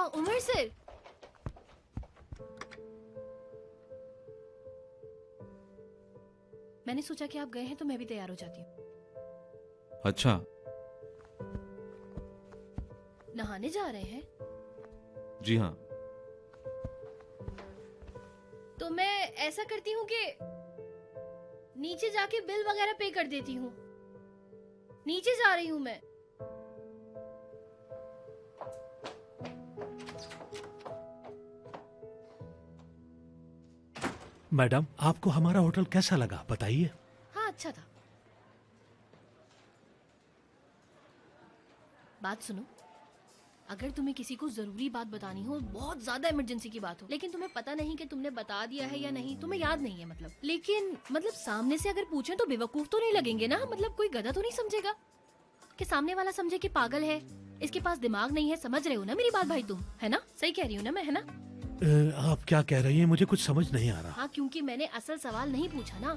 Umar sir, मैंने सोचा कि आप गए हैं तो मैं भी तैयार हो जाती हूँ। अच्छा, नहाने जा रहे हैं? जी हाँ। तो मैं ऐसा करती हूँ कि नीचे जाके बिल वगैरह पे कर देती हूँ। नीचे जा रही हूँ मैं। मैडम, आपको हमारा होटल कैसा लगा बताइए। हाँ, अच्छा था। बात सुनो, अगर तुम्हें किसी को जरूरी बात बतानी हो, बहुत ज्यादा इमरजेंसी की बात हो, लेकिन तुम्हें पता नहीं कि तुमने बता दिया है या नहीं, तुम्हें याद नहीं है मतलब सामने से अगर पूछें तो बेवकूफ तो नहीं लगेंगे ना? मतलब कोई गधा तो नहीं समझेगा कि सामने वाला समझे कि पागल है, इसके पास दिमाग नहीं है। समझ रहे हो ना मेरी बात भाई तुम? है ना? सही कह रही हूँ ना मैं? है ना? आप क्या कह रही हैं? मुझे कुछ समझ नहीं आ रहा। हाँ, क्योंकि मैंने असल सवाल नहीं पूछा ना।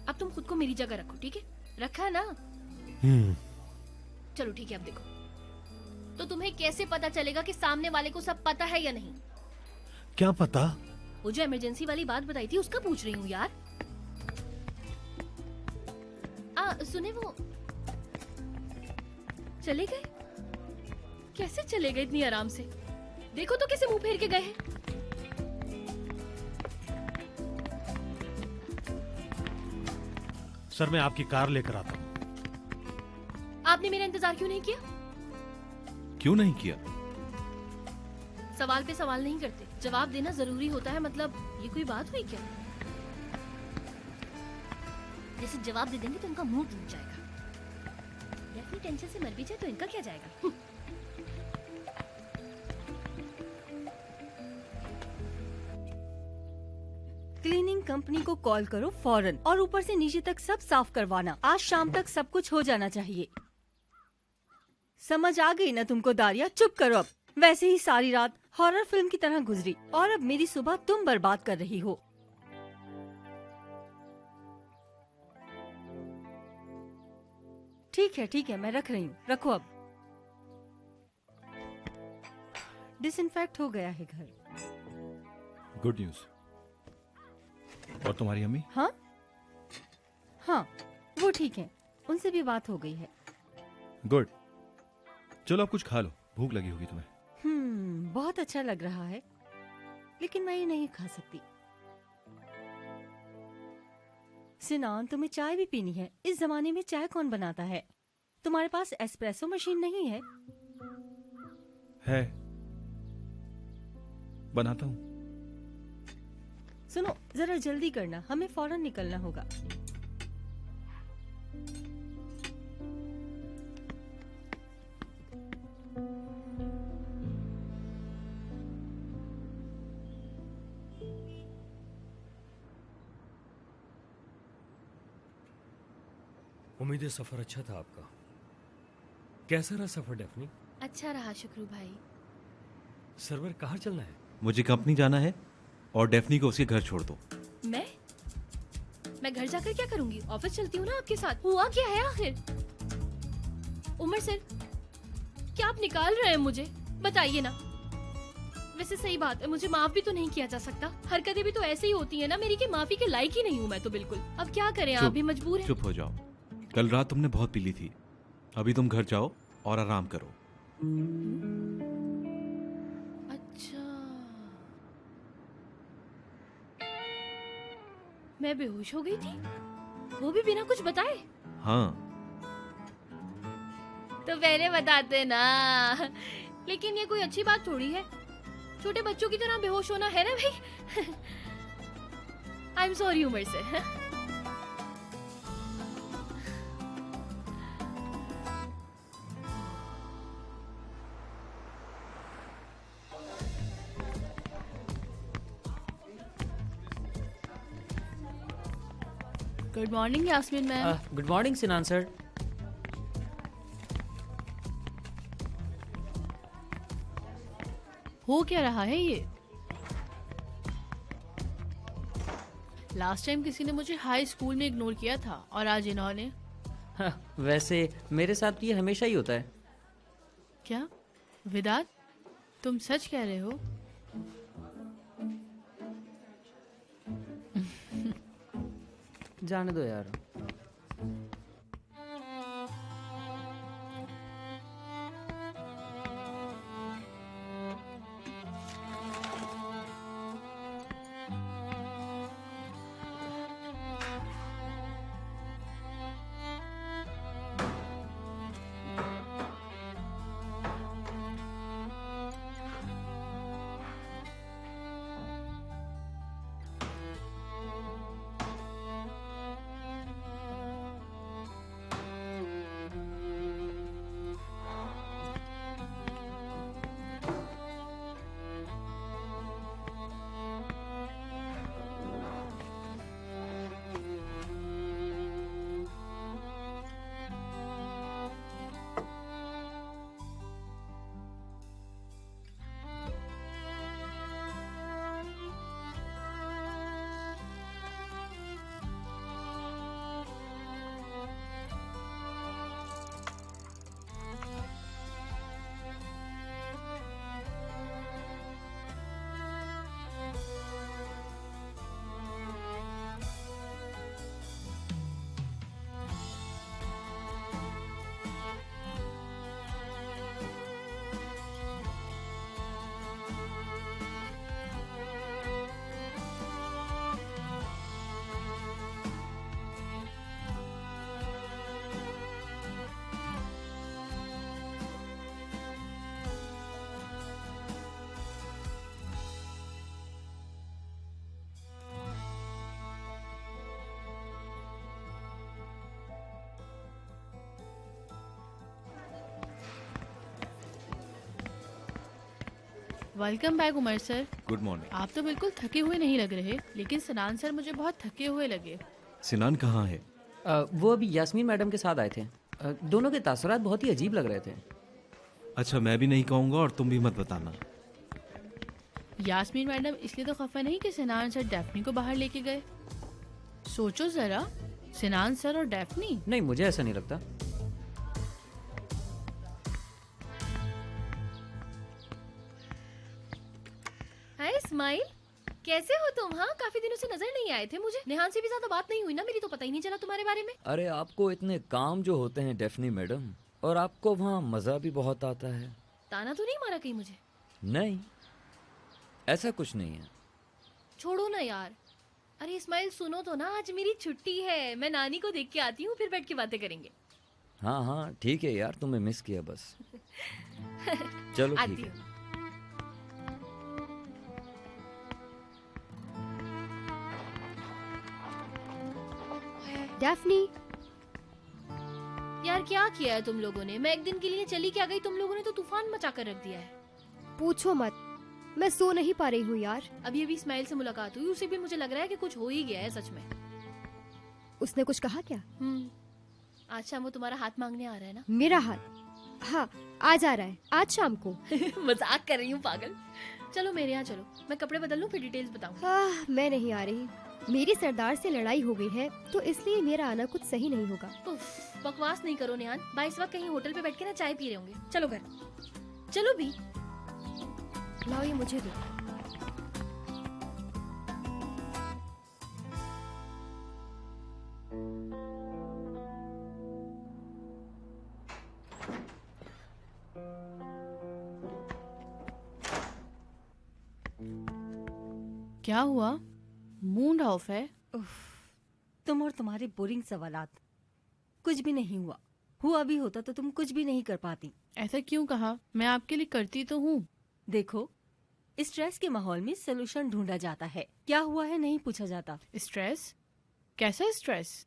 अब तुम खुद को मेरी जगह रखो, ठीक है? रखा ना? चलो ठीक है। अब देखो, तो तुम्हें कैसे पता चलेगा कि सामने वाले को सब पता है या नहीं? क्या पता? वो जो इमरजेंसी वाली बात बताई थी उसका पूछ रही हूँ यार। सुने, वो चले गए? कैसे चले गए इतनी आराम से? देखो तो कैसे मुंह फेर के गए हैं। सर, मैं आपकी कार लेकर आता हूँ। आपने मेरा इंतजार क्यों नहीं किया? क्यों नहीं किया? सवाल पे सवाल नहीं करते, जवाब देना जरूरी होता है। मतलब ये कोई बात हुई क्या? जैसे जवाब दे देंगे तो इनका मुंह टूट जाएगा, या फिर टेंशन से मर भी जाए तो इनका क्या जाएगा? क्लीनिंग कंपनी को कॉल करो फौरन, और ऊपर से नीचे तक सब साफ करवाना। आज शाम तक सब कुछ हो जाना चाहिए। समझ आ गई ना तुमको दारिया? चुप करो अब। वैसे ही सारी रात हॉरर फिल्म की तरह गुजरी और अब मेरी सुबह तुम बर्बाद कर रही हो। ठीक है, मैं रख रही हूँ। रखो अब। डिसइंफेक्ट हो गया है घर। Good news. और तुम्हारी अम्मी? हाँ, वो ठीक है। उनसे भी बात हो गई है। गुड। चलो अब कुछ खा लो, भूख लगी होगी तुम्हें। बहुत अच्छा लग रहा है, लेकिन मैं ये नहीं खा सकती। सिनान, तुम्हें चाय भी पीनी है? इस जमाने में चाय कौन बनाता है? तुम्हारे पास एस्प्रेसो मशीन नहीं है? है, बनाता हूँ। सुनो, जरा जल्दी करना, हमें फौरन निकलना होगा। उम्मीद है सफर अच्छा था आपका। कैसा रहा सफर डेफनी? अच्छा रहा शुक्रू भाई। सर्वर कहाँ चलना है? मुझे कंपनी जाना है और डेफनी को उसके घर छोड़ दो। मैं घर जाकर क्या करूंगी? ऑफिस चलती हूँ ना आपके साथ। हुआ क्या है आखिर? उमर सर, क्या आप निकाल रहे हैं मुझे? बताइए ना। वैसे सही बात है, मुझे माफ भी तो नहीं किया जा सकता। हरकतें भी तो ऐसे ही होती है ना मेरी, कि माफी के लायक ही नहीं हूँ मैं तो बिल्कुल। अब क्या करें, आप भी मजबूर हैं। चुप हो जाओ। कल रात तुमने बहुत पी ली थी। अभी तुम घर जाओ और आराम करो। अच्छा, मैं बेहोश हो गई थी, वो भी बिना कुछ बताए? हाँ। तो पहले बताते ना। लेकिन ये कोई अच्छी बात थोड़ी है, छोटे बच्चों की तरह बेहोश होना, है ना भाई? I am sorry Umar sir. Good morning Yasmin ma'am. Good morning Sinan sir. हो क्या रहा है ये? लास्ट टाइम किसी ने मुझे हाई स्कूल में इग्नोर किया था और आज इन्होंने। वैसे मेरे साथ ये हमेशा ही होता है। क्या विदात, तुम सच कह रहे हो? जाने दो यार। Welcome back Umar sir. Good morning. आप तो बिल्कुल थके हुए नहीं लग रहे, लेकिन सनान सर मुझे बहुत थके हुए लगे। सिनान कहाँ है? वो अभी यास्मीन मैडम के साथ आए थे। दोनों के तासुरात बहुत ही अजीब लग रहे थे। अच्छा, मैं भी नहीं कहूँगा और तुम भी मत बताना। यास्मीन मैडम इसलिए तो खफा नहीं कि सिनान सर डेफनी को बाहर लेके गए। सोचो जरा, सिनान सर और डेफनी। नहीं, मुझे ऐसा नहीं लगता। हाय स्माइल, कैसे हो तुम? हाँ, काफी दिनों से नजर नहीं आए थे मुझे। नेहान से भी ज्यादा बात नहीं हुई ना मेरी, तो पता ही नहीं चला तुम्हारे बारे में। अरे आपको इतने काम जो होते हैं डेफनी मैडम, और आपको वहाँ मजा भी बहुत आता है। ताना तो नहीं मारा कहीं मुझे? नहीं, ऐसा कुछ नहीं है। छोड़ो ना यार। अरे इस्माइल सुनो तो ना, आज मेरी छुट्टी है, मैं नानी को देख के आती हूँ, फिर बैठ के बातें करेंगे। हाँ हाँ ठीक है यार, तुम्हें मिस किया बस। चलो ठीक आती है। हूँ। डेफनी, यार क्या किया है तुम लोगों ने? मैं एक दिन के लिए चली क्या गई, तुम लोगों ने तो तूफान मचा कर रख दिया है। पूछो मत, मैं सो नहीं पा रही हूँ यार। अभी अभी इस्माइल से मुलाकात हुई, उसे भी मुझे लग रहा है कि कुछ हो ही गया है सच में। उसने कुछ कहा क्या? आज शाम वो तुम्हारा हाथ मांगने आ रहा है ना? मेरा हाथ? हाँ, आज आ रहा है, आज शाम को। मजाक कर रही हूँ पागल। चलो मेरे यहाँ चलो, मैं कपड़े बदल लूँ फिर डिटेल्स बताऊँ। मैं नहीं आ रही। मेरी सरदार से लड़ाई हो गई है, तो इसलिए मेरा आना कुछ सही नहीं होगा। बकवास नहीं करो नेहान, भाई इस वक्त कहीं होटल पे बैठ के ना चाय पी रहे होंगे। चलो घर चलो भी। लाओ ये मुझे दो। क्या हुआ? मूड ऑफ है? तुम और तुम्हारे बोरिंग सवालात। कुछ भी नहीं हुआ। हुआ भी होता तो तुम कुछ भी नहीं कर पाती। ऐसा क्यों कहा? मैं आपके लिए करती तो हूँ। देखो, स्ट्रेस के माहौल में सोल्यूशन ढूंढा जाता है, क्या हुआ है नहीं पूछा जाता। स्ट्रेस? कैसा स्ट्रेस?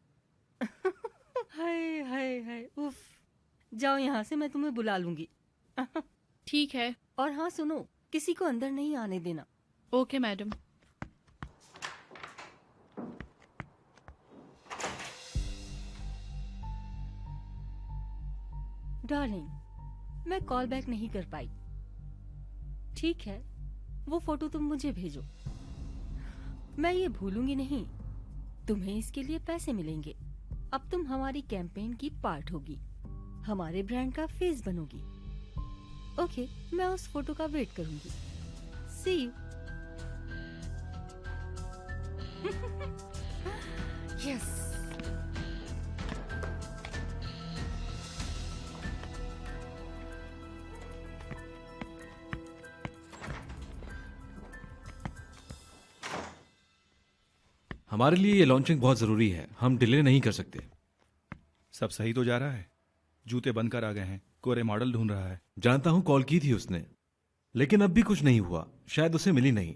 हाय हाय हाय, उफ। जाओ यहाँ से, मैं तुम्हें बुला लूंगी। ठीक है। और हाँ सुनो, किसी को अंदर नहीं आने देना। Okay madam. डार्लिंग, मैं कॉल बैक नहीं कर पाई। ठीक है, वो फोटो तुम मुझे भेजो। मैं ये भूलूंगी नहीं। तुम्हें इसके लिए पैसे मिलेंगे। अब तुम हमारी कैंपेन की पार्ट होगी, हमारे ब्रांड का फेस बनोगी। ओके, मैं उस फोटो का वेट करूंगी। सी यू। यस। हमारे लिए ये लॉन्चिंग बहुत ज़रूरी है, हम डिले नहीं कर सकते। सब सही तो जा रहा है? जूते बनकर आ गए हैं, कोरे मॉडल ढूंढ रहा है। जानता हूं कॉल की थी उसने, लेकिन अब भी कुछ नहीं हुआ, शायद उसे मिली नहीं।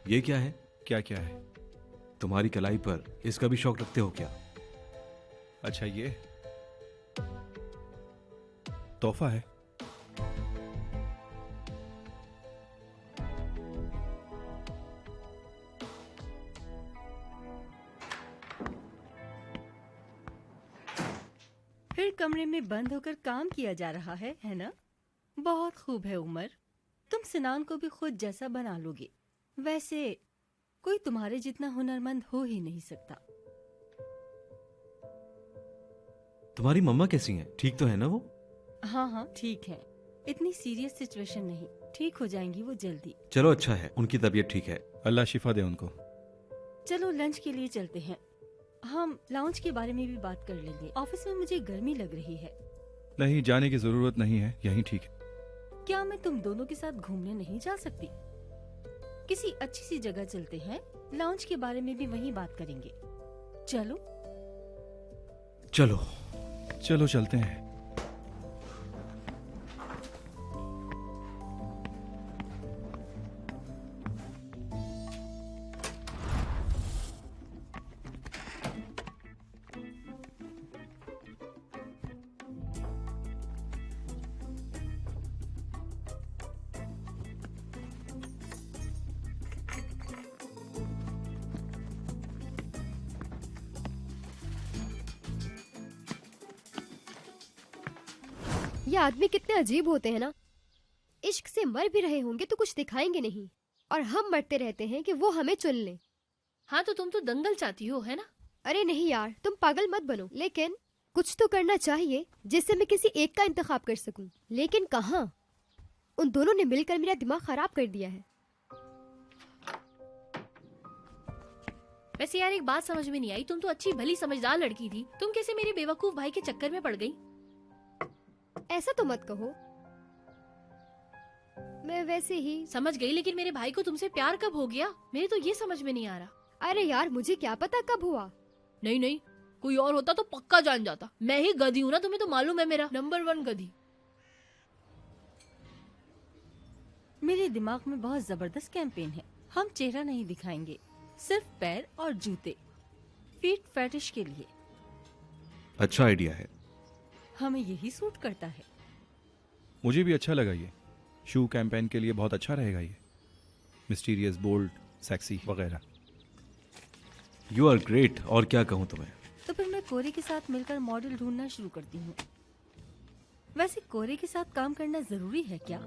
ये क्या है? क्या क्या है? तुम्हारी कलाई पर इसका भी शौक रखते हो क्या? अच्छा, ये तोहफा है। फिर कमरे में बंद होकर काम किया जा रहा है ना? बहुत खूब है उमर, तुम सिनान को भी खुद जैसा बना लोगे। वैसे कोई तुम्हारे जितना हुनरमंद हो ही नहीं सकता। तुम्हारी मम्मा कैसी हैं? ठीक तो है ना वो? हाँ हाँ ठीक है, इतनी सीरियस सिचुएशन नहीं, ठीक हो जाएंगी वो जल्दी। चलो अच्छा है, उनकी तबीयत ठीक है। अल्लाह शिफा दे उनको। चलो लंच के लिए चलते हैं, हम लाउंज के बारे में भी बात कर लेंगे। ऑफिस में मुझे गर्मी लग रही है। नहीं, जाने की जरूरत नहीं है, यहीं ठीक है। क्या मैं तुम दोनों के साथ घूमने नहीं जा सकती? किसी अच्छी सी जगह चलते हैं, लाउंज के बारे में भी वहीं बात करेंगे। चलो चलो चलो चलते हैं। ये आदमी कितने अजीब होते हैं ना। इश्क से मर भी रहे होंगे तो कुछ दिखाएंगे नहीं, और हम मरते रहते हैं कि वो हमें चुन लें। हाँ तो तुम तो दंगल चाहती हो, है ना? अरे नहीं यार, तुम पागल मत बनो, लेकिन कुछ तो करना चाहिए जिससे मैं किसी एक का इंतखाब कर सकूं। लेकिन कहाँ? उन दोनों ने मिलकर मेरा दिमाग खराब कर दिया है। वैसे यार एक बात समझ में नहीं आई, तुम तो अच्छी भली समझदार लड़की थी, तुम कैसे मेरे बेवकूफ भाई के चक्कर में पड़ गई? ऐसा तो मत कहो, मैं वैसे ही। समझ गई, लेकिन मेरे भाई को तुमसे प्यार कब हो गया? मेरे तो ये समझ में नहीं आ रहा। अरे यार मुझे क्या पता कब हुआ। नहीं नहीं, कोई और होता तो पक्का जान जाता। मैं ही गधी हूँ ना, तुम्हें तो मालूम है, मेरा नंबर 1 गधी। मेरे दिमाग में बहुत जबरदस्त कैंपेन है। हम चेहरा नहीं दिखाएंगे, सिर्फ पैर और जूते, फीट फेटिश के लिए। अच्छा आइडिया है। हमें यही सूट करता है। मुझे भी अच्छा लगा ये। शू कैंपेन के लिए बहुत अच्छा रहेगा ये। मिस्टीरियस, बोल्ड, सेक्सी वगैरह। यू आर ग्रेट, और क्या कहूँ तुम्हें। तो फिर मैं कोरे के साथ मिलकर मॉडल ढूंढना शुरू करती हूँ। वैसे कोरे के साथ काम करना जरूरी है क्या?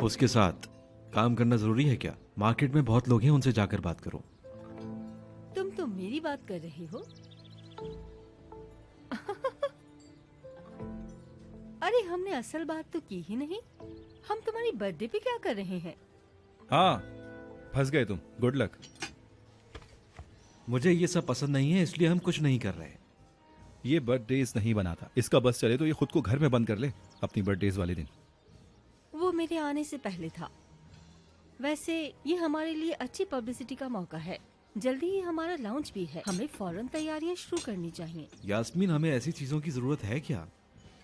उसके साथ काम करना जरूरी है क्या? मार्केट में बहुत लोग हैं, उनसे जाकर बात करो। तुम तो मेरी बात कर रहे हो। अरे हमने असल बात तो की ही नहीं। हम तुम्हारी बर्थडे पे क्या कर रहे हैं? हाँ, फंस गए तुम। Good luck. मुझे ये सब पसंद नहीं है, इसलिए हम कुछ नहीं कर रहे। ये बर्थडेज नहीं बनाता, इसका बस चले तो ये खुद को घर में बंद कर ले अपनी बर्थडेज वाले दिन। वो मेरे आने से पहले था। वैसे ये हमारे लिए अच्छी पब्लिसिटी का मौका है। जल्दी ही हमारा लॉन्च भी है, हमें फौरन तैयारियां शुरू करनी चाहिए। यास्मीन, हमें ऐसी चीजों की जरूरत है क्या?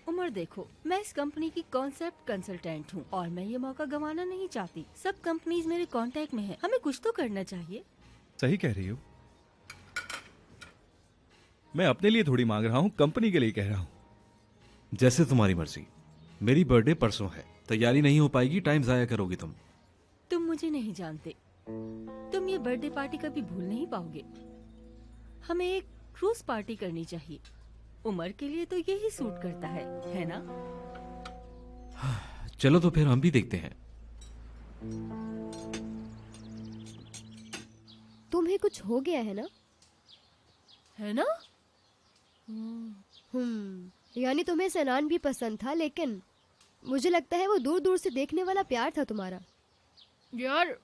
उमर देखो, मैं इस कंपनी की कॉन्सेप्ट कंसल्टेंट हूँ और मैं ये मौका गंवाना नहीं चाहती। सब कंपनीज मेरे कांटेक्ट में है, हमें कुछ तो करना चाहिए। सही कह रही हो। मैं अपने लिए थोड़ी मांग रहा हूँ, कंपनी के लिए कह रहा हूँ। जैसे तुम्हारी मर्जी। मेरी बर्थडे परसों है, तैयारी नहीं हो पाएगी, टाइम जाया करोगी तुम। तुम मुझे नहीं जानते, तुम ये बर्थडे पार्टी कभी भूल नहीं पाओगे। हमें एक क्रूज पार्टी करनी चाहिए। उमर के लिए तो यही सूट करता है ना? चलो तो फिर हम भी देखते हैं। तुम्हें कुछ हो गया है ना? है ना? यानी तुम्हें सनान भी पसंद था, लेकिन मुझे लगता है वो दूर दूर से देखने वाला प्यार था तुम्हारा। यार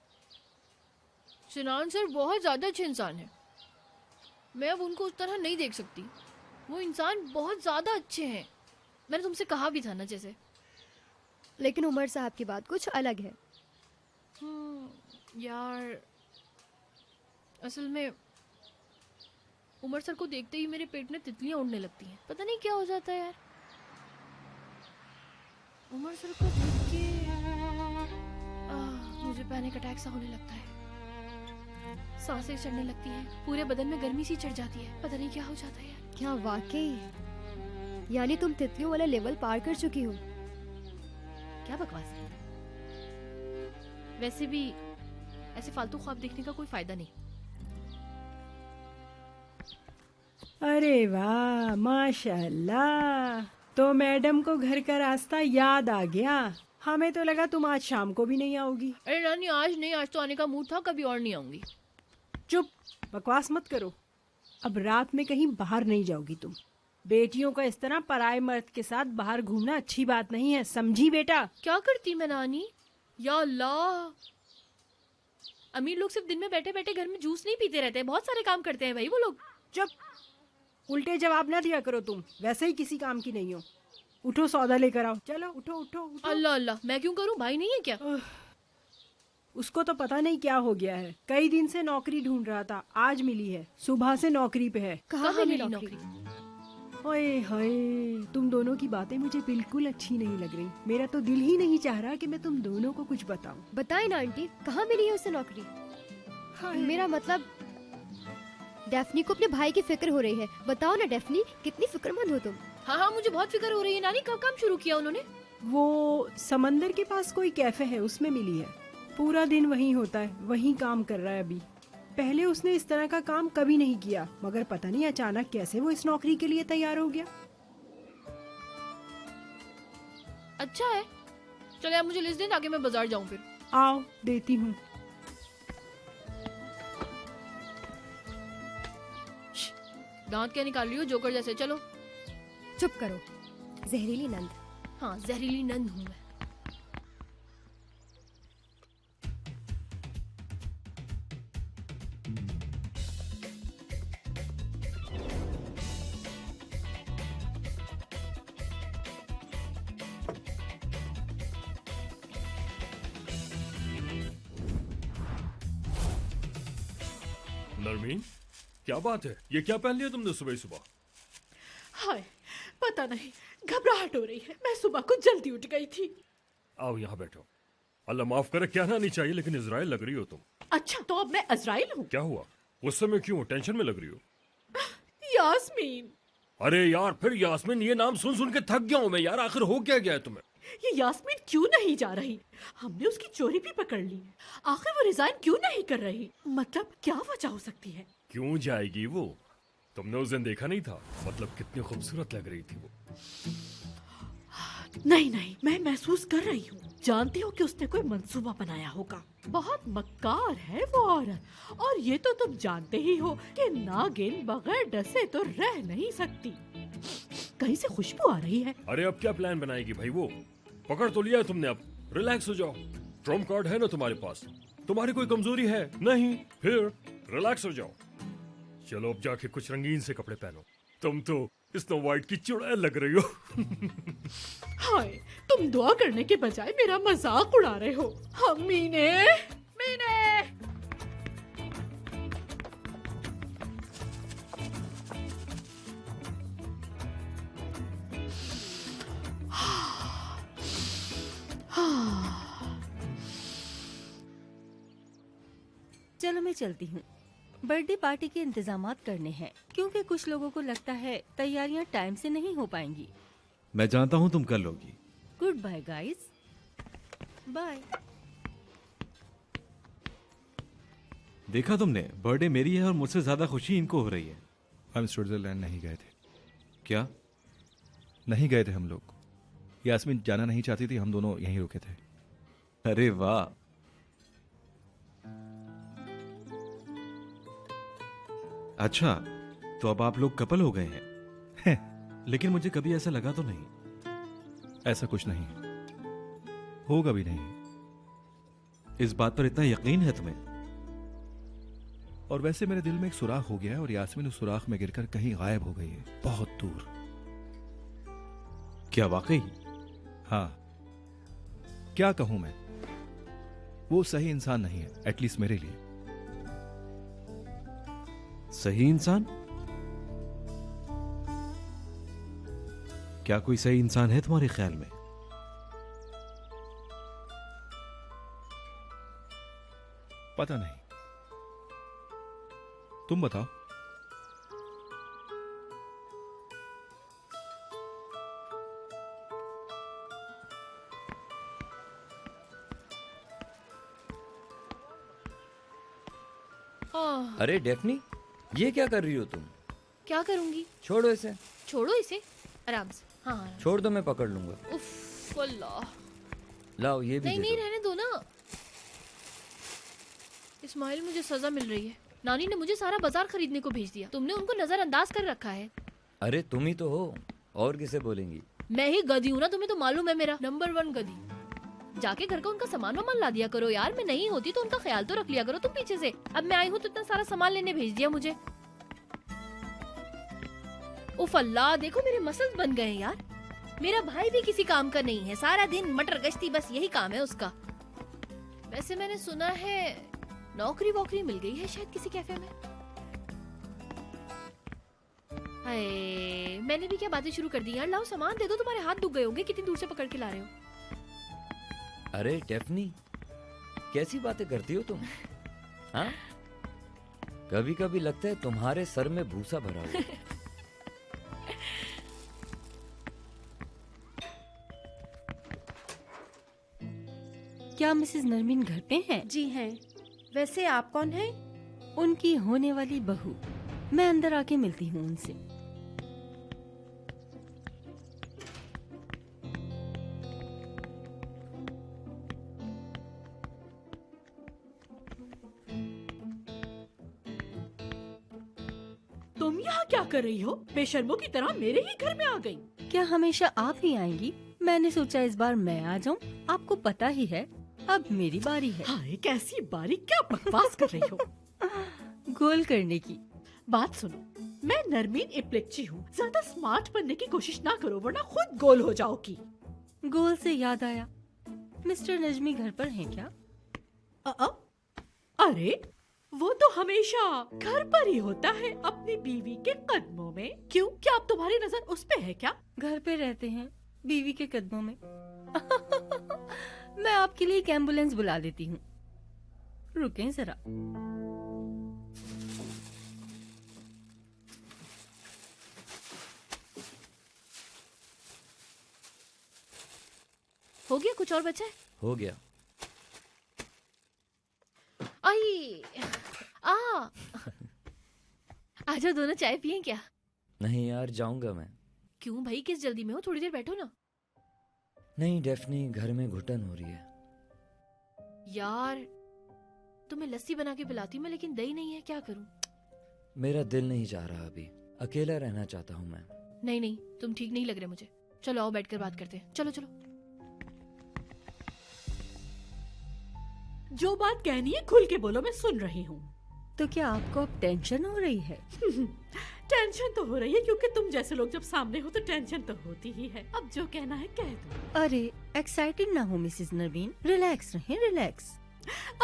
सिनान सर बहुत ज्यादा अच्छे इंसान है, मैं अब उनको उस तरह नहीं देख सकती। वो इंसान बहुत ज्यादा अच्छे हैं, मैंने तुमसे कहा भी था ना जैसे। लेकिन उमर साहब की बात कुछ अलग है। यार असल में उमर सर को देखते ही मेरे पेट में तितलियां उड़ने लगती हैं, पता नहीं क्या हो जाता है यार। उमर सर को देख के मुझे पैनिक अटैक सा होने लगता है, सांसें चढ़ने लगती हैं, पूरे बदन में गर्मी सी चढ़ जाती है, पता नहीं क्या हो जाता है यार। क्या वाकई? यानी तुम तितलियों वाला लेवल पार कर चुकी हो। क्या बकवास है। वैसे भी ऐसे फालतू ख्वाब देखने का कोई फायदा नहीं। अरे वाह, माशाल्लाह। तो मैडम को घर का रास्ता याद आ गया। हमें तो लगा तुम आज शाम को भी नहीं आओगी। अरे नानी आज नहीं, आज तो आने का मूड था, कभी और नहीं आऊंगी। चुप, बकवास मत करो। अब रात में कहीं बाहर नहीं जाओगी तुम। बेटियों का इस तरह पराये मर्द के साथ बाहर घूमना अच्छी बात नहीं है, समझी बेटा? क्या करती मैं नानी? या अल्लाह, अमीर लोग सिर्फ दिन में बैठे बैठे घर में जूस नहीं पीते रहते हैं, बहुत सारे काम करते हैं भाई वो लोग। चुप, उल्टे जवाब ना दिया करो तुम, वैसे ही किसी काम की नहीं हो। उठो सौदा लेकर आओ, चलो उठो उठो उठो। अल्लाह अल्लाह, मैं क्यों करूं? भाई नहीं है क्या? उसको तो पता नहीं क्या हो गया है, कई दिन से नौकरी ढूंढ रहा था, आज मिली है, सुबह से नौकरी पे है। कहाँ कहाँ मिली मिली नौकरी? ओए हाय, तुम दोनों की बातें मुझे बिल्कुल अच्छी नहीं लग रही। मेरा तो दिल ही नहीं चाह रहा कि मैं तुम दोनों को कुछ बताऊं। बताए ना आंटी, कहाँ मिली है उसे नौकरी? मेरा मतलब डेफनी को अपने भाई की फिक्र हो रही है। बताओ ना डेफनी, कितनी फिक्रमंद हो तुम। हाँ हाँ मुझे बहुत फिक्र हो रही है नानी। कब काम शुरू किया उन्होंने? वो समंदर के पास कोई कैफे है, उसमें मिली है। पूरा दिन वहीं होता है, वहीं काम कर रहा है अभी। पहले उसने इस तरह का काम कभी नहीं किया, मगर पता नहीं अचानक कैसे वो इस नौकरी के लिए तैयार हो गया। अच्छा है, चलो आप मुझे लिस्ट दें ताकि मैं बाजार जाऊं फिर। आओ देती हूँ। दांत क्या निकाल रही हो जोकर जैसे? चलो। चुप करो, जहरीली नंद। हाँ जहरीली नंद हूँ मैं। नरमीन, क्या बात है? ये क्या पहन लिया तुमने सुबह सुबह? हाय, पता नहीं, घबराहट हो रही है। मैं सुबह को जल्दी उठ गई थी। आओ यहाँ बैठो। अल्लाह माफ करे, कहना नहीं चाहिए लेकिन इजराइल लग रही हो तुम। अच्छा, तो अब मैं अजराइल हूँ? क्या हुआ? गुस्से में क्यों? टेंशन में लग रही हो? यास्मीन। अरे यार, फिर यास्मीन? ये नाम सुन सुन के थक गया हूँ मैं यार। आखिर हो क्या गया है तुम्हें? ये यास्मीन क्यों नहीं जा रही? हमने उसकी चोरी भी पकड़ ली। आखिर वो रिजाइन क्यों नहीं कर रही? मतलब क्या वजह हो सकती है? क्यों जाएगी वो? तुमने उस दिन देखा नहीं था? मतलब कितनी खूबसूरत लग रही थी वो। नहीं नहीं, मैं महसूस कर रही हूँ। जानती हो कि उसने कोई मंसूबा बनाया होगा। बहुत मक्कार है वो औरत। और ये तो तुम जानते ही हो कि नागिन बगैर डसे तो रह नहीं सकती। कहीं से खुशबू आ रही है। अरे अब क्या प्लान बनाएगी भाई वो? पकड़ तो लिया तुमने, अब रिलैक्स हो जाओ। ट्रम्प कार्ड है ना तुम्हारे पास? तुम्हारी कोई कमजोरी है? नहीं, फिर रिलैक्स हो जाओ। चलो अब जाके कुछ रंगीन से कपड़े पहनो। तुम तो स्नो वाइट की चुड़ैल लग रही हो। हाय, तुम दुआ करने के बजाय मेरा मजाक उड़ा रहे हो। हम मीने मीने। चलो मैं चलती हूँ, बर्थडे पार्टी के इंतजामात करने हैं, क्योंकि कुछ लोगों को लगता है तैयारियां टाइम से नहीं हो पाएंगी। मैं जानता हूँ तुम कर लोगी। Good bye guys, bye. देखा तुमने, बर्थडे मेरी है और मुझसे ज्यादा खुशी इनको हो रही है। हम स्विट्जरलैंड नहीं गए थे। क्या? नहीं गए थे हम लोग। यास्मीन जाना नहीं चाहती थी, हम दोनों यहीं रुके थे। अरे वाह। अच्छा, तो अब आप लोग कपल हो गए हैं। लेकिन मुझे कभी ऐसा लगा तो नहीं। ऐसा कुछ नहीं है, होगा भी नहीं। इस बात पर इतना यकीन है तुम्हें? और वैसे मेरे दिल में एक सुराख हो गया है और यास्मीन उस सुराख में गिरकर कहीं गायब हो गई है, बहुत दूर। क्या वाकई? हाँ, क्या कहूं मैं, वो सही इंसान नहीं है, एटलीस्ट मेरे लिए। सही इंसान? क्या कोई सही इंसान है तुम्हारे ख्याल में? पता नहीं, तुम बताओ। अरे डेफनी, ये क्या कर रही हो तुम? क्या करूंगी? छोड़ो इसे। छोड़ो इसे? आराम से। हाँ आराम से। छोड़ दो, मैं पकड़ लूंगा। उफ अल्लाह। लाओ ये भी नहीं दे नहीं दो। रहने दो ना। इस्माइल, मुझे सजा मिल रही है। नानी ने मुझे सारा बाजार खरीदने को भेज दिया। तुमने उनको नजरअंदाज कर रखा है। अरे तुम ही तो हो, और किसे बोलेंगी? मैं ही गधी हूँ ना, तुम्हें तो मालूम है, मेरा नंबर 1 गधी। जाके घर का उनका सामान वामान ला दिया करो यार। मैं नहीं होती तो उनका ख्याल तो रख लिया करो तुम पीछे से। अब मैं आई हूँ तो इतना सारा सामान लेने भेज दिया मुझे। उफ अल्लाह, देखो मेरे मसल्स बन गए यार। मेरा भाई भी किसी काम का नहीं है, सारा दिन मटर गश्ती, बस यही काम है उसका। वैसे मैंने सुना है नौकरी वोकरी मिल गई है शायद किसी कैफे में। हाय, मैंने भी क्या बातें शुरू कर दी यार। लाओ सामान दे दो, तुम्हारे हाथ दुख गए होंगे, कितनी दूर से पकड़ के ला रहे हो। अरे डेफनी, कैसी बातें करती हो तुम? हाँ, कभी कभी लगता है तुम्हारे सर में भूसा भरा हुआ है। क्या मिसेस नरमीन घर पे हैं? जी हैं। वैसे आप कौन हैं? उनकी होने वाली बहू। मैं अंदर आके मिलती हूँ उनसे। तुम यहाँ क्या कर रही हो? बेशर्मों की तरह मेरे ही घर में आ गई। क्या हमेशा आप ही आएंगी? मैंने सोचा इस बार मैं आ जाऊं। आपको पता ही है अब मेरी बारी है। हाय, कैसी बारी, क्या बकवास कर रही हो? गोल करने की। बात सुनो, मैं नरमीन इप्लिक्ची हूँ। ज्यादा स्मार्ट बनने की कोशिश ना करो वरना खुद गोल हो जाओगी। गोल से याद आया, मिस्टर नजमी घर पर हैं क्या? अरे वो तो हमेशा घर पर ही होता है, अपनी बीवी के कदमों में। क्यों, क्या अब तुम्हारी नजर उस पे है क्या? घर पे रहते हैं, बीवी के कदमों में। मैं आपके लिए एक एम्बुलेंस बुला देती हूँ, रुकें जरा। हो गया? कुछ और बचा है? हो गया। आई आजा, दोनों चाय पिए क्या? नहीं यार, जाऊंगा मैं। क्यों भाई, किस जल्दी में हो? थोड़ी देर बैठो ना। नहीं डेफनी, घर में घुटन हो रही है। यार तुम्हें लस्सी बना के पिलाती मैं, लेकिन दही नहीं है, क्या करूं? मेरा दिल नहीं चाह रहा, अभी अकेला रहना चाहता हूँ मैं। नहीं नहीं, तुम ठीक नहीं लग रहे मुझे। चलो आओ बैठकर बात करते हैं। चलो चलो। जो बात कहनी है खुल के बोलो, मैं सुन रही हूँ। तो क्या आपको अब टेंशन हो रही है? टेंशन तो हो रही है क्योंकि तुम जैसे लोग जब सामने हो तो टेंशन तो होती ही है। अब जो कहना है कह दो। अरे एक्साइटेड ना हो मिसेस नरवीन, रिलैक्स रहें, रिलैक्स।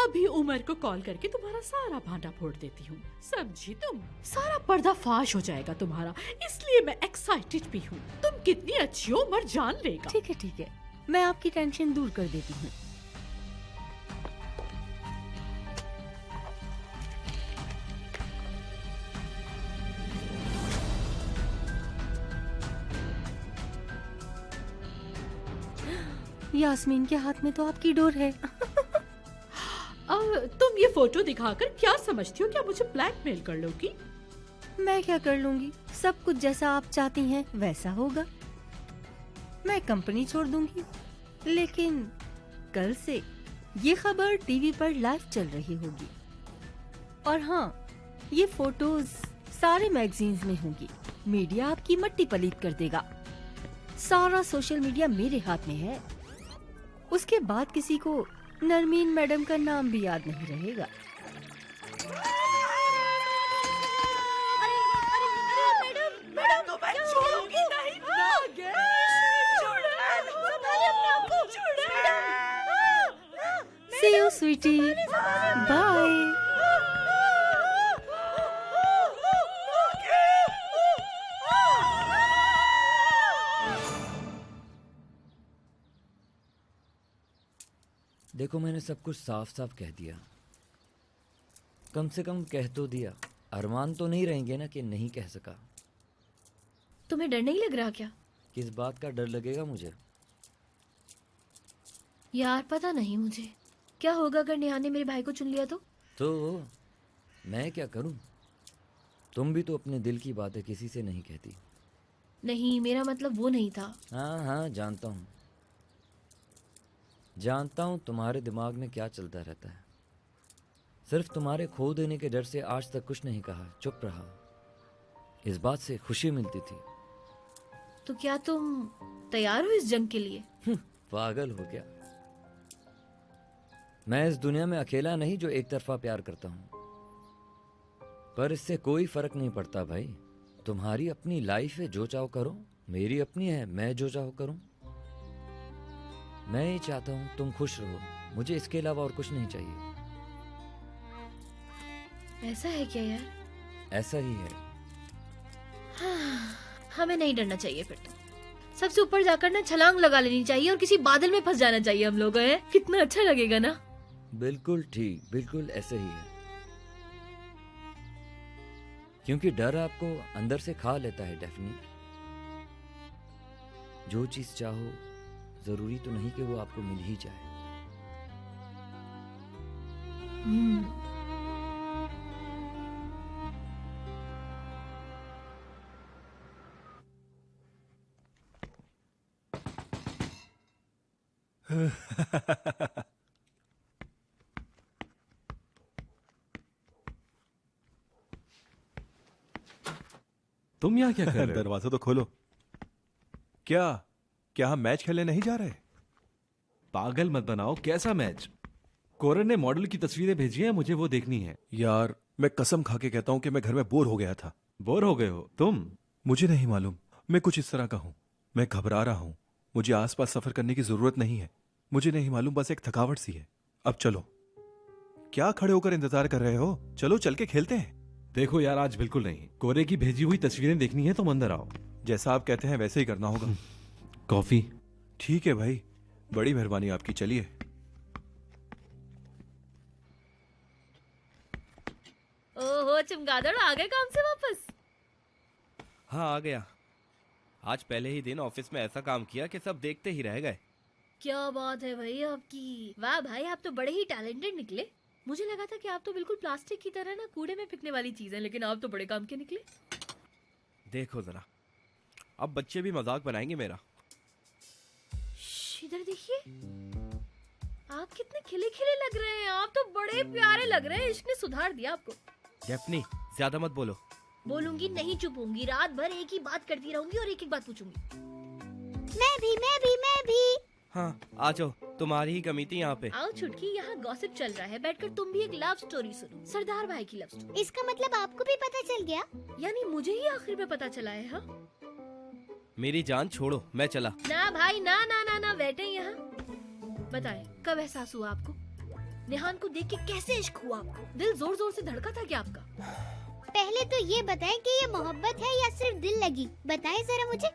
अभी उमर को कॉल करके तुम्हारा सारा भांडा फोड़ देती हूँ, समझी तुम? सारा पर्दा फाश हो जाएगा तुम्हारा, इसलिए मैं एक्साइटेड भी हूँ। तुम कितनी अच्छी हो उमर जान लेगा। ठीक है, मैं आपकी टेंशन दूर कर देती हूँ। यास्मीन के हाथ में तो आपकी डोर है। तुम ये फोटो दिखाकर क्या समझती हो? क्या मुझे ब्लैकमेल कर लोगी? मैं क्या कर लूंगी, सब कुछ जैसा आप चाहती हैं वैसा होगा। मैं कंपनी छोड़ दूंगी, लेकिन कल से ये खबर टीवी पर लाइव चल रही होगी। और हाँ, ये फोटोज सारे मैगजीन्स में होंगी। मीडिया आपकी मट्टी पलीत कर देगा। सारा सोशल मीडिया मेरे हाथ में है। उसके बाद किसी को नरमीन मैडम का नाम भी याद नहीं रहेगा। See you, sweetie. Bye. देखो, मैंने सब कुछ साफ साफ कह दिया। कम से कम कह तो दिया। अरमान तो नहीं रहेंगे ना कि नहीं कह सका। तुम्हें डर नहीं लग रहा क्या? किस बात का डर लगेगा मुझे? यार पता नहीं मुझे क्या होगा अगर नेहा ने मेरे भाई को चुन लिया तो मैं क्या करूं? तुम भी तो अपने दिल की बातें किसी से नहीं कहती। नहीं, मेरा मतलब वो नहीं था। हाँ, जानता हूँ तुम्हारे दिमाग में क्या चलता रहता है। सिर्फ तुम्हारे खो देने के डर से आज तक कुछ नहीं कहा, चुप रहा। इस बात से खुशी मिलती थी। तो क्या तुम तैयार हो इस जंग के लिए? पागल हो क्या? मैं इस दुनिया में अकेला नहीं जो एक तरफा प्यार करता हूं। पर इससे कोई फर्क नहीं पड़ता भाई। तुम्हारी अपनी लाइफ है, जो चाहो करो। मेरी अपनी है, मैं जो चाहो करूं। मैं ही चाहता हूं तुम खुश रहो। मुझे इसके अलावा और कुछ नहीं चाहिए। ऐसा है क्या यार? ऐसा ही है। हमें नहीं डरना चाहिए फिर तो। सबसे ऊपर जाकर ना छलांग लगा लेनी चाहिए और किसी बादल में फंस जाना चाहिए हम लोग। हैं कितना अच्छा लगेगा ना। बिल्कुल ठीक, बिल्कुल ऐसे ही है। क्योंकि डर आपको अंदर से खा लेता है डेफनी। जो चीज चाहो जरूरी तो नहीं कि वो आपको मिल ही जाए। तुम यहाँ क्या कर रहे हो? दरवाजा तो खोलो। क्या हम मैच खेलने नहीं जा रहे? पागल मत बनाओ। कैसा मैच? कोरन ने मॉडल की तस्वीरें भेजी हैं, मुझे वो देखनी है। यार, मैं कसम खा के कहता हूं कि मैं घर में बोर हो गया था। बोर हो गए हो तुम? मुझे नहीं मालूम, मैं कुछ इस तरह का हूं। मैं घबरा रहा हूं। मुझे आसपास सफर करने की जरूरत नहीं है। मुझे नहीं मालूम, बस एक थकावट सी है। अब चलो। क्या खड़े होकर इंतजार कर रहे हो? चलो चल के खेलते हैं। देखो यार, आज बिल्कुल नहीं। कोरे की भेजी हुई तस्वीरें देखनी है, तुम अंदर आओ। जैसा आप कहते हैं वैसे ही करना होगा। कॉफी? ठीक है भाई, बड़ी मेहरबानी आपकी। चलिए। ओहो चमगादड़, आ गए काम से वापस? हाँ, आ गया। आज पहले ही दिन ऑफिस में ऐसा काम किया कि सब देखते ही रह गए। क्या बात है भाई आपकी। वाह भाई, आप तो बड़े ही टैलेंटेड निकले। मुझे लगा था कि आप तो बिल्कुल प्लास्टिक की तरह ना कूड़े में फेंकने वाली चीज है, लेकिन आप तो बड़े काम के निकले। देखो जरा, अब बच्चे भी मजाक बनाएंगे मेरा। इधर देखिए, आप कितने खिले खिले लग रहे हैं। आप तो बड़े प्यारे लग रहे हैं। इश्क ने सुधार दिया आपको। डेफनी, ज्यादा मत बोलो। बोलूंगी नहीं, चुप होंगी। रात भर एक ही बात करती रहूंगी और एक एक बात पूछूंगी। मैं भी। हाँ, आ जाओ, तुम्हारी ही कमी थी यहाँ पे। आओ छुटकी, यहाँ गॉसिप चल रहा है। बैठकर तुम भी एक लव स्टोरी सुनो, सरदार भाई की लव स्टोरी। इसका मतलब आपको भी पता चल गया? यानी मुझे ही आखिर में पता चला है। हाँ मेरी जान छोड़ो, मैं चला। ना भाई ना ना ना ना, बैठे यहाँ। बताएं, कब एहसास हुआ आपको? नेहान को देख के कैसे इश्क हुआ आपको? दिल जोर जोर से धड़का था क्या आपका? पहले तो ये बताएं कि ये मोहब्बत है या सिर्फ दिल लगी। बताएं जरा मुझे।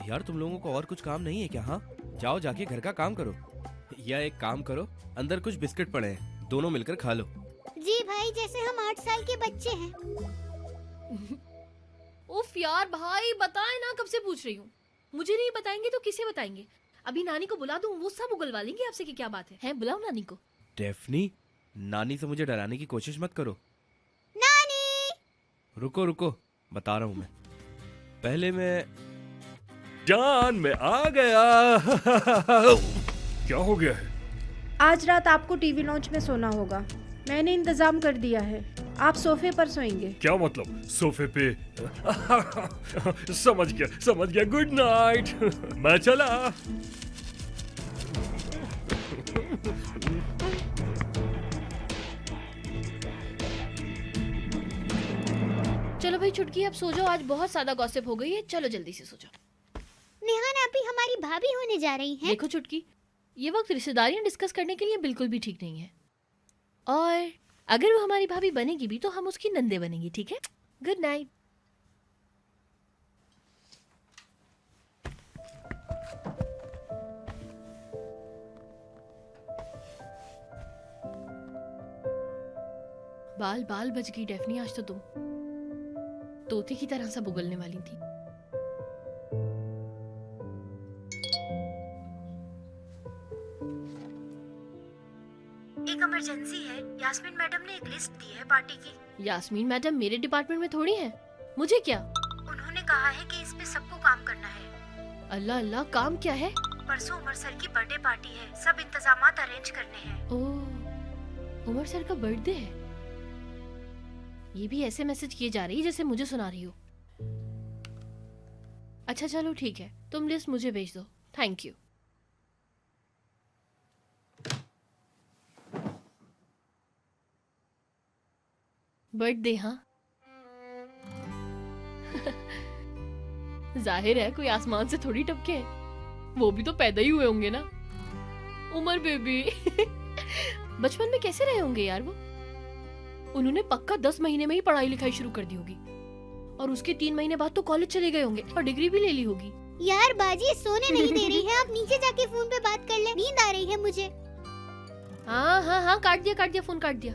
यार, तुम लोगों को और कुछ काम नहीं है क्या? हाँ, जाओ जाके घर का काम करो। या एक काम करो, अंदर कुछ बिस्किट पड़े हैं, दोनों मिलकर खा लो। जी भाई, जैसे हम 8 साल के बच्चे हैं। उफ यार भाई, बताएं ना, कब से पूछ रही हूँ। मुझे नहीं बताएंगे तो किसे बताएंगे? अभी नानी को बुला दूं, वो सब उगलवा लेंगे आपसे कि क्या बात है। हैं, बुलाओ नानी को। डेफनी, नानी से मुझे डराने की कोशिश मत करो। नानी! रुको, बता रहा हूँ मैं। पहले मैं जान में आ गया। क्या हो गया है? आज रात आपको टीवी लॉन्च में सोना होगा। मैंने इंतजाम कर दिया है। आप सोफे पर सोएंगे। क्या मतलब सोफे पे? समझ गया। Good night. मैं चला। चलो भाई चुटकी, अब सो जाओ, आज बहुत ज्यादा गॉसिप हो गई है, चलो जल्दी से सो जाओ। नेहान अभी हमारी भाभी होने जा रही हैं। देखो चुटकी, ये वक्त रिश्तेदारियां डिस्कस करने के लिए बिल्कुल भी ठीक नहीं है, और अगर वो हमारी भाभी बनेगी भी तो हम उसकी नंदे बनेंगी, ठीक है? Good night. बाल बाल बच गई डेफनी, आज तो तुम तोते की तरह सा बुगलने वाली थी। एक इमरजेंसी है। यास्मीन मैडम ने एक लिस्ट दी है पार्टी की। यास्मीन मैडम मेरे डिपार्टमेंट में थोड़ी है, मुझे क्या? उन्होंने कहा है कि इस पे सबको काम करना है। अल्लाह अल्लाह, काम क्या है? परसों उमर सर की बर्थडे पार्टी है, सब इंतजामात अरेंज करने हैं। ओह, उमर सर का बर्थडे है। ये भी ऐसे मैसेज किए जा रही है जैसे मुझे सुना रही हो। अच्छा चलो ठीक है, तुम लिस्ट मुझे भेज दो। Thank you. बर्थडे? हाँ जाहिर है कोई आसमान से थोड़ी टपके हैं, वो भी तो पैदा ही हुए होंगे ना। उमर बेबी बचपन में कैसे रहे होंगे यार वो? उन्होंने पक्का 10 महीने में ही पढ़ाई लिखाई शुरू कर दी होगी, और उसके 3 महीने बाद तो कॉलेज चले गए होंगे और डिग्री भी ले ली होगी। यार बाजी सोने नहीं दे रही है, आप नीचे जाके फोन पे बात कर ले, नींद आ रही है मुझे। हाँ हाँ हाँ, काट दिया फोन, काट दिया।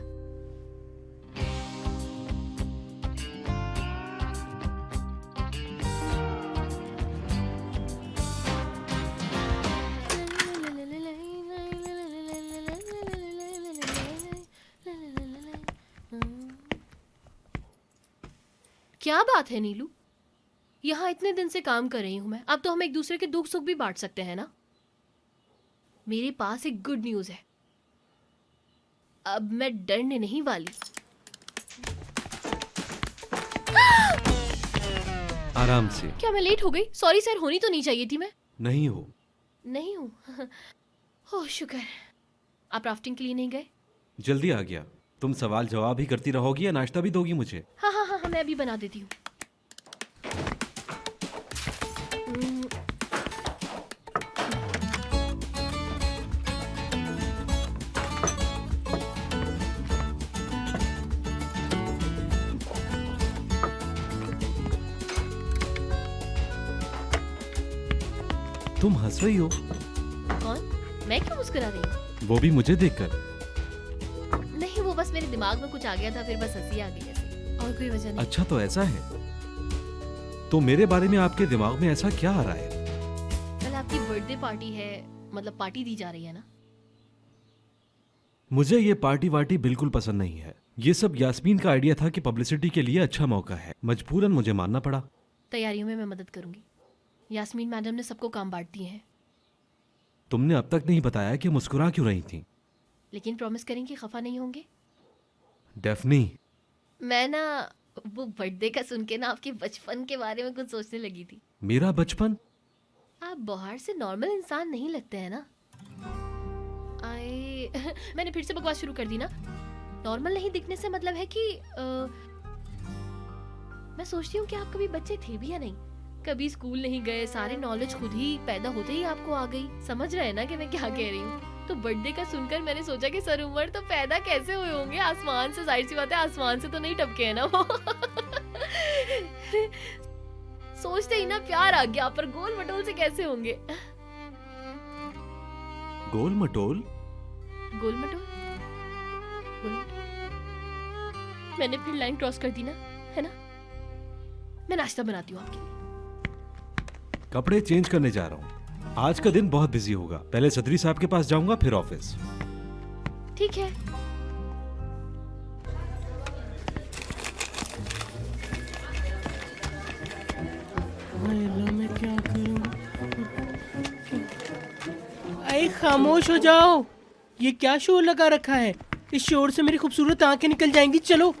क्या बात है नीलू, यहाँ इतने दिन से काम कर रही हूँ मैं, अब तो हम एक दूसरे के दुख सुख भी बांट सकते हैं ना। मेरे पास एक गुड न्यूज है, अब मैं डरने नहीं वाली। आराम से। क्या मैं लेट हो गई? सॉरी सर, होनी तो नहीं चाहिए थी मैं। नहीं हो। नहीं हूँ। ओह शुक्र। आप राफ्टिंग के लिए नहीं गए? जल्दी आ गया। तुम सवाल जवाब ही करती रहोगी या नाश्ता भी दोगी मुझे? हाँ हाँ हाँ, मैं अभी बना देती हूँ। तुम हंस रही हो? कौन? मैं क्यों मुस्कुरा रही हूँ? वो भी मुझे देखकर। नहीं, वो बस मेरे दिमाग में कुछ आ गया था, फिर बस हंसी आ गई ऐसे, और कोई वजह नहीं। अच्छा तो ऐसा है, तो मेरे बारे में आपके दिमाग में ऐसा क्या आ रहा है? कल आपकी बर्थडे पार्टी है, मतलब पार्टी दी जा रही है ना? मुझे ये पार्टी वार्टी बिल्कुल पसंद नहीं है। ये सब यास्मीन का आइडिया था कि पब्लिसिटी के लिए अच्छा मौका है, मजबूरन मुझे मानना पड़ा। तैयारियों में मैं मदद करूंगी। यास्मीन मैडम ने सबको काम बांट दिए हैं। तुमने अब तक नहीं बताया कि मुस्कुरा क्यों रही थी? लेकिन प्रॉमिस करें कि खफा नहीं होंगे। डेफनी, मैं ना वो बर्थडे का सुन के ना आपके बचपन के बारे में कुछ सोचने लगी थी। मेरा बचपन? आप बाहर से नॉर्मल इंसान नहीं लगते हैं ना। मैंने फिर से बकवास शुरू कर दी ना। नॉर्मल नहीं दिखने से मतलब है कि मैं सोचती हूँ कि आप कभी बच्चे थे भी या नहीं, कभी स्कूल नहीं गए, सारे नॉलेज खुद ही पैदा होते ही आपको आ गई। समझ रहे हैं ना कि मैं क्या कह रही हूँ? तो बर्थडे का सुनकर मैंने सोचा कि सर उमर तो पैदा कैसे हुए होंगे आसमान से, जाहिर सी बात है आसमान से तो नहीं टपके हैं ना वो। सोचते ही ना प्यार आ गया, पर गोल मटोल से कैसे होंगे? गोल मटोल? गोल मटोल? गोल मटोल? मैंने फिर लाइन क्रॉस कर दी ना, है ना? मैं नाश्ता बनाती हूँ आपके लिए। कपड़े चेंज करने जा रहा हूँ, आज का दिन बहुत बिजी होगा। पहले सदरी साहब के पास जाऊंगा, फिर ऑफिस। ठीक है। मैं क्या करूं? अरे खामोश हो जाओ, ये क्या शोर लगा रखा है? इस शोर से मेरी खूबसूरत आंखें निकल जाएंगी। चलो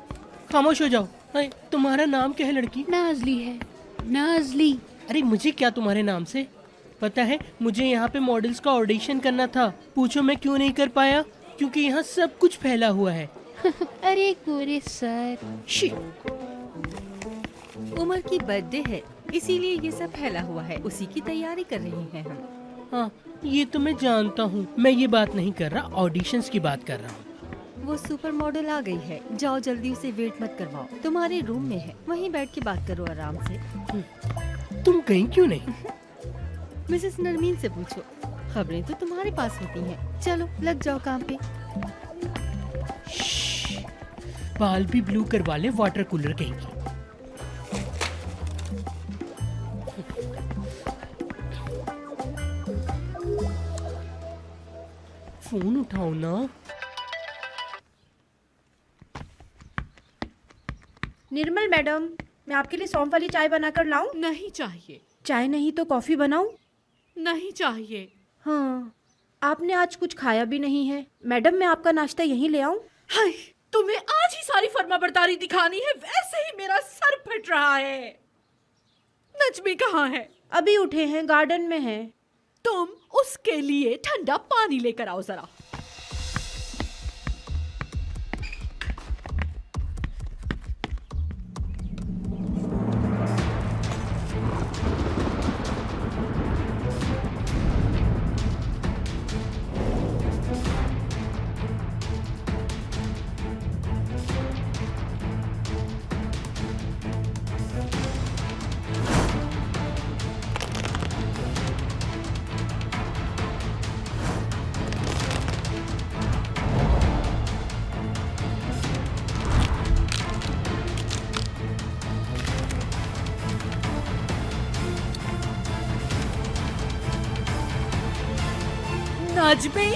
खामोश हो जाओ। अरे तुम्हारा नाम क्या है लड़की? नाजली है, नाजली। अरे मुझे क्या तुम्हारे नाम से? पता है मुझे यहाँ पे मॉडल्स का ऑडिशन करना था। पूछो मैं क्यों नहीं कर पाया? क्योंकि यहाँ सब कुछ फैला हुआ है। अरे गोरे सर। उमर की बर्थडे है, इसीलिए ये सब फैला हुआ है। उसी की तैयारी कर रही हैं हम। हाँ ये तो मैं जानता हूँ। मैं ये बात नहीं कर रहा, ऑडिशंस की बात कर रहा हूँ। वो सुपर मॉडल आ गई है, जाओ जल्दी उसे वेट मत करवाओ। तुम्हारे रूम में है, वहीं बैठ के बात करो आराम से। तुम कहीं क्यों नहीं? मिसेस नरमीन से पूछो, खबरें तो तुम्हारे पास होती हैं। चलो लग जाओ काम पे। बाल भी ब्लू करवा ले, वाटर कूलर कहेंगी। फोन उठाओ ना। निर्मल मैडम, मैं आपके लिए सौंफ वाली चाय बनाकर लाऊं? नहीं चाहिए। चाय नहीं तो कॉफी बनाऊं? नहीं चाहिए। हाँ, आपने आज कुछ खाया भी नहीं है। मैडम मैं आपका नाश्ता यहीं ले आऊं? हाय, तुम्हें आज ही सारी फर्माबरदारी दिखानी है, वैसे ही मेरा सर फट रहा है। नजमी कहाँ है? अभी उठे हैं, गार्डन में हैं। तुम उसके लिए ठंडा पानी लेकर आओ जरा। नजमी,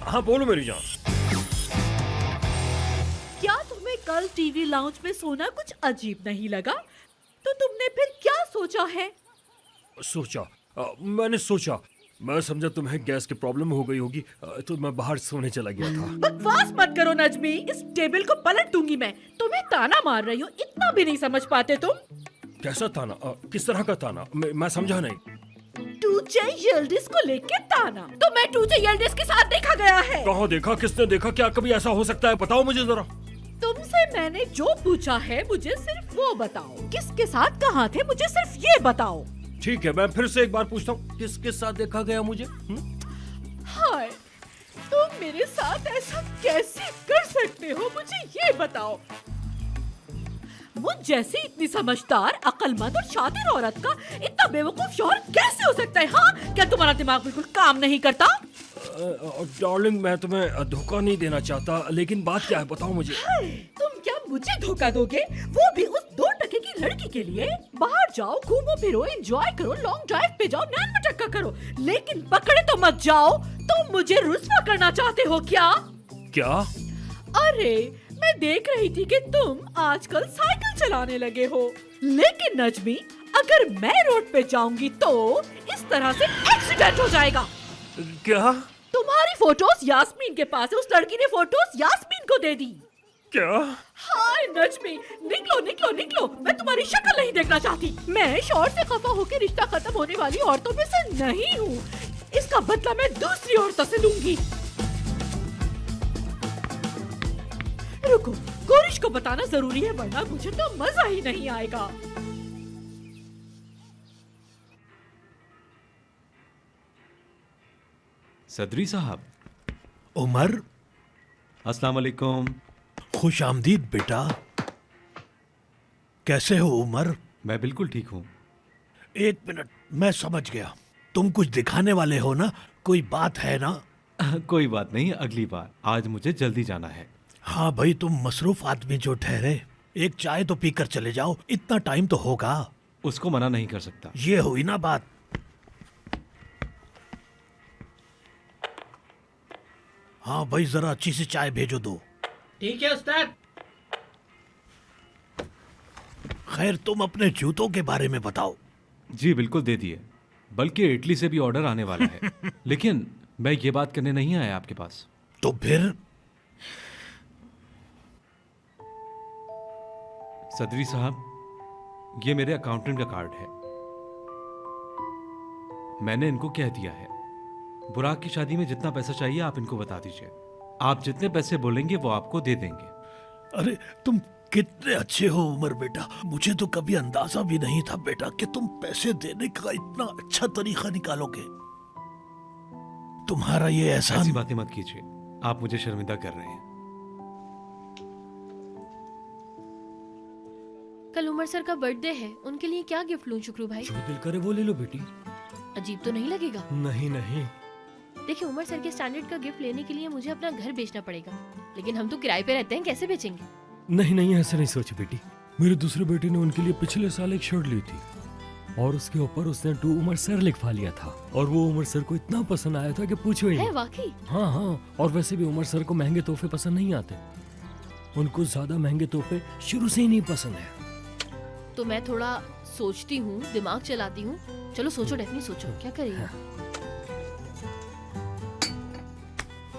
हाँ बोलो मेरी जान। क्या तुम्हें कल टीवी लाउंज में सोना कुछ अजीब नहीं लगा? तो तुमने फिर क्या सोचा है? सोचा मैंने सोचा, मैं समझा तुम्हें गैस की प्रॉब्लम हो गई होगी, तो मैं बाहर सोने चला गया था। बकवास मत करो नजमी, इस टेबल को पलट दूंगी मैं। तुम्हें ताना मार रही हो, इतना भी नहीं समझ पाते तुम? कैसा ताना? किस तरह का ताना? मैं समझा नहीं। टूचे यिल्डिज को लेके ताना? तो मैं टूचे यिल्डिज के साथ देखा गया है। कहाँ देखा? किसने देखा? क्या कभी ऐसा हो सकता है? बताओ मुझे जरा। तुमसे मैंने जो पूछा है मुझे सिर्फ वो बताओ। किसके साथ कहाँ थे मुझे सिर्फ ये बताओ। ठीक है, मैं फिर से एक बार पूछता हूँ, किसके साथ देखा गया मुझे? हाय, तुम मेरे साथ ऐसा कैसे कर सकते हो, मुझे ये बताओ। मुझ जैसी इतनी समझदार, अक्लमंद और शातिर औरत का इतना बेवकूफ शौहर कैसे हो सकता है? हाँ, क्या तुम्हारा दिमाग बिल्कुल काम नहीं करता? डार्लिंग, मैं तुम्हें धोखा नहीं देना चाहता, लेकिन बात क्या है बताओ मुझे। तुम क्या मुझे धोखा दोगे? वो भी उस 2 टके की लड़की के लिए? बाहर जाओ, घूमो फिरो, एंजॉय करो, लॉन्ग ड्राइव पे जाओ, नैन मटक्का करो, लेकिन पकड़े तो मत जाओ। तुम मुझे रुस्वा करना चाहते हो क्या? क्या? अरे मैं देख रही थी कि तुम आजकल साइकिल चलाने लगे हो, लेकिन नजमी अगर मैं रोड पे जाऊंगी तो इस तरह से एक्सीडेंट हो जाएगा। क्या? तुम्हारी फोटोज यास्मीन के पास है, उस लड़की ने फोटोज यास्मीन को दे दी। क्या? हाय नजमी, निकलो निकलो निकलो, मैं तुम्हारी शक्ल नहीं देखना चाहती। मैं शौहर से खफा होकर रिश्ता खत्म होने वाली औरतों में से नहीं हूँ। इसका बदला मैं दूसरी औरतों से लूंगी। रुको, कोरिश को बताना जरूरी है, वरना मुझे तो मजा ही नहीं आएगा। सदरी साहब। उमर, अस्सलाम वालेकुम। खुश आमदीद बेटा। कैसे हो उमर? मैं बिल्कुल ठीक हूँ। 1 मिनट, मैं समझ गया। तुम कुछ दिखाने वाले हो ना? कोई बात है ना? कोई बात नहीं, अगली बार। आज मुझे जल्दी जाना है। हाँ भाई, तुम मसरूफ आदमी जो ठहरे, एक चाय तो पीकर चले जाओ, इतना टाइम तो होगा। उसको मना नहीं कर सकता। ये हुई ना बात। हाँ भाई, जरा अच्छी सी चाय भेजो दो। ठीक है उस्ताद। खैर, तुम अपने जूतों के बारे में बताओ। जी बिल्कुल दे दिए, बल्कि इटली से भी ऑर्डर आने वाला है। लेकिन मैं ये बात करने नहीं आया आपके पास। तो फिर? सदरी साहब, ये मेरे अकाउंटेंट का कार्ड है। मैंने इनको कह दिया है, बुराक की शादी में जितना पैसा चाहिए आप इनको बता दीजिए। आप जितने पैसे बोलेंगे वो आपको दे देंगे। अरे तुम कितने अच्छे हो उमर बेटा, मुझे तो कभी अंदाजा भी नहीं था बेटा कि तुम पैसे देने का इतना अच्छा तरीका निकालोगे। तुम्हारा ये ऐसी एहसान। बातें मत कीजिए, आप मुझे शर्मिंदा कर रहे हैं। कल उमर सर का बर्थडे है, उनके लिए क्या गिफ्ट लूं शुक्रू भाई? जो दिल करे वो ले लो बेटी। अजीब तो नहीं लगेगा? नहीं नहीं, देखिए उमर सर के स्टैंडर्ड का गिफ्ट लेने के लिए मुझे अपना घर बेचना पड़ेगा, लेकिन हम तो किराए पे रहते हैं, कैसे बेचेंगे? नहीं नहीं, ऐसे नहीं सोचो बेटी। मेरे दूसरे बेटे ने उनके लिए पिछले साल एक शर्ट ली थी और उसके ऊपर उसने टू उमर सर लिखवा लिया था और वो उमर सर को इतना पसंद आया था कि पूछो ही है नहीं। वाकई? हाँ हाँ, और वैसे भी उमर सर को महंगे तोहफे पसंद नहीं आते, उनको ज्यादा महंगे तोहफे शुरू से ही नहीं पसंद है। तो मैं थोड़ा सोचती हूँ, दिमाग चलाती हूँ। चलो सोचो डेफनी, सोचो क्या करेगा।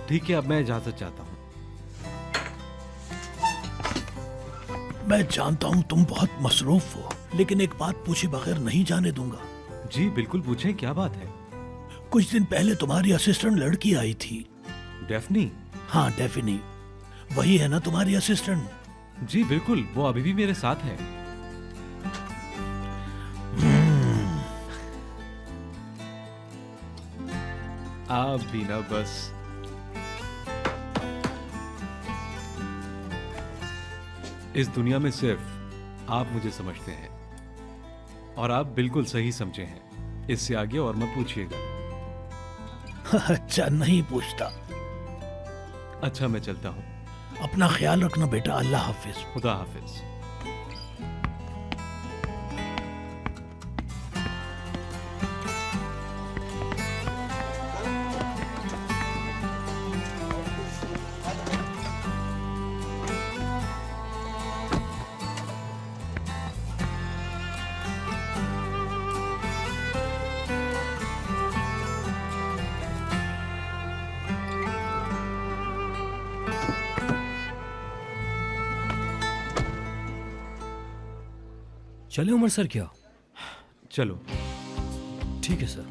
ठीक है, अब मैं इजाजत चाहता हूँ। मैं जानता हूँ तुम बहुत मसरूफ हो, लेकिन एक बात पूछे बगैर नहीं जाने दूंगा। जी बिल्कुल पूछें, क्या बात है? कुछ दिन पहले तुम्हारी असिस्टेंट लड़की आई थी। डेफनी? हाँ डेफनी, वही है ना तुम्हारी असिस्टेंट? जी बिल्कुल, वो अभी भी मेरे साथ है। आप भी ना बस। इस दुनिया में सिर्फ आप मुझे समझते हैं और आप बिल्कुल सही समझे हैं। इससे आगे और मत पूछिएगा। अच्छा, नहीं पूछता। अच्छा मैं चलता हूँ। अपना ख्याल रखना बेटा। अल्लाह हाफिज। खुदा हाफिज। चले उमर सर क्या? चलो। ठीक है सर।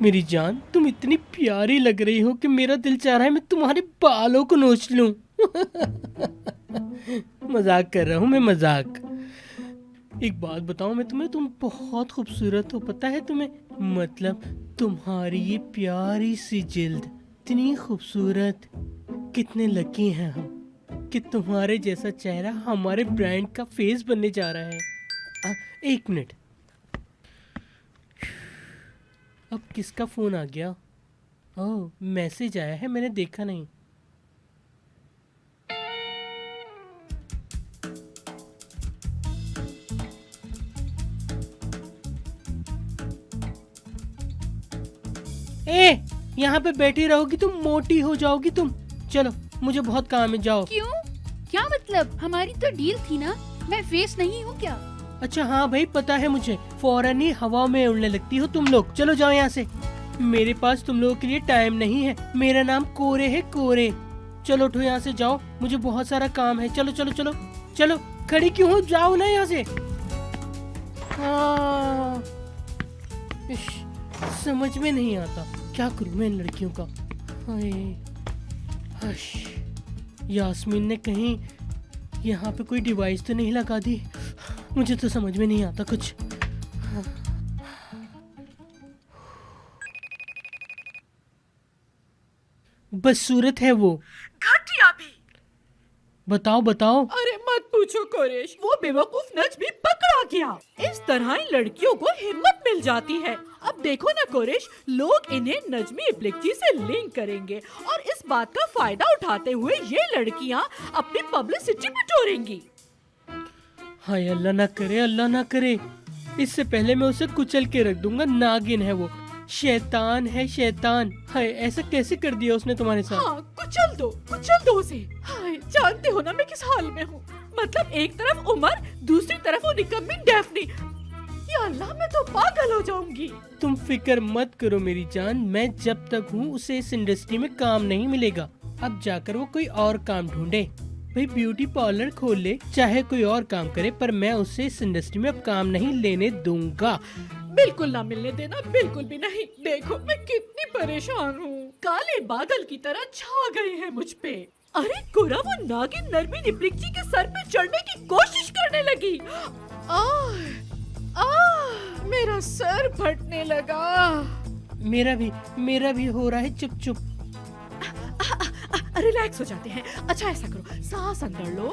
मेरी जान, तुम इतनी प्यारी लग रही हो कि मेरा दिल चाह रहा है मैं तुम्हारे बालों को नोच लूं। मजाक कर रहा हूँ मैं, मजाक। एक बात बताऊं मैं तुम्हें, तुम बहुत खूबसूरत हो, पता है तुम्हें? मतलब तुम्हारी ये प्यारी सी जिल्द इतनी खूबसूरत। कितने लकी हैं हम कि तुम्हारे जैसा चेहरा हमारे ब्रांड का फेस बनने जा रहा है। एक मिनट, अब किसका फोन आ गया? ओह, मैसेज आया है, मैंने देखा नहीं। ए, यहाँ पे बैठी रहोगी तुम, मोटी हो जाओगी तुम। चलो, मुझे बहुत काम है, जाओ। क्यों? क्या मतलब? हमारी तो डील थी ना, मैं फेस नहीं हूँ क्या? अच्छा हाँ भाई, पता है मुझे। फौरन ही हवा में उड़ने लगती हो तुम लोग। चलो जाओ यहाँ से, मेरे पास तुम लोगों के लिए टाइम नहीं है। मेरा नाम कोरे है, कोरे। चलो उठो यहाँ से, जाओ, मुझे बहुत सारा काम है। चलो चलो चलो चलो, खड़ी क्यों हो? जाओ ना यहाँ से। हाँ, समझ में नहीं आता क्या करूँ मैं इन लड़कियों का। यास्मीन ने कहीं यहाँ पे कोई डिवाइस तो नहीं लगा दी? मुझे तो समझ में नहीं आता कुछ। बस सूरत है वो। घटिया भी। बताओ बताओ। अरे मत पूछो कुरैश, वो बेवकूफ नजमी पकड़ा गया। इस तरह इन लड़कियों को हिम्मत मिल जाती है। अब देखो ना कुरैश, लोग इन्हें नजमी इब्लिक्ची से लिंक करेंगे और इस बात का फायदा उठाते हुए ये लड़कियां अपनी पब्लिसिटी बटोरेंगी। हाय अल्लाह ना करे, अल्लाह ना करे। इससे पहले मैं उसे कुचल के रख दूंगा। नागिन है वो, शैतान है, शैतान। हाय, ऐसा कैसे कर दिया उसने तुम्हारे साथ? हाँ, कुचल दो उसे। हाय, जानते हो ना मैं किस हाल में हूँ। मतलब एक तरफ उमर, दूसरी तरफ वो निकम्मी डेफनी। या अल्लाह, मैं तो पागल हो जाऊंगी। तुम फिक्र मत करो मेरी जान, मैं जब तक हूँ उसे इस इंडस्ट्री में काम नहीं मिलेगा। अब जाकर वो कोई और काम ढूंढे। भाई ब्यूटी पार्लर खोल ले, चाहे कोई और काम करे, पर मैं उससे इस इंडस्ट्री में अब काम नहीं लेने दूंगा। बिल्कुल ना मिलने देना, बिल्कुल भी नहीं। देखो मैं कितनी परेशान हूँ, काले बादल की तरह छा गए हैं मुझ पे। अरे गोरा, वो नागिन नरमी निपलिक जी के सर पे चढ़ने की कोशिश करने लगी। मेरा सर फटने लगा। मेरा भी हो रहा है। चुप चुप। रिलैक्स हो जाते हैं। अच्छा ऐसा करो, सांस अंदर लो।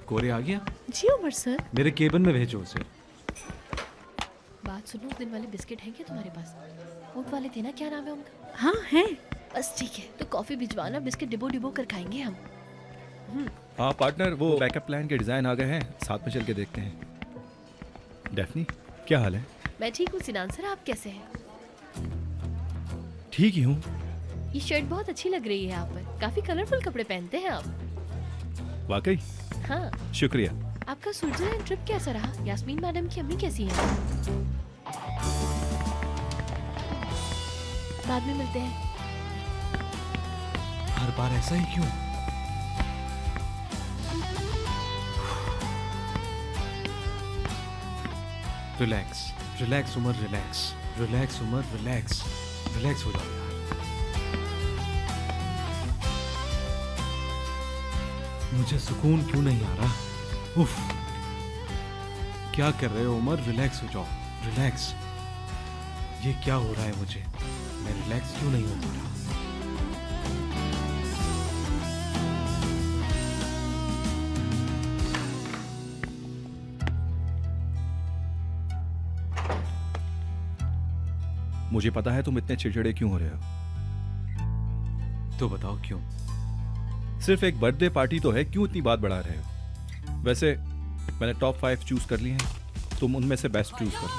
कोरे आ गया? जी उमर सर। मेरे केबिन में भेजो उसे। बात सुनो, उस दिन वाले बिस्किट हैं क्या तुम्हारे पास? ऊँट वाले थे ना, क्या नाम है उनका? हाँ है। बस ठीक है, तो कॉफी भिजवाना, बिस्किट डिबो डिबो कर खाएंगे हम। हाँ पार्टनर, वो बैकअप प्लान के डिजाइन आ गए हैं, साथ में चल के देखते हैं। डेफनी, क्या हाल है? मैं ठीक हूँ सिनान सर, आप कैसे हैं? ठीक ही हूँ। ये शर्ट बहुत अच्छी लग रही है आप पर, काफी कलरफुल कपड़े पहनते हैं आप। वाकई? हाँ। शुक्रिया। आपका स्विट्जरलैंड ट्रिप कैसा रहा? यास्मीन मैडम की अम्मी कैसी हैं? बाद में मिलते हैं। हर बार ऐसा ही क्यों? Relax relax Umar, relax relax Umar, relax relax हो जाओ यार। मुझे सुकून क्यों नहीं आ रहा? उफ, क्या कर रहे हो उमर? रिलैक्स हो जाओ, रिलैक्स। ये क्या हो रहा है मुझे? मैं रिलैक्स क्यों नहीं हो पा रहा? मुझे पता है तुम इतने चिड़चिड़े क्यों हो रहे हो। तो बताओ क्यों? सिर्फ एक बर्थडे पार्टी तो है, क्यों इतनी बात बढ़ा रहे हो? वैसे मैंने टॉप 5 चूज कर लिए हैं, तुम उनमें से बेस्ट चूज कर लो।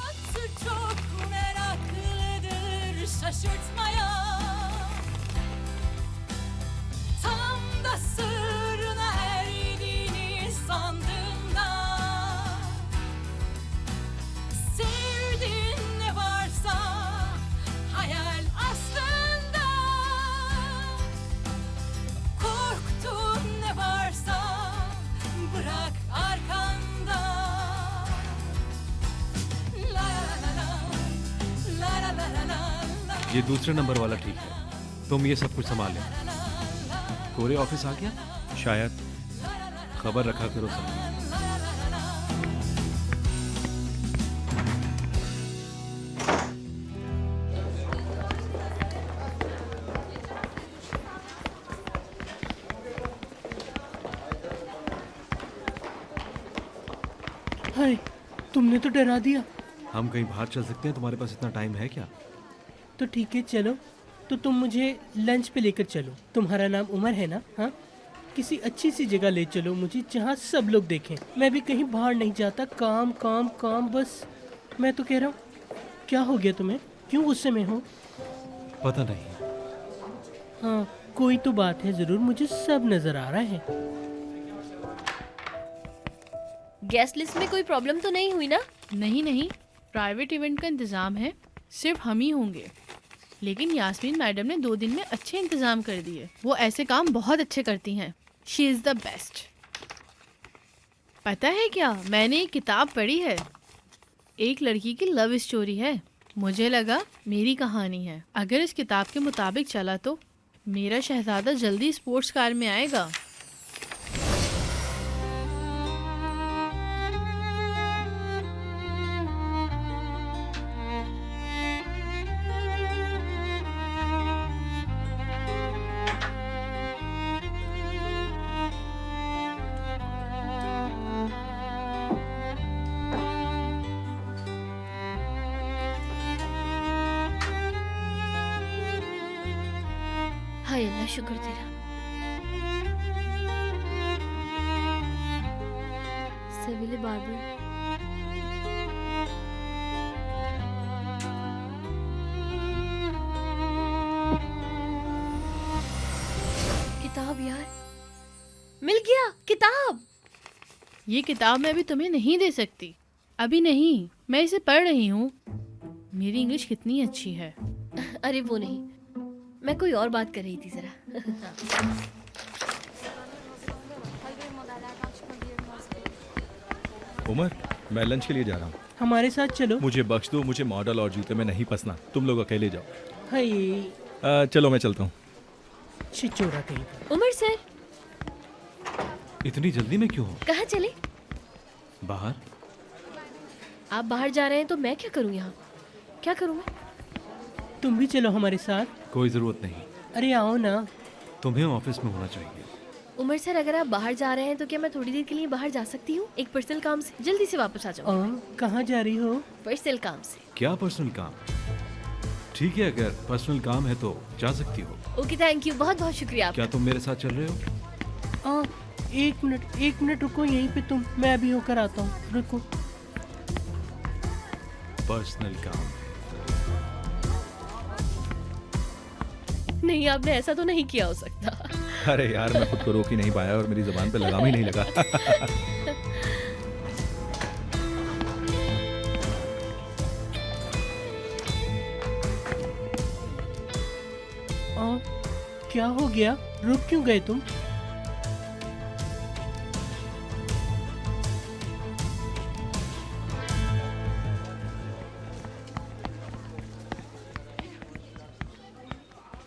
ये दूसरे नंबर वाला ठीक है, तुम ये सब कुछ संभाल लेना। कोरे ऑफिस आ गया? शायद। खबर रखा करो सब। हाय, तुमने तो डरा दिया। हम कहीं बाहर चल सकते हैं? तुम्हारे पास इतना टाइम है क्या? तो ठीक है चलो, तो तुम मुझे लंच पे लेकर चलो। तुम्हारा नाम उमर है ना? हाँ, किसी अच्छी सी जगह ले चलो मुझे, जहाँ सब लोग देखें। मैं भी कहीं बाहर नहीं जाता, काम काम काम बस। मैं तो कह रहा हूँ, क्या हो गया तुम्हें? क्यों गुस्से में हो? पता नहीं। हाँ, कोई तो बात है जरूर, मुझे सब नजर आ रहा है। गेस्ट लिस्ट में कोई प्रॉब्लम तो नहीं हुई ना? नहीं नहीं, प्राइवेट इवेंट का इंतजाम है, सिर्फ हम ही होंगे। लेकिन यास्मीन मैडम ने 2 दिन में अच्छे इंतजाम कर दिए। वो ऐसे काम बहुत अच्छे करती हैं। She is the best. पता है क्या, मैंने एक किताब पढ़ी है, एक लड़की की लव स्टोरी है। मुझे लगा मेरी कहानी है। अगर इस किताब के मुताबिक चला तो मेरा शहजादा जल्दी स्पोर्ट्स कार में आएगा। हाय अल्लाह, शुक्र तेरा। सविले बार्बर। किताब। ये किताब मैं अभी तुम्हें नहीं दे सकती, अभी नहीं। मैं इसे पढ़ रही हूँ। मेरी इंग्लिश कितनी अच्छी है। अरे वो नहीं, मैं कोई और बात कर रही थी जरा। उमर, मैं लंच के लिए जा रहा हूँ। हमारे साथ चलो। मुझे बख्श दो, मुझे मॉडल और जूते में नहीं फंसना। तुम लोग अकेले जाओ। हाय चलो मैं चलता हूँ। छिचोरा कहीं का। उमर सर, इतनी जल्दी में क्यों हो? कहाँ चले? बाहर। आप बाहर जा रहे हैं तो मैं क्या करूँ यहाँ? क्या करूँ मैं? तुम भी चलो हमारे साथ। कोई जरूरत नहीं, अरे आओ ना। तुम्हें ऑफिस में होना चाहिए। उमर सर, अगर आप बाहर जा रहे हैं तो क्या मैं थोड़ी देर के लिए बाहर जा सकती हूँ? एक पर्सनल काम से जल्दी से वापस आ जाओ। कहाँ जा रही हो? पर्सनल काम से। क्या पर्सनल काम? ठीक है, अगर पर्सनल काम है तो जा सकती हो। ओके, थैंक यू, बहुत बहुत शुक्रिया आपका। क्या तुम मेरे साथ चल रहे हो? एक मिनट रुको यहीं पे तुम, मैं अभी होकर आता हूँ, रुको। पर्सनल काम? नहीं, आपने ऐसा तो नहीं किया हो सकता। अरे यार, मैं खुद को रोक ही नहीं पाया और मेरी जुबान पे लगाम ही नहीं लगा। क्या हो गया? रुक क्यों गए तुम?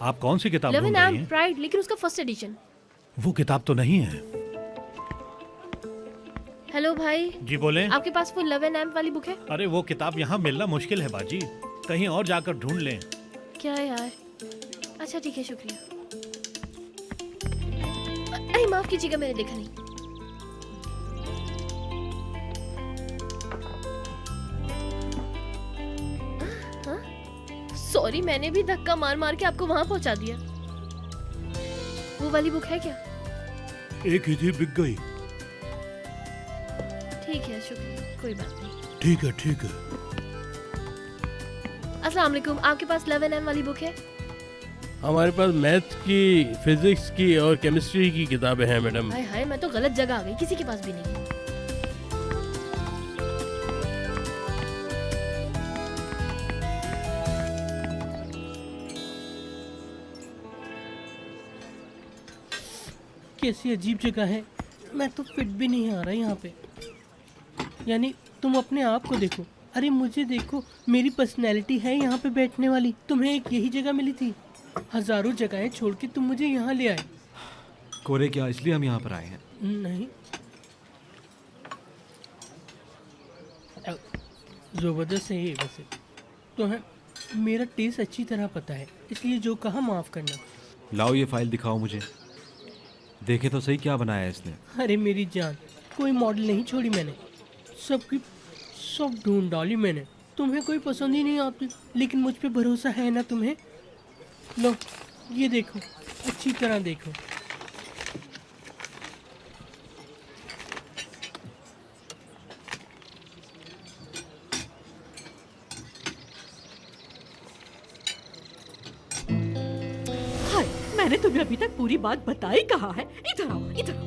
आप कौन सी किताब लव ढूंढ एंड रही हैं? प्राइड, लेकिन उसका फर्स्ट एडिशन। वो किताब तो नहीं है। हेलो भाई। जी बोले। आपके पास वो लव एंड वाली बुक है? अरे वो किताब यहाँ मिलना मुश्किल है बाजी, कहीं और जाकर ढूंढ लें। क्या यार? अच्छा ठीक है, शुक्रिया। अरे माफ कीजिएगा, मैंने देखा नहीं। सॉरी, मैंने भी धक्का मार मार के आपको वहां पहुंचा दिया। वो वाली बुक है क्या? एक ही थी, बिक गई। ठीक है, शुक्रिया, कोई बात नहीं। ठीक है ठीक है। अस्सलाम वालेकुम, आपके पास लव एंड वाली बुक है? हमारे पास मैथ की, फिजिक्स की और केमिस्ट्री की किताबें हैं मैडम। हाय हाय, मैं तो गलत जगह आ गई, किसी के पास भी नहीं है। कैसी अजीब जगह है, मैं तो फिट भी नहीं आ रहा यहाँ पे। यानी तुम अपने आप को देखो, अरे मुझे देखो, मेरी पर्सनैलिटी है यहाँ पे बैठने वाली। तुम्हें एक यही जगह मिली थी, हजारों जगहें छोड़ के तुम मुझे यहाँ ले आए। कोरे क्या इसलिए हम यहाँ पर आए हैं? नहीं, जबरदस्त है ये वैसे तो है। मेरा टेस्ट अच्छी तरह पता है, इसलिए जो कहा माफ करना। लाओ ये फाइल दिखाओ मुझे, देखे तो सही क्या बनाया है इसने। अरे मेरी जान, कोई मॉडल नहीं छोड़ी मैंने, सब ढूंढ डाली मैंने। तुम्हें कोई पसंद ही नहीं आती, लेकिन मुझ पे भरोसा है ना तुम्हें? लो ये देखो, अच्छी तरह देखो। हाय, मैंने तुम्हें अभी तक पूरी बात बताई कहाँ है? इधर आओ, इधर आओ।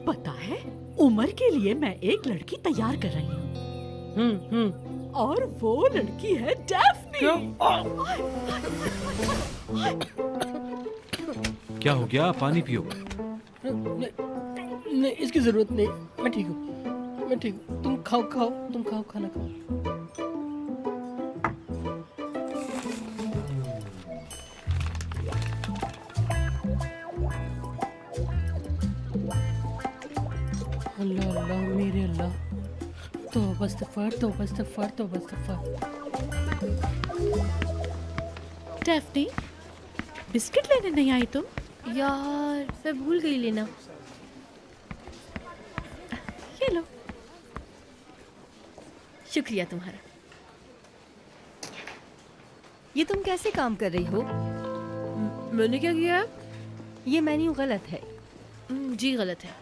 पता है, उमर के लिए मैं एक लड़की तैयार कर रही हूँ। और वो लड़की है डैफ्नी। क्या हो गया? पानी पियो। नहीं, इसकी जरूरत नहीं, मैं ठीक हूँ। तुम खाओ, खाना खाओ। अल्लाह अल्लाह मेरे अल्लाह, तौबा इस्तगफार। डैफ्नी, बिस्किट लेने नहीं आई तुम? यार, मैं भूल गई लेना। ये लो। शुक्रिया तुम्हारा। ये तुम कैसे काम कर रही हो? मैंने क्या किया है? ये मेन्यू गलत है। जी गलत है,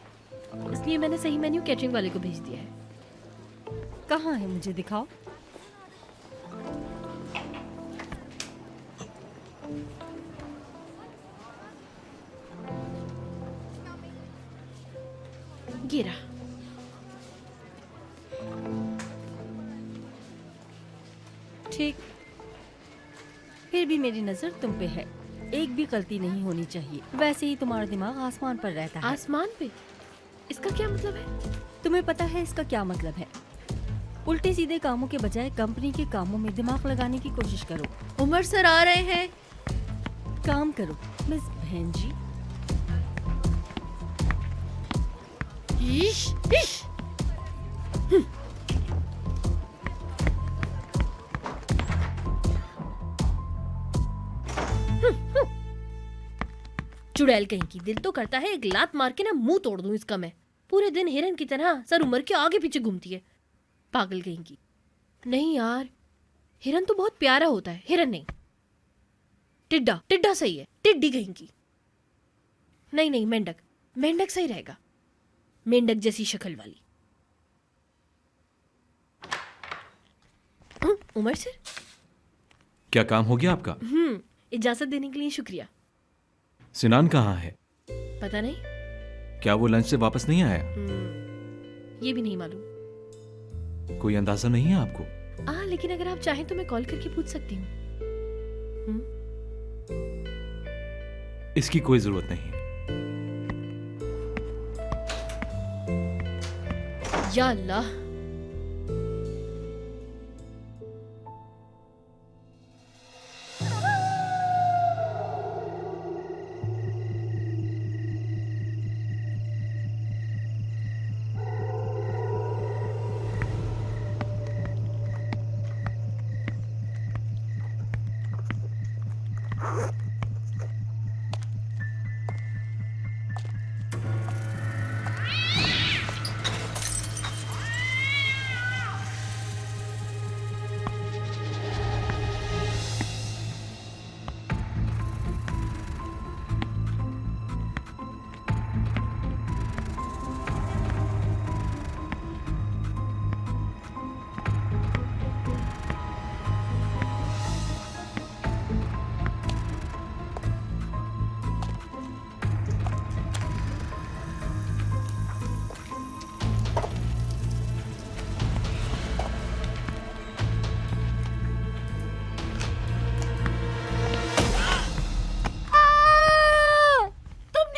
इसलिए मैंने सही मेन्यू कैटरिंग वाले को भेज दिया है। कहाँ है, मुझे दिखाओ। ये रहा। ठीक, फिर भी मेरी नजर तुम पे है। एक भी गलती नहीं होनी चाहिए। वैसे ही तुम्हारा दिमाग आसमान पर रहता है। आसमान पे? इसका क्या मतलब है? तुम्हें पता है इसका क्या मतलब है? उल्टे सीधे कामों के बजाय कंपनी के कामों में दिमाग लगाने की कोशिश करो। उमर सर आ रहे हैं। काम करो मिस बहन जी। इश, इश। चुड़ैल कहीं की, दिल तो करता है एक लात मार के ना मुंह तोड़ दूं इसका मैं। पूरे दिन हिरन की तरह सर उमर के आगे पीछे घूमती है, पागल कहीं की। नहीं यार, हिरन तो बहुत प्यारा होता है। हिरन नहीं, टिड्डा। टिड्डा सही है, टिड्डी कहीं की। नहीं नहीं, मेंढक। मेंढक सही रहेगा, मेंढक जैसी शक्ल वाली। उमर सर, क्या काम हो गया आपका? इजाजत देने के लिए शुक्रिया। सिनान कहाँ है? पता नहीं, क्या वो लंच से वापस नहीं आया? ये भी नहीं मालूम। कोई अंदाजा नहीं है आपको? लेकिन अगर आप चाहें तो मैं कॉल करके पूछ सकती हूँ। इसकी कोई जरूरत नहीं। या अल्लाह,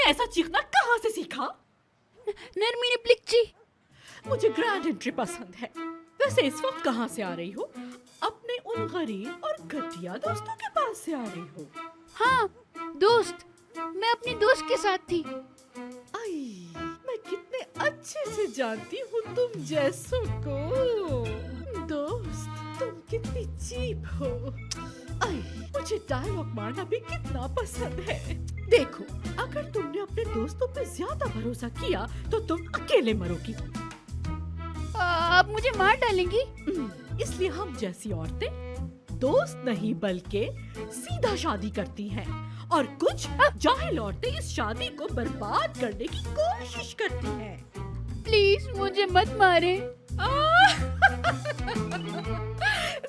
ऐसा चीखना कहाँ से सीखा? नरमीन प्लिक्ची। मुझे ग्रैंड एंट्री पसंद है। वैसे इस वक्त कहाँ से आ रही हो? अपने उन गरीब और घटिया दोस्तों के पास से आ रही हो? हाँ दोस्त, मैं अपनी दोस्त के साथ थी। आई, मैं कितने अच्छे से जानती हूँ तुम जैसों को। दोस्त, तुम कितनी चीप हो। आई, मुझे डायलॉग मारना भी कितना पसंद है। देखो, अगर तुमने अपने दोस्तों पे ज्यादा भरोसा किया तो तुम अकेले मरोगी। आप मुझे मार डालेंगी? इसलिए हम जैसी औरतें दोस्त नहीं बल्कि सीधा शादी करती हैं, और कुछ जाहिल औरतें इस शादी को बर्बाद करने की कोशिश करती हैं। प्लीज मुझे मत मारे।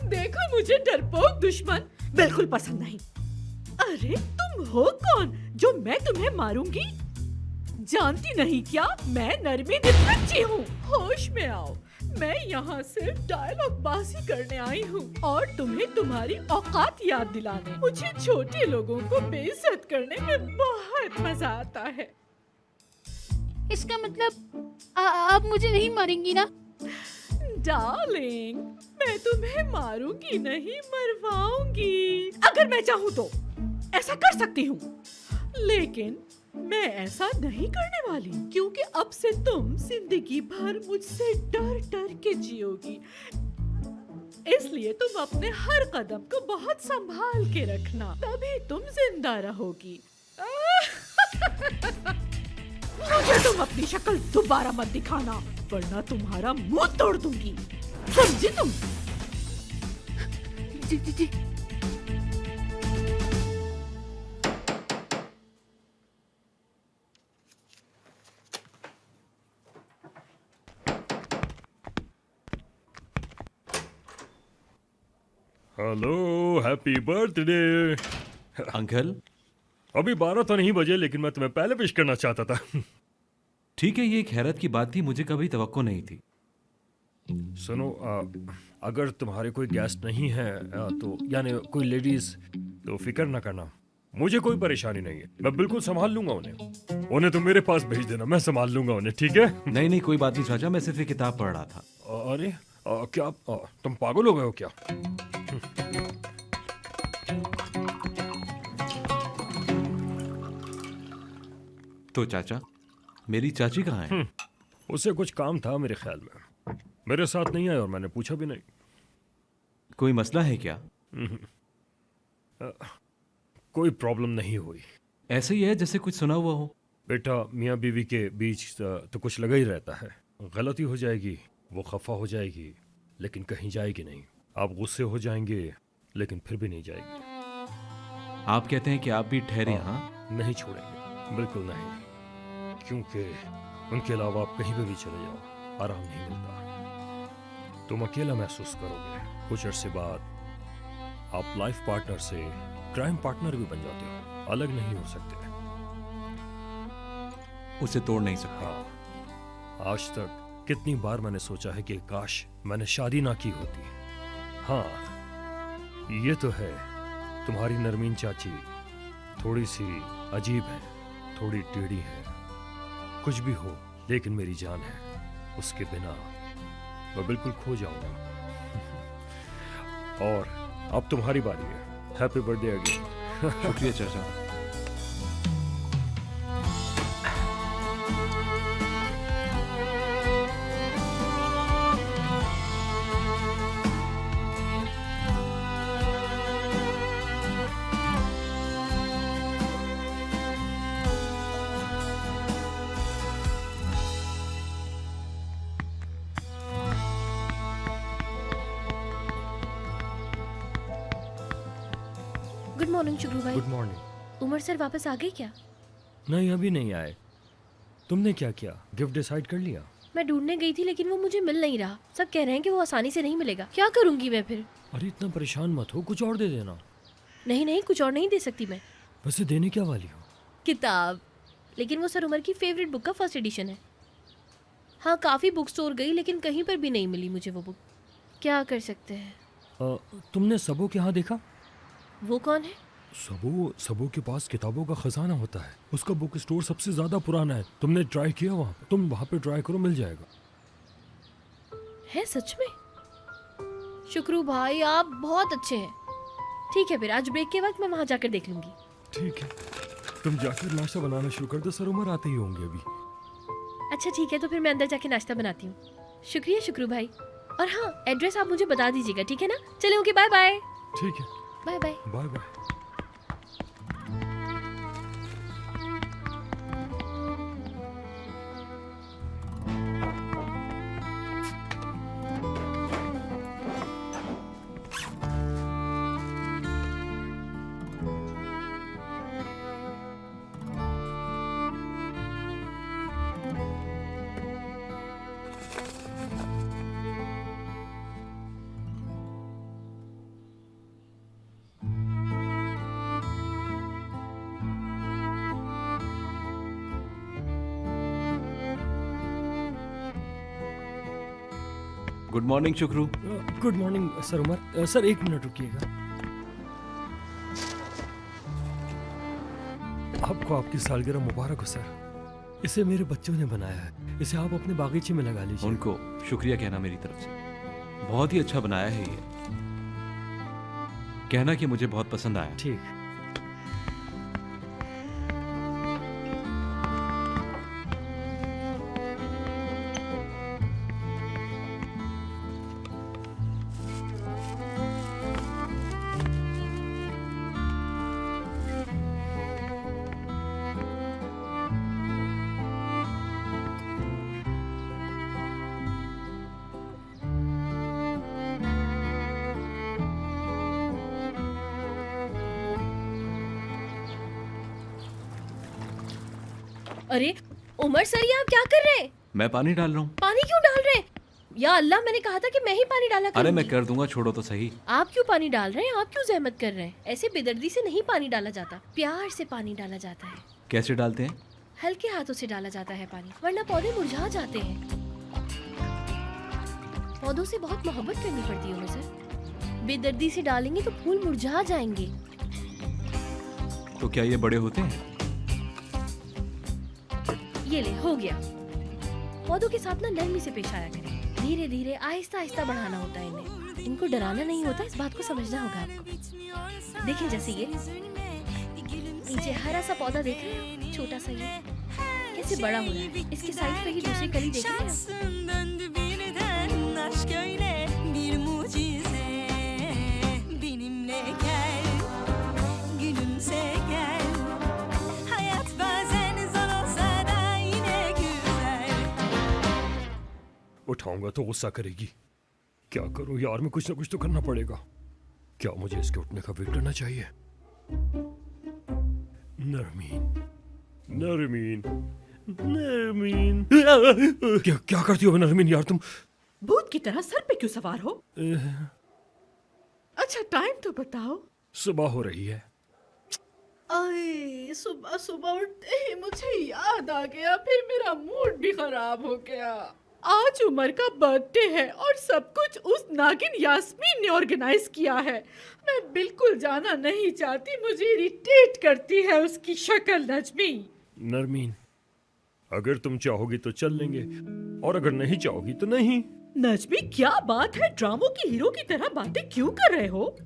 देखो, मुझे डरपोक दुश्मन बिल्कुल पसंद नहीं। अरे तुम हो कौन जो मैं तुम्हें मारूंगी? जानती नहीं क्या मैं नरमी दिलकच्ची हूँ? होश में आओ, मैं यहाँ सिर्फ डायलॉग बाजी करने आई हूँ और तुम्हें तुम्हारी औकात याद दिलाने। मुझे छोटे लोगों को बेइज्जत करने में बहुत मजा आता है। इसका मतलब आप मुझे नहीं मारेंगी ना? डार्लिंग, मैं तुम्हें मारूंगी नहीं, मरवाऊंगी। अगर मैं चाहूँ तो ऐसा कर सकती हूँ, लेकिन मैं ऐसा नहीं करने वाली, क्योंकि अब से तुम जिंदगी भर मुझसे डर डर के जियोगी। इसलिए तुम अपने हर कदम को बहुत संभाल के रखना, तभी तुम जिंदा रहोगी। मुझे तुम अपनी शक्ल दोबारा मत दिखाना, वरना तुम्हारा मुंह तोड़ दूंगी। समझी तुम? जी जी जी। Hello, happy birthday uncle. अभी 12 तो नहीं बजे, लेकिन मैं तुम्हें पहले विश करना चाहता था। ठीक है, ये एक हैरत की बात थी, मुझे कभी तवक्को नहीं थी। सुनो, अगर तुम्हारे कोई गेस्ट नहीं है तो यानी कोई लेडीज, तो फिक्र ना करना, मुझे कोई परेशानी नहीं है, मैं बिल्कुल संभाल लूंगा उन्हें तुम मेरे पास भेज देना, मैं संभाल लूंगा उन्हें, ठीक है? नहीं नहीं, कोई बात नहीं चाचा, मैं सिर्फ एक किताब पढ़ रहा था। अरे क्या तुम पागल हो गए हो क्या? तो चाचा, मेरी चाची कहाँ है? उसे कुछ काम था मेरे ख्याल में, मेरे साथ नहीं आया और मैंने पूछा भी नहीं। कोई मसला है क्या? कोई प्रॉब्लम नहीं हुई। ऐसे ही है जैसे कुछ सुना हुआ हो। बेटा, मियाँ बीवी के बीच तो कुछ लगा ही रहता है, गलती हो जाएगी, वो खफा हो जाएगी, लेकिन कहीं जाएगी नहीं। आप गुस्से हो जाएंगे, लेकिन फिर भी नहीं जाएगी। आप कहते हैं कि आप भी ठहरे? हाँ, नहीं छोड़ेंगे, बिल्कुल नहीं, क्योंकि उनके अलावा आप कहीं पे भी चले जाओ, आराम नहीं मिलता, तुम अकेला महसूस करोगे। कुछ अरसे बाद आप लाइफ पार्टनर से क्राइम पार्टनर भी बन जाते हो, अलग नहीं हो सकते, उसे तोड़ नहीं सकते। हाँ, आज तक कितनी बार मैंने सोचा है कि काश मैंने शादी ना की होती। हाँ, ये तो है, तुम्हारी नरमीन चाची थोड़ी सी अजीब है, थोड़ी टेढ़ी है, कुछ भी हो, लेकिन मेरी जान है, उसके बिना मैं बिल्कुल खो जाऊंगा। और अब तुम्हारी बारी है। Happy birthday again. शुक्रिया चाचा। गुड मॉर्निंग शुक्रू भाई। Good morning. उमर सर वापस आ गए क्या? नहीं, अभी नहीं आए। तुमने क्या किया, गिफ्ट डिसाइड कर लिया? मैं ढूंढने गई थी लेकिन वो मुझे मिल नहीं रहा, सब कह रहे हैं कि वो आसानी से नहीं मिलेगा। क्या करूंगी मैं फिर? अरे इतना परेशान मत हो, कुछ और दे देना। नहीं नहीं, कुछ और नहीं दे सकती मैं। वैसे देने क्या वाली हो? किताब, लेकिन वो सर उमर की फेवरेट बुक का फर्स्ट एडिशन है। हाँ, काफ़ी बुक स्टोर गई लेकिन कहीं पर भी नहीं मिली मुझे वो बुक। क्या कर सकते हैं? तुमने सबो के यहाँ देखा? वो कौन है? सबो के पास किताबों का खजाना होता है, उसका बुक स्टोर सबसे ज्यादा पुराना है। तुमने ट्राई किया वहाँ पे? तुम वहाँ पे ट्राई करो, मिल जाएगा। है सच में? शुक्रू भाई, आप बहुत अच्छे हैं। ठीक है, फिर आज ब्रेक के वक्त मैं वहाँ जाकर देख लूंगी। ठीक है, तुम जाकर नाश्ता बनाना शुरू कर दो, सर उमर आते ही होंगे अभी। अच्छा ठीक है, तो फिर मैं अंदर जाके नाश्ता बनाती हूँ। शुक्रिया शुक्रू भाई। और हाँ, एड्रेस आप मुझे बता दीजिएगा, ठीक है ना? चले, ओके, बाय बाय। ठीक है, bye bye. Bye bye. Good morning Shukru. Good morning sir Umar. Sir एक मिनट रुकिएगा। आपको आपकी सालगिरह मुबारक हो सर। इसे मेरे बच्चों ने बनाया है, इसे आप अपने बागीचे में लगा लीजिए। उनको शुक्रिया कहना मेरी तरफ से। बहुत ही अच्छा बनाया है ये, कहना कि मुझे बहुत पसंद आया। ठीक। अरे उमर सर, ये आप क्या कर रहे हैं? मैं पानी डाल रहा हूँ। पानी क्यों डाल रहे हैं? या अल्लाह, मैंने कहा था कि मैं ही पानी डाला अरे करूंगी। मैं कर दूंगा, छोड़ो तो सही। आप क्यों पानी डाल रहे हैं? आप क्यों जहमत कर रहे हैं? ऐसे बेदर्दी से नहीं पानी डाला जाता, प्यार से पानी डाला जाता है। कैसे डालते हैं? हल्के हाथों से डाला जाता है पानी, वरना पौधे मुरझा जाते हैं। पौधों से बहुत मोहब्बत करनी पड़ती है उमेर सर। बेदर्दी से डालेंगे तो फूल मुरझा जाएंगे। तो क्या ये बड़े होते हैं? ये ले, हो गया। पौधों के साथ ना नरमी से पेश आया करें। धीरे धीरे आहिस्ता आहिस्ता बढ़ाना होता है इन्हें। इनको डराना नहीं होता, इस बात को समझना होगा आपको। देखें जैसे ये नीचे हरा सा पौधा देख रहे हैं, छोटा सा ये कैसे बड़ा हो रहा है। इसके साइड पे ही दूसरी कली देख रहे हैं। उठाऊंगा तो गुस्सा करेगी। क्या करूं यार, मैं कुछ ना कुछ तो करना पड़ेगा। क्या मुझे इसके उठने का वेट करना चाहिए? नरमीन, नरमीन, नरमीन। क्या क्या करती हो नरमीन यार तुम? भूत की तरह सर पे क्यों सवार हो? अच्छा टाइम तो बताओ। सुबह हो रही है। अरे सुबह सुबह उठते ही मुझे याद आ गया, फिर मेरा मूड भी खराब हो गया। आज उमर का बर्थडे है और सब कुछ उस नागिन यास्मीन ने ऑर्गेनाइज किया है। मैं बिल्कुल जाना नहीं चाहती, मुझे इरिटेट करती है उसकी शक्ल। नजमी, नरमीन, अगर तुम चाहोगी तो चल लेंगे और अगर नहीं चाहोगी तो नहीं। नजमी क्या बात है, ड्रामों की हीरो की तरह बातें क्यों कर रहे हो?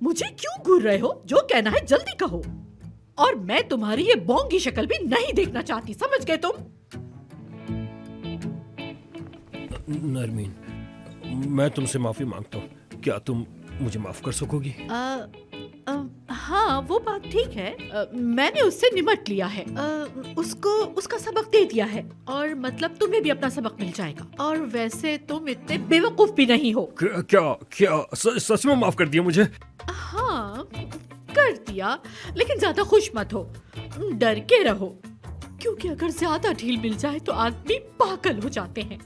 मुझे क्यों घूर रहे हो? जो कहना है जल्दी कहो। और मैं तुम्हारी ये बोंगी शक्ल भी नहीं देखना चाहती, समझ गए तुम? नरमीन, मैं तुमसे माफी मांगता हूँ। क्या तुम मुझे माफ कर सकोगी? हाँ वो बात ठीक है। मैंने उससे निमट लिया है। उसको उसका सबक दे दिया है और मतलब तुम्हें भी अपना सबक मिल जाएगा। और वैसे तुम इतने बेवकूफ भी नहीं हो। क्या सच में माफ कर दिया मुझे? हाँ कर दिया, लेकिन ज्यादा खुश मत हो, डर के रहो, क्योंकि अगर ज्यादा ढील मिल जाए तो आदमी पागल हो जाते हैं।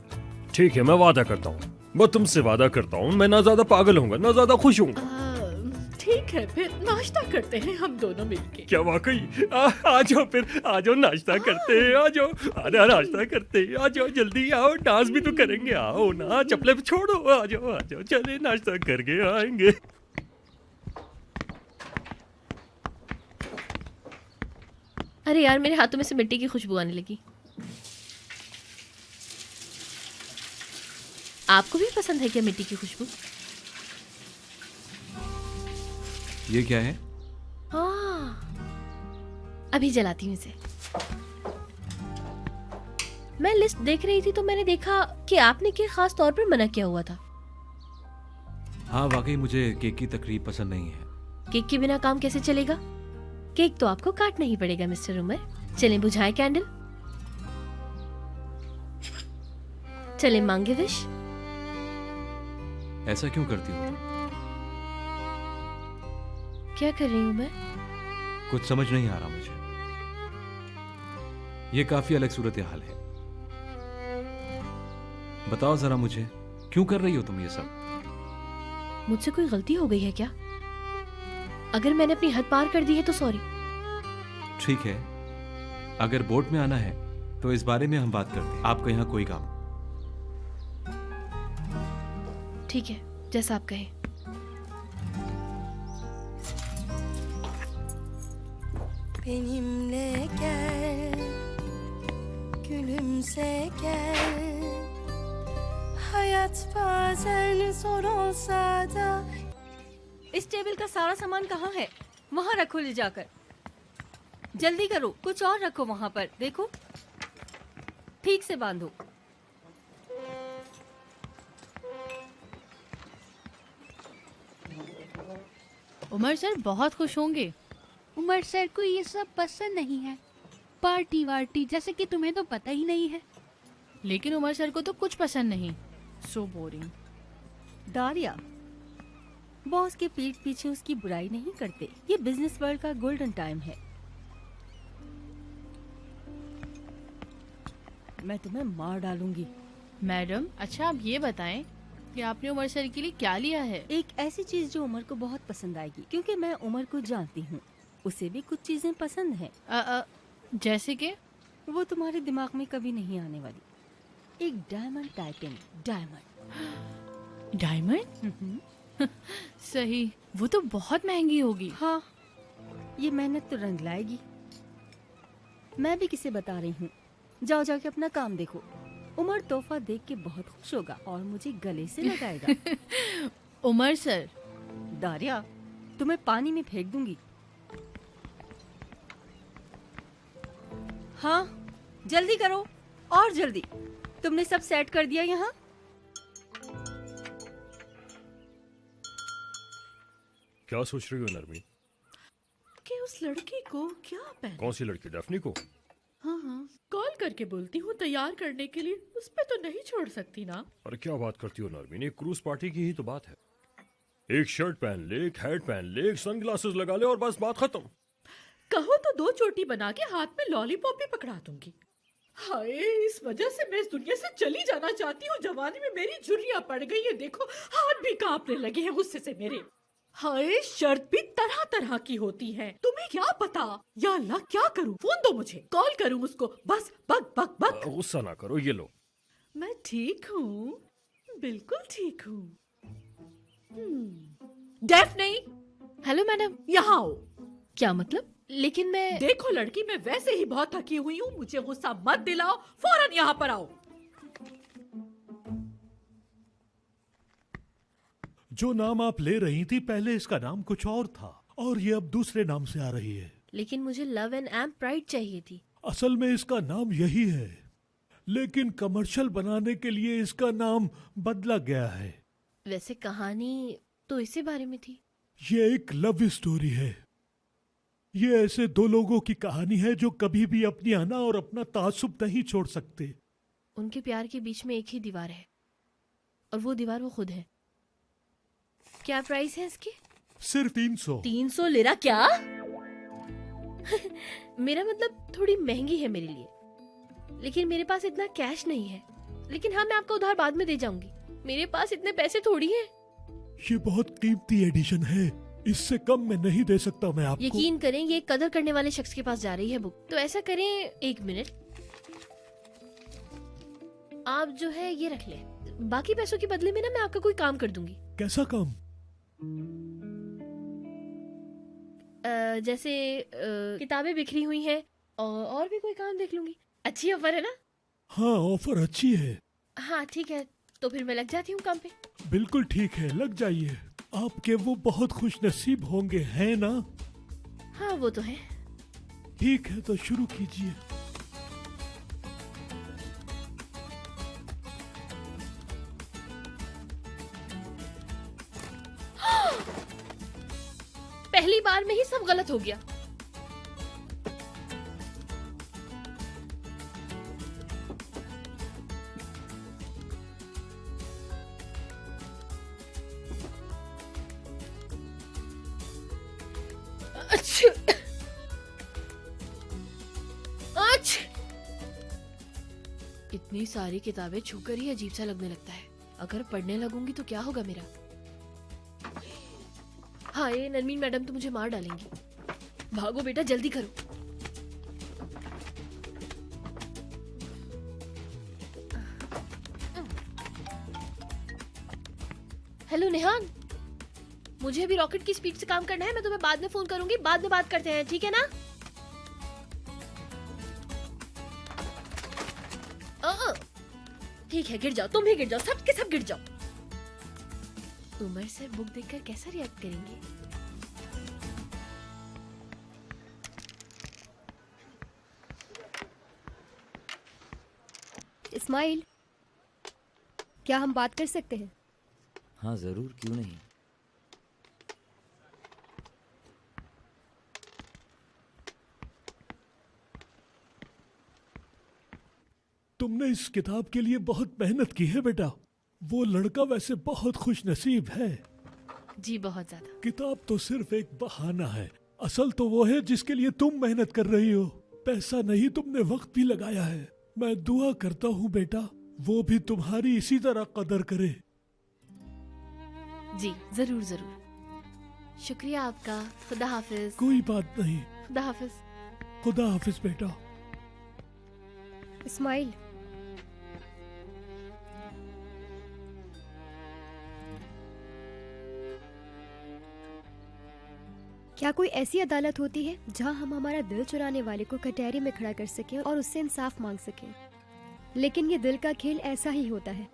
ठीक है, मैं वादा करता हूँ, मैं तुमसे वादा करता हूँ, मैं ना ज्यादा पागल होऊंगा ना ज्यादा खुश होऊंगा। ठीक है, फिर नाश्ता करते हैं हम दोनों मिलके। क्या वाकई? आ जाओ फिर, आ जाओ नाश्ता करते हैं। आ जाओ, आधा नाश्ता करते हैं। आ जाओ जल्दी आओ, डांस भी तो करेंगे। आओ ना, चप्पलें छोड़ो। आ जाओ चले नाश्ता करके आएंगे। अरे यार, मेरे हाथों में से मिट्टी की खुशबू आने लगी। आपको भी पसंद है क्या मिट्टी की खुशबू? ये क्या है? हाँ, अभी जलाती हूँ इसे। मैं लिस्ट देख रही थी तो मैंने देखा कि आपने केक खास तौर पर मना किया हुआ था। हाँ वाकई मुझे केक की तकरीब पसंद नहीं है। केक के बिना काम कैसे चलेगा? केक तो आपको काटना ही पड़ेगा मिस्टर उमर। चलें बुझाएं कैंडल। चलें मांगे विश। ऐसा क्यों करती हो? क्या कर रही हूँ मैं? कुछ समझ नहीं आ रहा मुझे। ये काफी अलग सूरत हाल है। बताओ जरा मुझे, क्यों कर रही हो तुम ये सब? मुझसे कोई गलती हो गई है क्या? अगर मैंने अपनी हद पार कर दी है तो सॉरी। ठीक है, अगर बोर्ड में आना है तो इस बारे में हम बात करते हैं। आपका यहाँ कोई काम? ठीक है, जैसा आप कहें। Benimle gel, gülümse gel. Hayat bazen zor olsa da. इस टेबल का सारा सामान कहाँ है? वहाँ रखो ले जाकर। जल्दी करो, कुछ और रखो वहाँ पर। देखो, ठीक से बांधो। उमर सर बहुत खुश होंगे। उमर सर को ये सब पसंद नहीं है, पार्टी वार्टी जैसे कि तुम्हें तो पता ही नहीं है। लेकिन उमर सर को तो कुछ पसंद नहीं। So boring. दारिया, बॉस के पीठ पीछे उसकी बुराई नहीं करते। ये बिजनेस वर्ल्ड का गोल्डन टाइम है। मैं तुम्हें मार डालूंगी। मैडम, अच्छा आप ये बताएं कि आपने उमर सर के लिए क्या लिया है? एक ऐसी चीज जो उमर को बहुत पसंद आएगी, क्योंकि मैं उमर को जानती हूँ। उसे भी कुछ चीजें पसंद हैं। जैसे कि? वो तुम्हारे दिमाग में कभी नहीं आने वाली। एक डायमंड टाइपिंग डायमंड। डायमंड? सही, वो तो बहुत महंगी होगी। हाँ, ये मेहनत तो रंग लाएगी। मैं भी किसे बता रही हूँ, जाओ जाके अपना काम देखो। उमर तोहफा देख के बहुत खुश होगा और मुझे गले से लगाएगा। उमर सर। दारिया, तुम्हें पानी में फेंक दूंगी। हाँ, जल्दी करो और जल्दी। तुमने सब सेट कर दिया यहाँ? क्या सोच रही हो नरमी? कि उस लड़की को क्या पहन? कौन सी लड़की? डैफ्नी को? हाँ हाँ, कॉल करके बोलती हूँ तैयार करने के लिए। उस पे तो नहीं छोड़ सकती ना। अरे क्या बात करती हो नरमीन, एक क्रूज पार्टी की ही तो बात है। एक शर्ट पहन ले, एक हैट पहन ले, एक सनग्लासेस लगा ले और बस बात खत्म। कहो तो 2 चोटी बना के हाथ में लॉलीपॉप भी पकड़ा दूंगी। हाय, इस वजह से मैं इस दुनिया से चली जाना चाहती हूँ। जवानी में मेरी झुर्रियां पड़ गई है, देखो हाथ भी कांपने लगे हैं गुस्से से मेरे। हाय, शर्त भी तरह तरह की होती है, तुम्हें क्या पता। या अल्लाह, क्या करूँ? फोन दो मुझे, कॉल करूँ उसको, बस बक बक बक। गुस्सा ना करो, ये लो। मैं ठीक हूँ, बिल्कुल ठीक हूँ। डेफ नहीं। Hello madam. यहाँ आओ। क्या मतलब? लेकिन मैं... देखो लड़की, मैं वैसे ही बहुत थकी हुई हूँ, मुझे गुस्सा मत दिलाओ, फौरन यहाँ पर आओ। जो नाम आप ले रही थी पहले, इसका नाम कुछ और था और ये अब दूसरे नाम से आ रही है। लेकिन मुझे लव एंड एम प्राइड चाहिए थी। असल में इसका नाम यही है, लेकिन कमर्शियल बनाने के लिए इसका नाम बदला गया है। वैसे कहानी तो इसी बारे में थी। ये एक लव स्टोरी है। ये ऐसे 2 लोगों की कहानी है जो कभी भी अपनी अना और अपना तासुब नहीं छोड़ सकते। उनके प्यार के बीच में एक ही दीवार है और वो दीवार वो खुद है। क्या प्राइस है इसकी? सिर्फ 300। 300 लिरा? क्या? मेरा मतलब थोड़ी महंगी है मेरे लिए, लेकिन मेरे पास इतना कैश नहीं है। लेकिन हाँ, मैं आपको उधार बाद में दे जाऊंगी। मेरे पास इतने पैसे थोड़ी हैं। ये बहुत कीमती एडिशन है, इससे कम में नहीं दे सकता मैं आपको। यकीन करें, ये कदर करने वाले शख्स के पास जा रही है बुक। तो ऐसा करें, 1 मिनट, आप जो है ये रख ले। बाकी पैसों के बदले में ना मैं आपका कोई काम कर दूंगी। कैसा काम? जैसे किताबें बिखरी हुई हैं और भी कोई काम देख लूंगी। अच्छी ऑफर है ना? हाँ, ऑफर अच्छी है। हाँ ठीक है, तो फिर मैं लग जाती हूँ काम पे। बिल्कुल ठीक है, लग जाइए। आपके वो बहुत खुश नसीब होंगे, हैं ना? हाँ वो तो है। ठीक है, तो शुरू कीजिए। पहली बार में ही सब गलत हो गया। अच्छा, इतनी सारी किताबें छूकर ही अजीब सा लगने लगता है। अगर पढ़ने लगूंगी तो क्या होगा मेरा? हाँ, ये नरमीन मैडम तो मुझे मार डालेंगी। भागो बेटा, जल्दी करो। हेलो नेहान, मुझे अभी रॉकेट की स्पीड से काम करना है। मैं तुम्हें बाद में फोन करूंगी, बाद में बात करते हैं, ठीक है ना? ठीक है, गिर जाओ, तुम भी गिर जाओ, सब के सब गिर जाओ। उमर सर बुक देखकर कैसा रिएक्ट करेंगे? इस्माइल, क्या हम बात कर सकते हैं? हाँ जरूर, क्यों नहीं। तुमने इस किताब के लिए बहुत मेहनत की है बेटा। वो लड़का वैसे बहुत खुश नसीब है। जी बहुत ज्यादा। किताब तो सिर्फ एक बहाना है, असल तो वो है जिसके लिए तुम मेहनत कर रही हो। पैसा नहीं, तुमने वक्त भी लगाया है। मैं दुआ करता हूँ बेटा, वो भी तुम्हारी इसी तरह कदर करे। जी जरूर जरूर। शुक्रिया आपका। खुदा हाफिज। कोई बात नहीं। खुदा हाफिज। खुदा हाफिज बेटा। इस्माइल, क्या कोई ऐसी अदालत होती है जहां हम हमारा दिल चुराने वाले को कटहरे में खड़ा कर सकें और उससे इंसाफ मांग सकें? लेकिन ये दिल का खेल ऐसा ही होता है,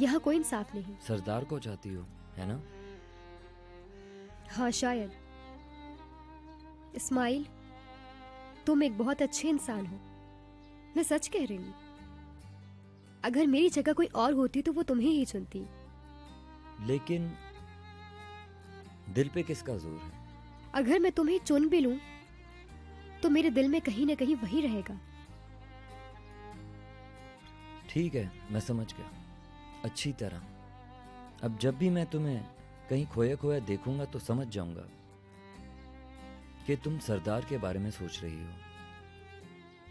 यहाँ कोई इंसाफ नहीं। सरदार को चाहती हो, है ना? हाँ शायद। इस्माइल, तुम एक बहुत अच्छे इंसान हो, मैं सच कह रही हूँ। अगर मेरी जगह कोई और होती तो वो तुम्हें ही चुनती। लेकिन दिल पे किसका जोर है? अगर मैं तुम्हें चुन भी लूं तो मेरे दिल में कहीं ना कहीं वही रहेगा। ठीक है, मैं समझ गया अच्छी तरह। अब जब भी मैं तुम्हें कहीं खोया खोया देखूंगा तो समझ जाऊंगा कि तुम सरदार के बारे में सोच रही हो।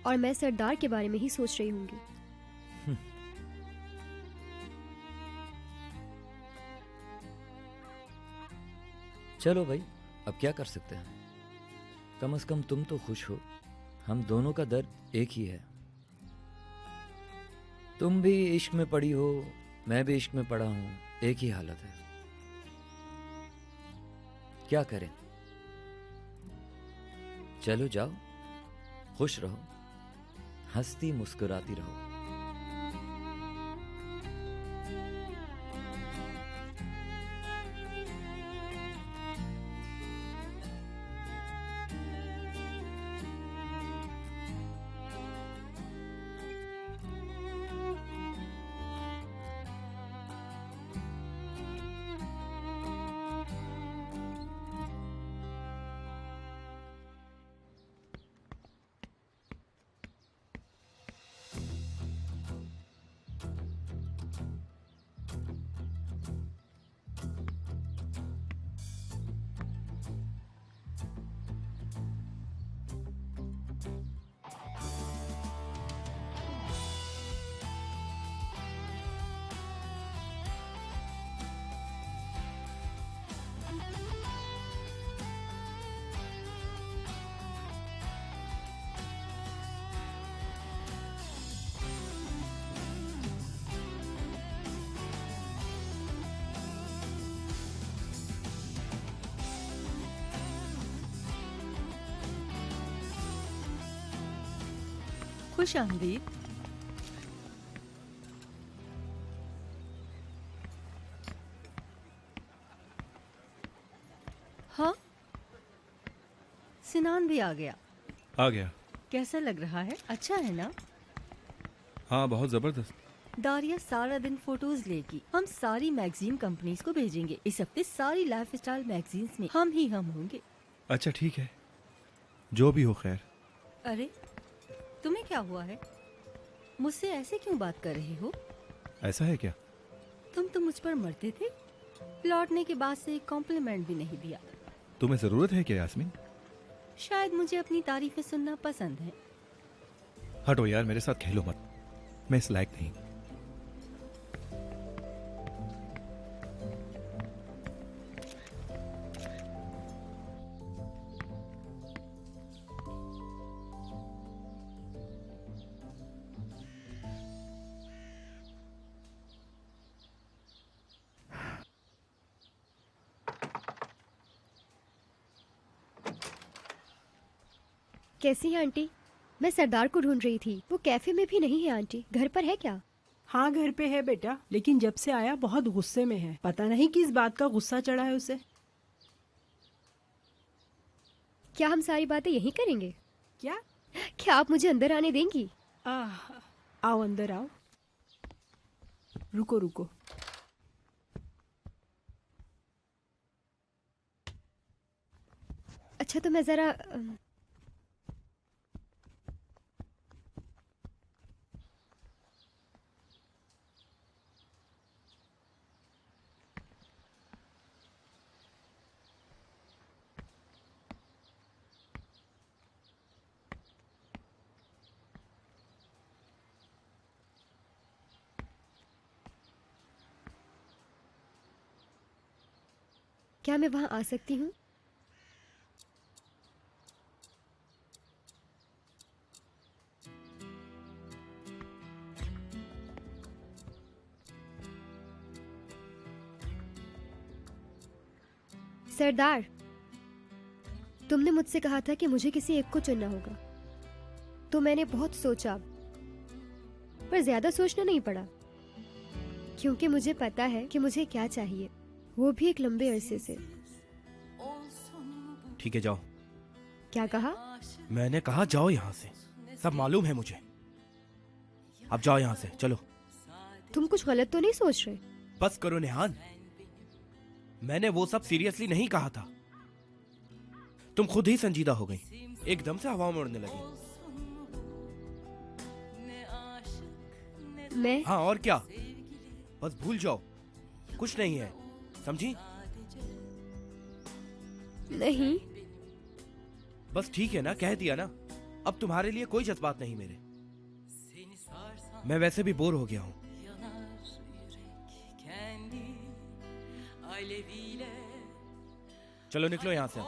और मैं सरदार के बारे में ही सोच रही होंगी। चलो भाई, अब क्या कर सकते हैं? कम से कम तुम तो खुश हो। हम दोनों का दर्द एक ही है। तुम भी इश्क में पड़ी हो, मैं भी इश्क में पड़ा हूं, एक ही हालत है। क्या करें? चलो जाओ, खुश रहो, हंसती मुस्कुराती रहो। खुश आमदीद। हाँ, सिनान भी आ गया। आ गया। कैसा लग रहा है? अच्छा है ना? हाँ, बहुत जबरदस्त। दारिया सारा दिन फोटोज लेगी। हम सारी मैगजीन कंपनीज को भेजेंगे। इस हफ्ते सारी लाइफस्टाइल मैगजीन्स में हम ही हम होंगे। अच्छा ठीक है, जो भी हो खैर। अरे तुम्हें क्या हुआ है? मुझसे ऐसे क्यों बात कर रहे हो? ऐसा है क्या? तुम तो मुझ पर मरते थे। लौटने के बाद से एक कॉम्प्लीमेंट भी नहीं दिया। तुम्हें जरूरत है क्या यास्मीन? शायद मुझे अपनी तारीफें सुनना पसंद है। हटो यार, मेरे साथ खेलो मत, मैं इस लायक नहीं। कैसी है आंटी? मैं सरदार को ढूंढ रही थी, वो कैफे में भी नहीं है। आंटी घर पर है क्या? हाँ घर पे है बेटा, लेकिन जब से आया बहुत गुस्से में है। पता नहीं किस बात का गुस्सा चढ़ा है उसे। क्या हम सारी बातें यहीं करेंगे? क्या? क्या आप मुझे अंदर आने देंगी? आओ अंदर आओ। रुको रुको। अच्छा तो मैं जरा क्या मैं वहां आ सकती हूँ? सरदार, तुमने मुझसे कहा था कि मुझे किसी एक को चुनना होगा, तो मैंने बहुत सोचा, पर ज्यादा सोचना नहीं पड़ा, क्योंकि मुझे पता है कि मुझे क्या चाहिए, वो भी एक लंबे अरसे से। ठीक है, जाओ। क्या कहा? मैंने कहा जाओ यहाँ से, सब मालूम है मुझे। अब जाओ यहाँ से, चलो। तुम कुछ गलत तो नहीं सोच रहे? बस करो नेहान, मैंने वो सब सीरियसली नहीं कहा था। तुम खुद ही संजीदा हो गई, एकदम से हवा में उड़ने लगी। मैं? हाँ, और क्या, बस भूल जाओ, कुछ नहीं है, समझी? नहीं। बस ठीक है ना, कह दिया ना। अब तुम्हारे लिए कोई जज्बात नहीं मेरे। मैं वैसे भी बोर हो गया हूँ। चलो निकलो यहाँ से।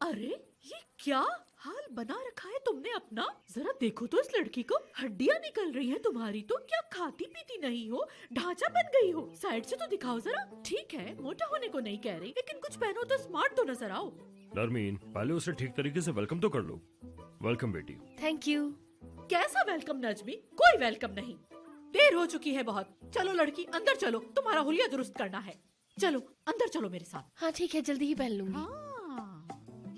अरे ये क्या हाल बना रखा है तुमने अपना? जरा देखो तो इस लड़की को, हड्डियां निकल रही हैं तुम्हारी तो। क्या खाती पीती नहीं हो, ढांचा बन गई हो? साइड से तो दिखाओ जरा। ठीक है, मोटा होने को नहीं कह रही, लेकिन कुछ पहनो तो स्मार्ट तो नजर आओ। नरमीन, पहले उसे ठीक तरीके से वेलकम तो कर लो। वेलकम बेटी। Thank you. कैसा वेलकम नजमी? कोई वेलकम नहीं, देर हो चुकी है बहुत। चलो लड़की, अंदर चलो, तुम्हारा हुलिया दुरुस्त करना है। चलो अंदर चलो मेरे साथ। हाँ ठीक है, जल्दी ही पहन लूंगी।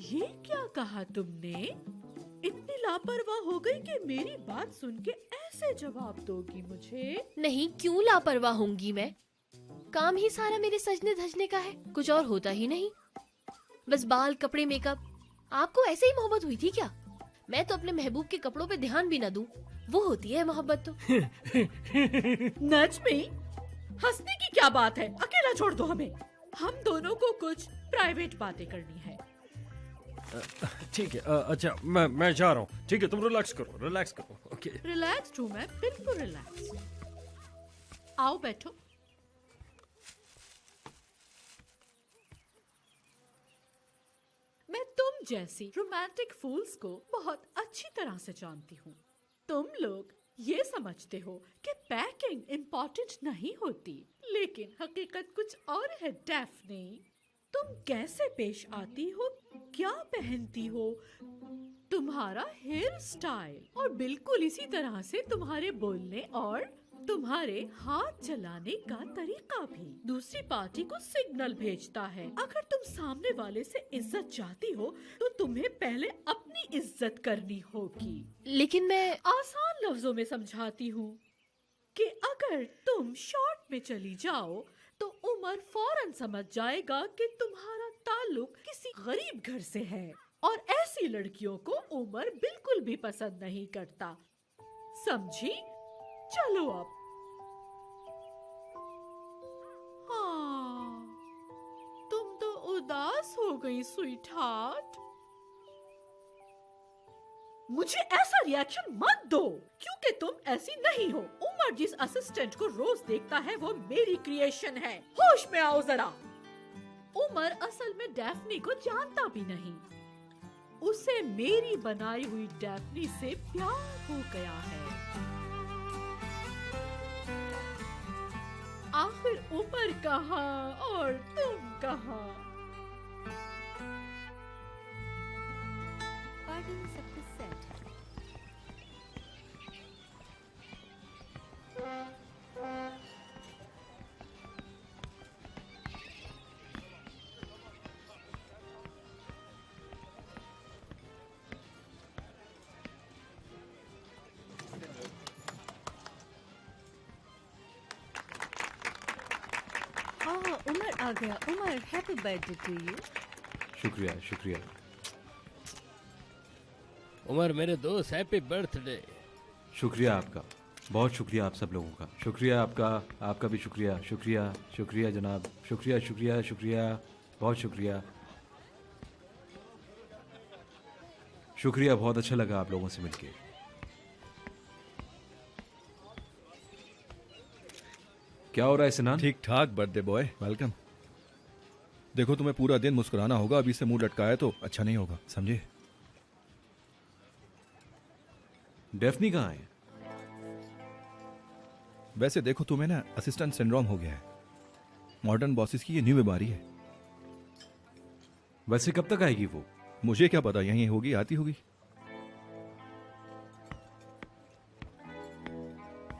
ये क्या कहा तुमने? इतनी लापरवाह हो गई कि मेरी बात सुन के ऐसे जवाब दोगी मुझे? नहीं, क्यों लापरवाह होंगी मैं? काम ही सारा मेरे सजने धजने का है, कुछ और होता ही नहीं। बस बाल, कपड़े, मेकअप। आपको ऐसे ही मोहब्बत हुई थी क्या? मैं तो अपने महबूब के कपड़ों पे ध्यान भी न दूं, वो होती है मोहब्बत तो। नजमी, हंसने की क्या बात है? अकेला छोड़ दो हमें, हम दोनों को कुछ प्राइवेट बातें करनी है। ठीक है, अच्छा मैं जा रहा हूँ। ठीक है, तुम रिलैक्स करो। ओके। रिलैक्स्ड हूँ मैं, बिल्कुल रिलैक्स। आओ बैठो। मैं तुम जैसी रोमांटिक फूल्स को बहुत अच्छी तरह से जानती हूँ। तुम लोग ये समझते हो कि पैकिंग इम्पोर्टेंट नहीं होती, लेकिन हकीकत कुछ और है डैफ्नी। तुम कैसे पेश आती हो, क्या पहनती हो, तुम्हारा हेयर स्टाइल, और बिल्कुल इसी तरह से तुम्हारे बोलने और तुम्हारे हाथ चलाने का तरीका भी दूसरी पार्टी को सिग्नल भेजता है। अगर तुम सामने वाले से इज्जत चाहती हो तो तुम्हें पहले अपनी इज्जत करनी होगी। लेकिन मैं आसान लफ्जों में समझाती हूँ कि अगर तुम शॉर्ट में चली जाओ तो उमर फौरन समझ जाएगा कि तुम्हारा ताल्लुक किसी गरीब घर से है, और ऐसी लड़कियों को उमर बिल्कुल भी पसंद नहीं करता। समझी? चलो अब। हाँ, तुम तो उदास हो गई स्वीट हार्ट। मुझे ऐसा रिएक्शन मत दो, क्योंकि तुम ऐसी नहीं हो। उमर जिस असिस्टेंट को रोज देखता है वो मेरी क्रिएशन है। होश में आओ जरा। उमर असल में डैफ्नी को जानता भी नहीं, उसे मेरी बनाई हुई डैफ्नी से प्यार हो गया है। आखिर उमर कहाँ और तुम कहाँ? आ गया Umar, happy birthday to you. शुक्रिया शुक्रिया। उमर मेरे दोस्त, हैप्पी बर्थडे। शुक्रिया आपका, बहुत शुक्रिया आप सब लोगों का। शुक्रिया आपका, आपका भी शुक्रिया। शुक्रिया शुक्रिया जनाब, शुक्रिया शुक्रिया शुक्रिया, बहुत शुक्रिया। शुक्रिया, बहुत अच्छा लगा आप लोगों से मिलके। क्या हो रहा है सिनान? ठीक ठाक बर्थडे बॉय, वेलकम। देखो तुम्हें पूरा दिन मुस्कुराना होगा, अभी से मुंह लटकाया तो अच्छा नहीं होगा, समझे? डेफनी कहाँ है? वैसे देखो तुम्हें ना असिस्टेंट सिंड्रोम हो गया है। मॉडर्न बॉसेस की ये न्यू बीमारी है। वैसे कब तक आएगी वो? मुझे क्या पता, यहीं होगी, आती होगी।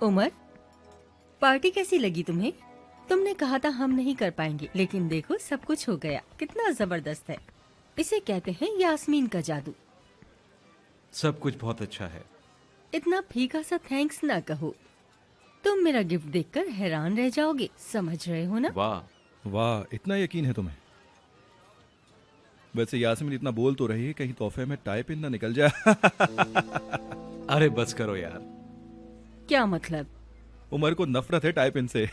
उमर, पार्टी कैसी लगी तुम्हें? तुमने कहा था हम नहीं कर पाएंगे, लेकिन देखो सब कुछ हो गया। कितना जबरदस्त है। इसे कहते हैं यास्मीन का जादू। सब कुछ बहुत अच्छा है। इतना फीका सा थैंक्स ना कहो। तुम मेरा गिफ्ट देखकर हैरान रह जाओगे, समझ रहे हो ना? वाह वाह, इतना यकीन है तुम्हें। वैसे यास्मीन इतना बोल तो रही है, कहीं तोहफे में टाइप इन ना निकल जाए। अरे बस करो यार। क्या मतलब? उमर को नफरत है टाइप इन से।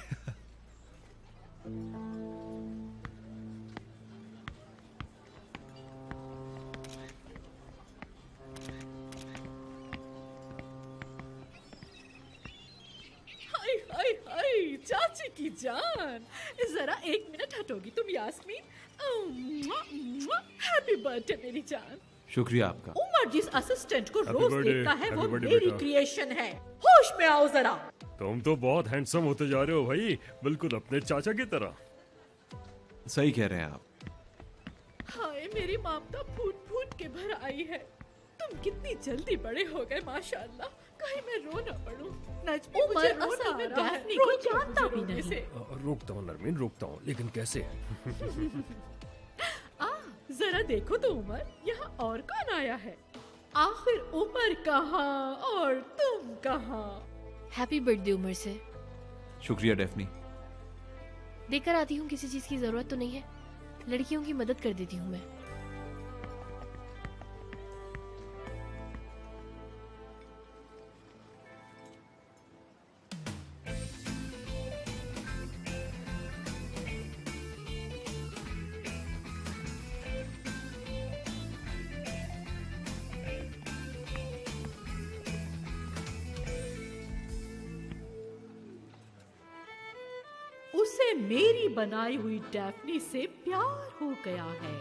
हाय हाय हाय, चाची की जान, जरा एक मिनट हटोगी तुम यास्मीन? हैप्पी बर्थडे मेरी जान। शुक्रिया आपका। उमर जिस असिस्टेंट को Happy रोज birthday, देखता है वो happy birthday मेरी बेटा। क्रिएशन है। होश में आओ जरा। तुम तो बहुत हैंडसम होते जा रहे हो भाई, बिल्कुल अपने चाचा की तरह। सही कह रहे हैं आप। हाय मेरी ममता फूट फूट के भर आई है। तुम कितनी जल्दी बड़े हो गए माशाल्लाह। कहीं मैं रो न पड़ूं। नजमी उमर, मुझे असल रोना में आ रहा है। डैफ्नी को रोज जानता भी रोने नहीं। से। रोकता हूँ नरमीन, रोकता हूँ, लेकिन कैसे? जरा देखो तो उमर, यहाँ और कौन आया है? आखिर उमर कहाँ और तुम कहाँ? हैप्पी बर्थडे उमर से। शुक्रिया डेफनी। देकर आती हूँ, किसी चीज की जरूरत तो नहीं है। लड़कियों की मदद कर देती हूँ मैं। उसे मेरी बनाई हुई डैफ्नी से प्यार हो गया है।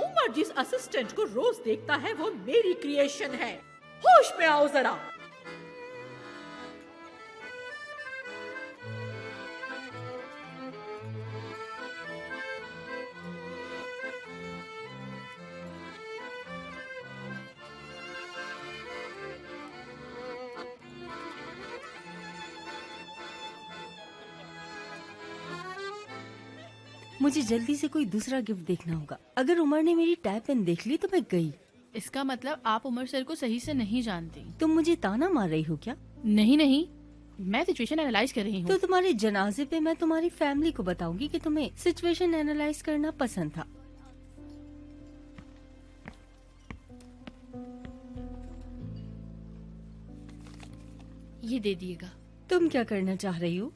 उमर जिस असिस्टेंट को रोज देखता है वो मेरी क्रिएशन है। होश में आओ जरा। मुझे जल्दी से कोई दूसरा गिफ्ट देखना होगा। अगर उमर ने मेरी टैप पेन देख ली तो मैं गई। इसका मतलब आप उमर सर को सही से नहीं जानती। तुम मुझे ताना मार रही हो क्या? नहीं नहीं, मैं सिचुएशन एनालाइज कर रही हूँ। तो तुम्हारे जनाजे पे मैं तुम्हारी फैमिली को बताऊंगी कि तुम्हें सिचुएशन एनालाइज करना पसंद था। ये दे दिएगा। तुम क्या करना चाह रही हो?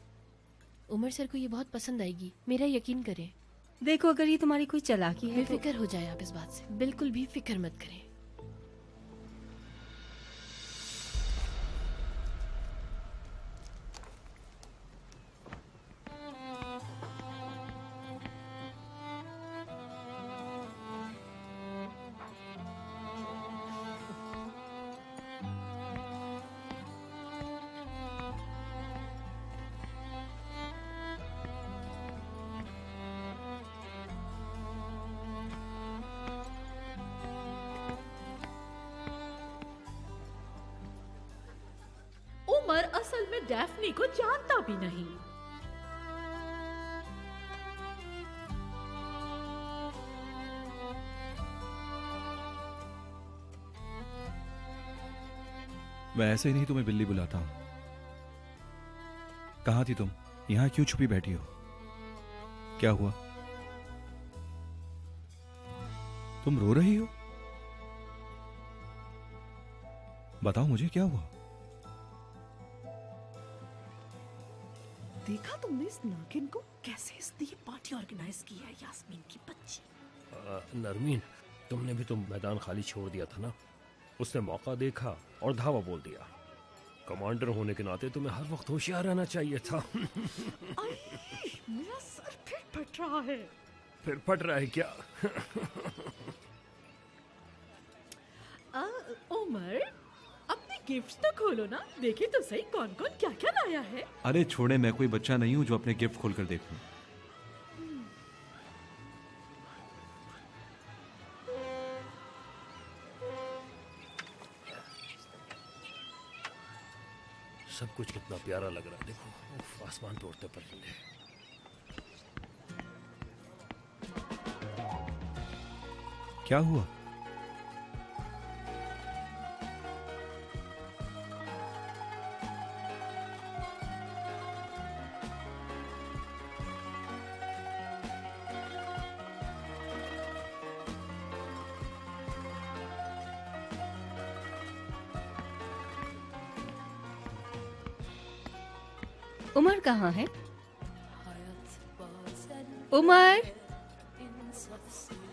उमर सर को ये बहुत पसंद आएगी, मेरा यकीन करें। देखो अगर ये तुम्हारी कोई चालाकी है तो... बेफिक्र हो जाए आप इस बात से, बिल्कुल भी फिक्र मत करें। उमर असल में डैफ्नी को जानता भी नहीं। मैं ऐसे ही नहीं तुम्हें बिल्ली बुलाता हूँ। कहाँ थी तुम? यहाँ क्यों छुपी बैठी हो? क्या हुआ? तुम रो रही हो? बताओ मुझे क्या हुआ? देखा तुमने इस नागिन को? कैसे इसने ये पार्टी ऑर्गेनाइज की है यास्मीन की बच्ची। नरमीन, तुमने भी तो मैदान खाली छोड़ दिया था ना। उसने मौका देखा और धावा बोल दिया। कमांडर होने के नाते तुम्हें हर वक्त होशियार रहना चाहिए था। मेरा सर फिर फट रहा है। फिर फट रहा है क्या? उमर, अपने गिफ्ट्स तो खोलो ना, देखे तो सही कौन कौन क्या क्या लाया है। अरे छोड़े, मैं कोई बच्चा नहीं हूं जो अपने गिफ्ट खोलकर देखूं। सब कुछ कितना प्यारा लग रहा है। देखो, उफ, आसमान पे उड़ते परिंदे। क्या हुआ? उमर कहाँ है? उमर,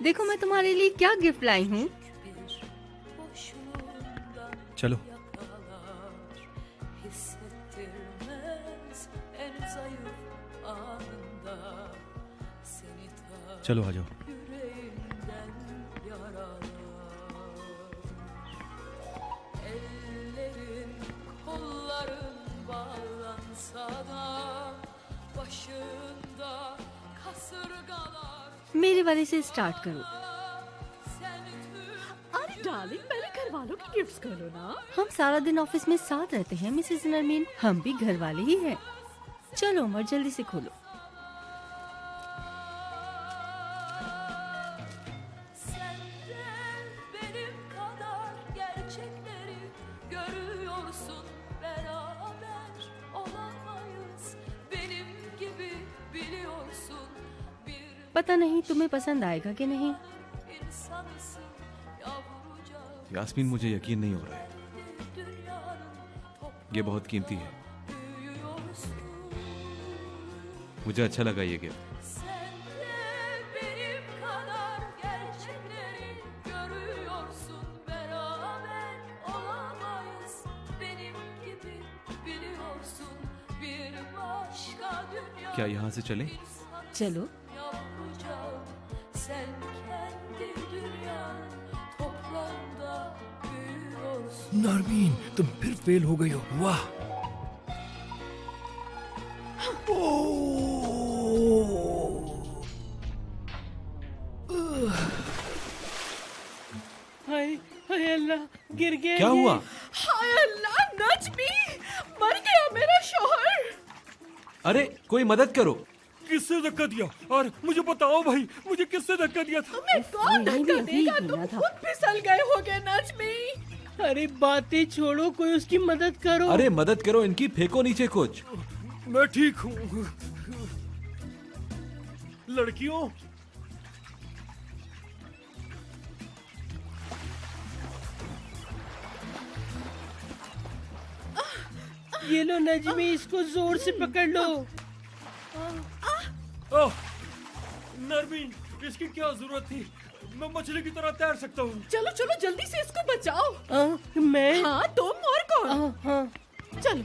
देखो मैं तुम्हारे लिए क्या गिफ्ट लाई हूँ। चलो। चलो आ जाओ। मेरे वाले से स्टार्ट करो। अरे डार्लिंग, पहले घर वालों की गिफ्ट्स खोलो ना। हम सारा दिन ऑफिस में साथ रहते हैं मिसेस नरमीन, हम भी घर वाले ही हैं। चलो उमर, जल्दी से खोलो। पता नहीं तुम्हें पसंद आएगा कि नहीं। यास्मीन, मुझे यकीन नहीं हो रहा है। ये बहुत कीमती है। मुझे अच्छा लगा ये गिफ्ट। क्या यहाँ से चलें? चलो। नरमीन, तुम फिर फेल हो गई हो। वाह। हाय हाय अल्लाह, गिर गया। क्या हुआ? हाय अल्लाह, नजमी मर गया मेरा शौहर। अरे कोई मदद करो। किससे धक्का दिया? और मुझे बताओ भाई, मुझे किससे धक्का दिया था? तुम्हें कौन धक्का देगा? तुम खुद फिसल गए होगे नजमी। अरे बातें छोड़ो, कोई उसकी मदद करो। अरे मदद करो इनकी, फेंको नीचे कुछ। मैं ठीक हूँ। लड़कियों, ये लो नजमी, इसको जोर से पकड़ लो। नरमीन, इसकी क्या जरूरत थी? मैं मछली की तरह तैर सकता हूँ। चलो चलो जल्दी से इसको बचाओ। मैं? हाँ, तुम और कौन? हाँ। चलो।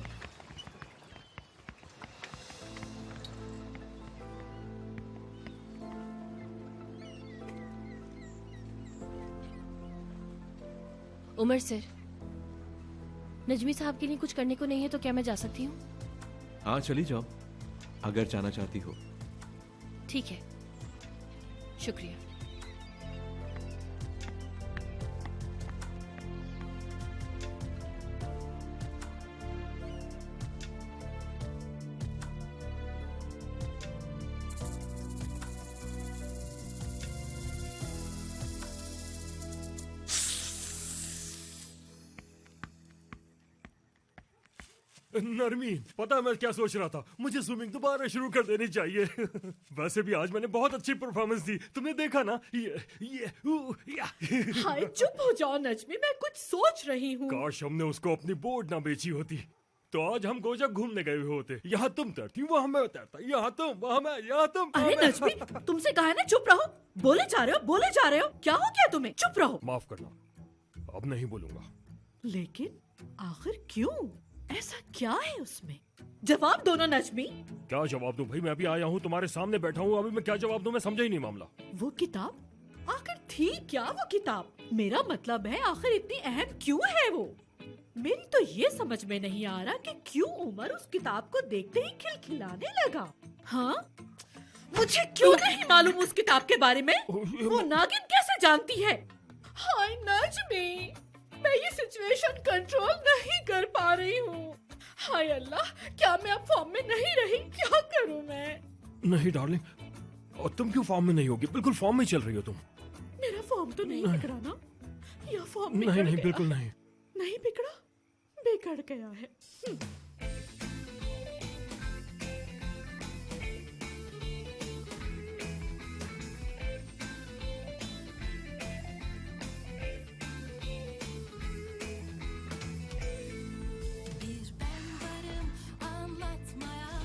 उमर सर, नजमी साहब के लिए कुछ करने को नहीं है तो क्या मैं जा सकती हूँ? हाँ चली जाओ, अगर जाना चाहती हो। ठीक है, शुक्रिया। नरमीन, पता है मैं क्या सोच रहा था? मुझे स्विमिंग दोबारा शुरू कर देनी चाहिए। वैसे भी आज मैंने बहुत अच्छी परफॉर्मेंस दी, तुमने देखा ना? या। हाय चुप हो जाओ नजमी, मैं कुछ सोच रही हूँ। काश हमने उसको अपनी बोट ना बेची होती, तो आज हम गोजक घूमने गए हुए होते। यहाँ तुम तैरती, वहाँ मैं तैरता, यहाँ तुम, वहाँ मैं, यहाँ तुम। अरे नजमी, तुमसे कहा है ना चुप रहो। बोले जा रहे हो, बोले जा रहे हो। क्या हो गया तुम्हें? चुप रहो। माफ करना, अब नहीं बोलूंगा। लेकिन आखिर क्यों? ऐसा क्या है उसमें? जवाब दो ना नजमी। क्या जवाब दूं भाई? मैं अभी आया हूँ, तुम्हारे सामने बैठा हूँ, अभी मैं क्या जवाब दूं? मैं समझा ही नहीं मामला। वो किताब आखिर थी क्या? वो किताब, मेरा मतलब है आखिर इतनी अहम क्यों है वो? मेरी तो ये समझ में नहीं आ रहा कि क्यों उमर उस किताब को देखते ही खिलखिलाने लगा। हाँ, मुझे क्यों नहीं मालूम उस किताब के बारे में? वो नागिन कैसे जानती है? हाय नजमी, मैं ये सिचुएशन कंट्रोल नहीं कर पा रही हूँ। हाय अल्लाह, क्या मैं अब फॉर्म में नहीं रही? क्या करूँ मैं? नहीं डार्लिंग, और तुम क्यों फॉर्म में नहीं होगी? बिल्कुल फॉर्म में चल रही हो तुम। मेरा फॉर्म तो नहीं बिगड़ा ना? या फॉर्म नहीं, बिल्कुल नहीं। नहीं बिगड़ा, बिगड़ गया है। Bir ben varım anlatmaya,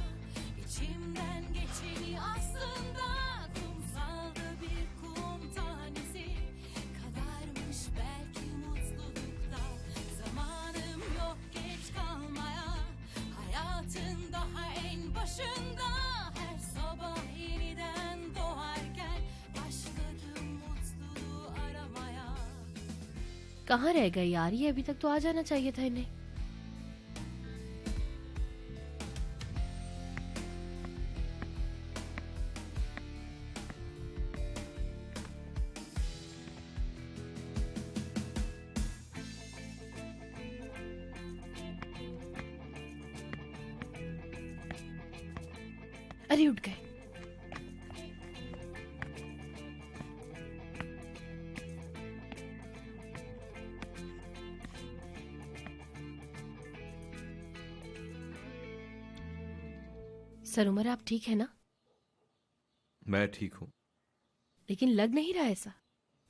içimden geçeni aslında kumsalda bir kum tanesi kadarmış belki mutlulukta. Zamanım yok geç kalmaya, hayatın daha en başında. Her sabah yeniden doğarken başladım mutluluğu aramaya. कहाँ रह गए यार ये? अभी तक तो आ जाना चाहिए था इन्हें। अरे उठ गए। सर उमर, आप ठीक है ना? मैं ठीक हूँ। लेकिन लग नहीं रहा ऐसा,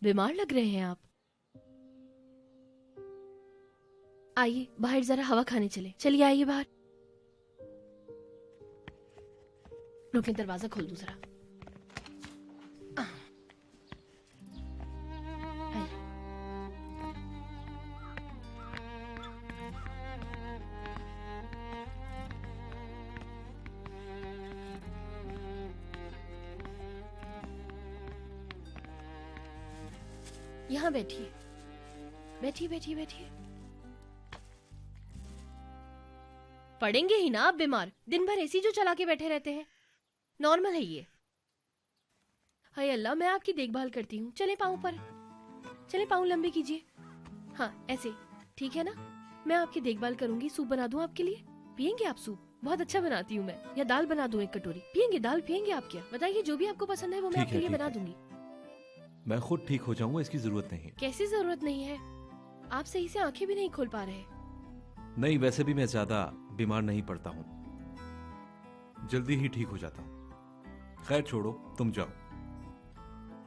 बीमार लग रहे हैं आप। आइए बाहर जरा हवा खाने चले। चलिए आइए बाहर। रुकिए, दरवाजा खोल दूं जरा। आइए। यहाँ बैठिए, बैठिए बैठिए बैठिए। पड़ेंगे ही ना आप बीमार, दिन भर एसी जो चला के बैठे रहते हैं। नॉर्मल है ये। हाय अल्लाह, मैं आपकी देखभाल करती हूँ। चले पाँव पर, चले पाँव लंबे कीजिए। हाँ ऐसे, ठीक है ना? मैं आपकी देखभाल करूंगी। सूप बना दूं आपके लिए? पियेंगे आप सूप? बहुत अच्छा बनाती हूँ मैं। या दाल बना दूं एक कटोरी? पियेंगे? दाल पियेंगे आप? क्या बताइए, जो भी आपको पसंद है वो मैं आपके लिए बना दूंगी। मैं खुद ठीक हो जाऊंगा, इसकी जरूरत नहीं है। कैसी जरूरत नहीं है? आप सही से आंखें भी नहीं खोल पा रहे। नहीं, वैसे भी मैं ज्यादा बीमार नहीं पड़ता हूँ, जल्दी ही ठीक हो जाता हूँ। खैर छोड़ो, तुम जाओ।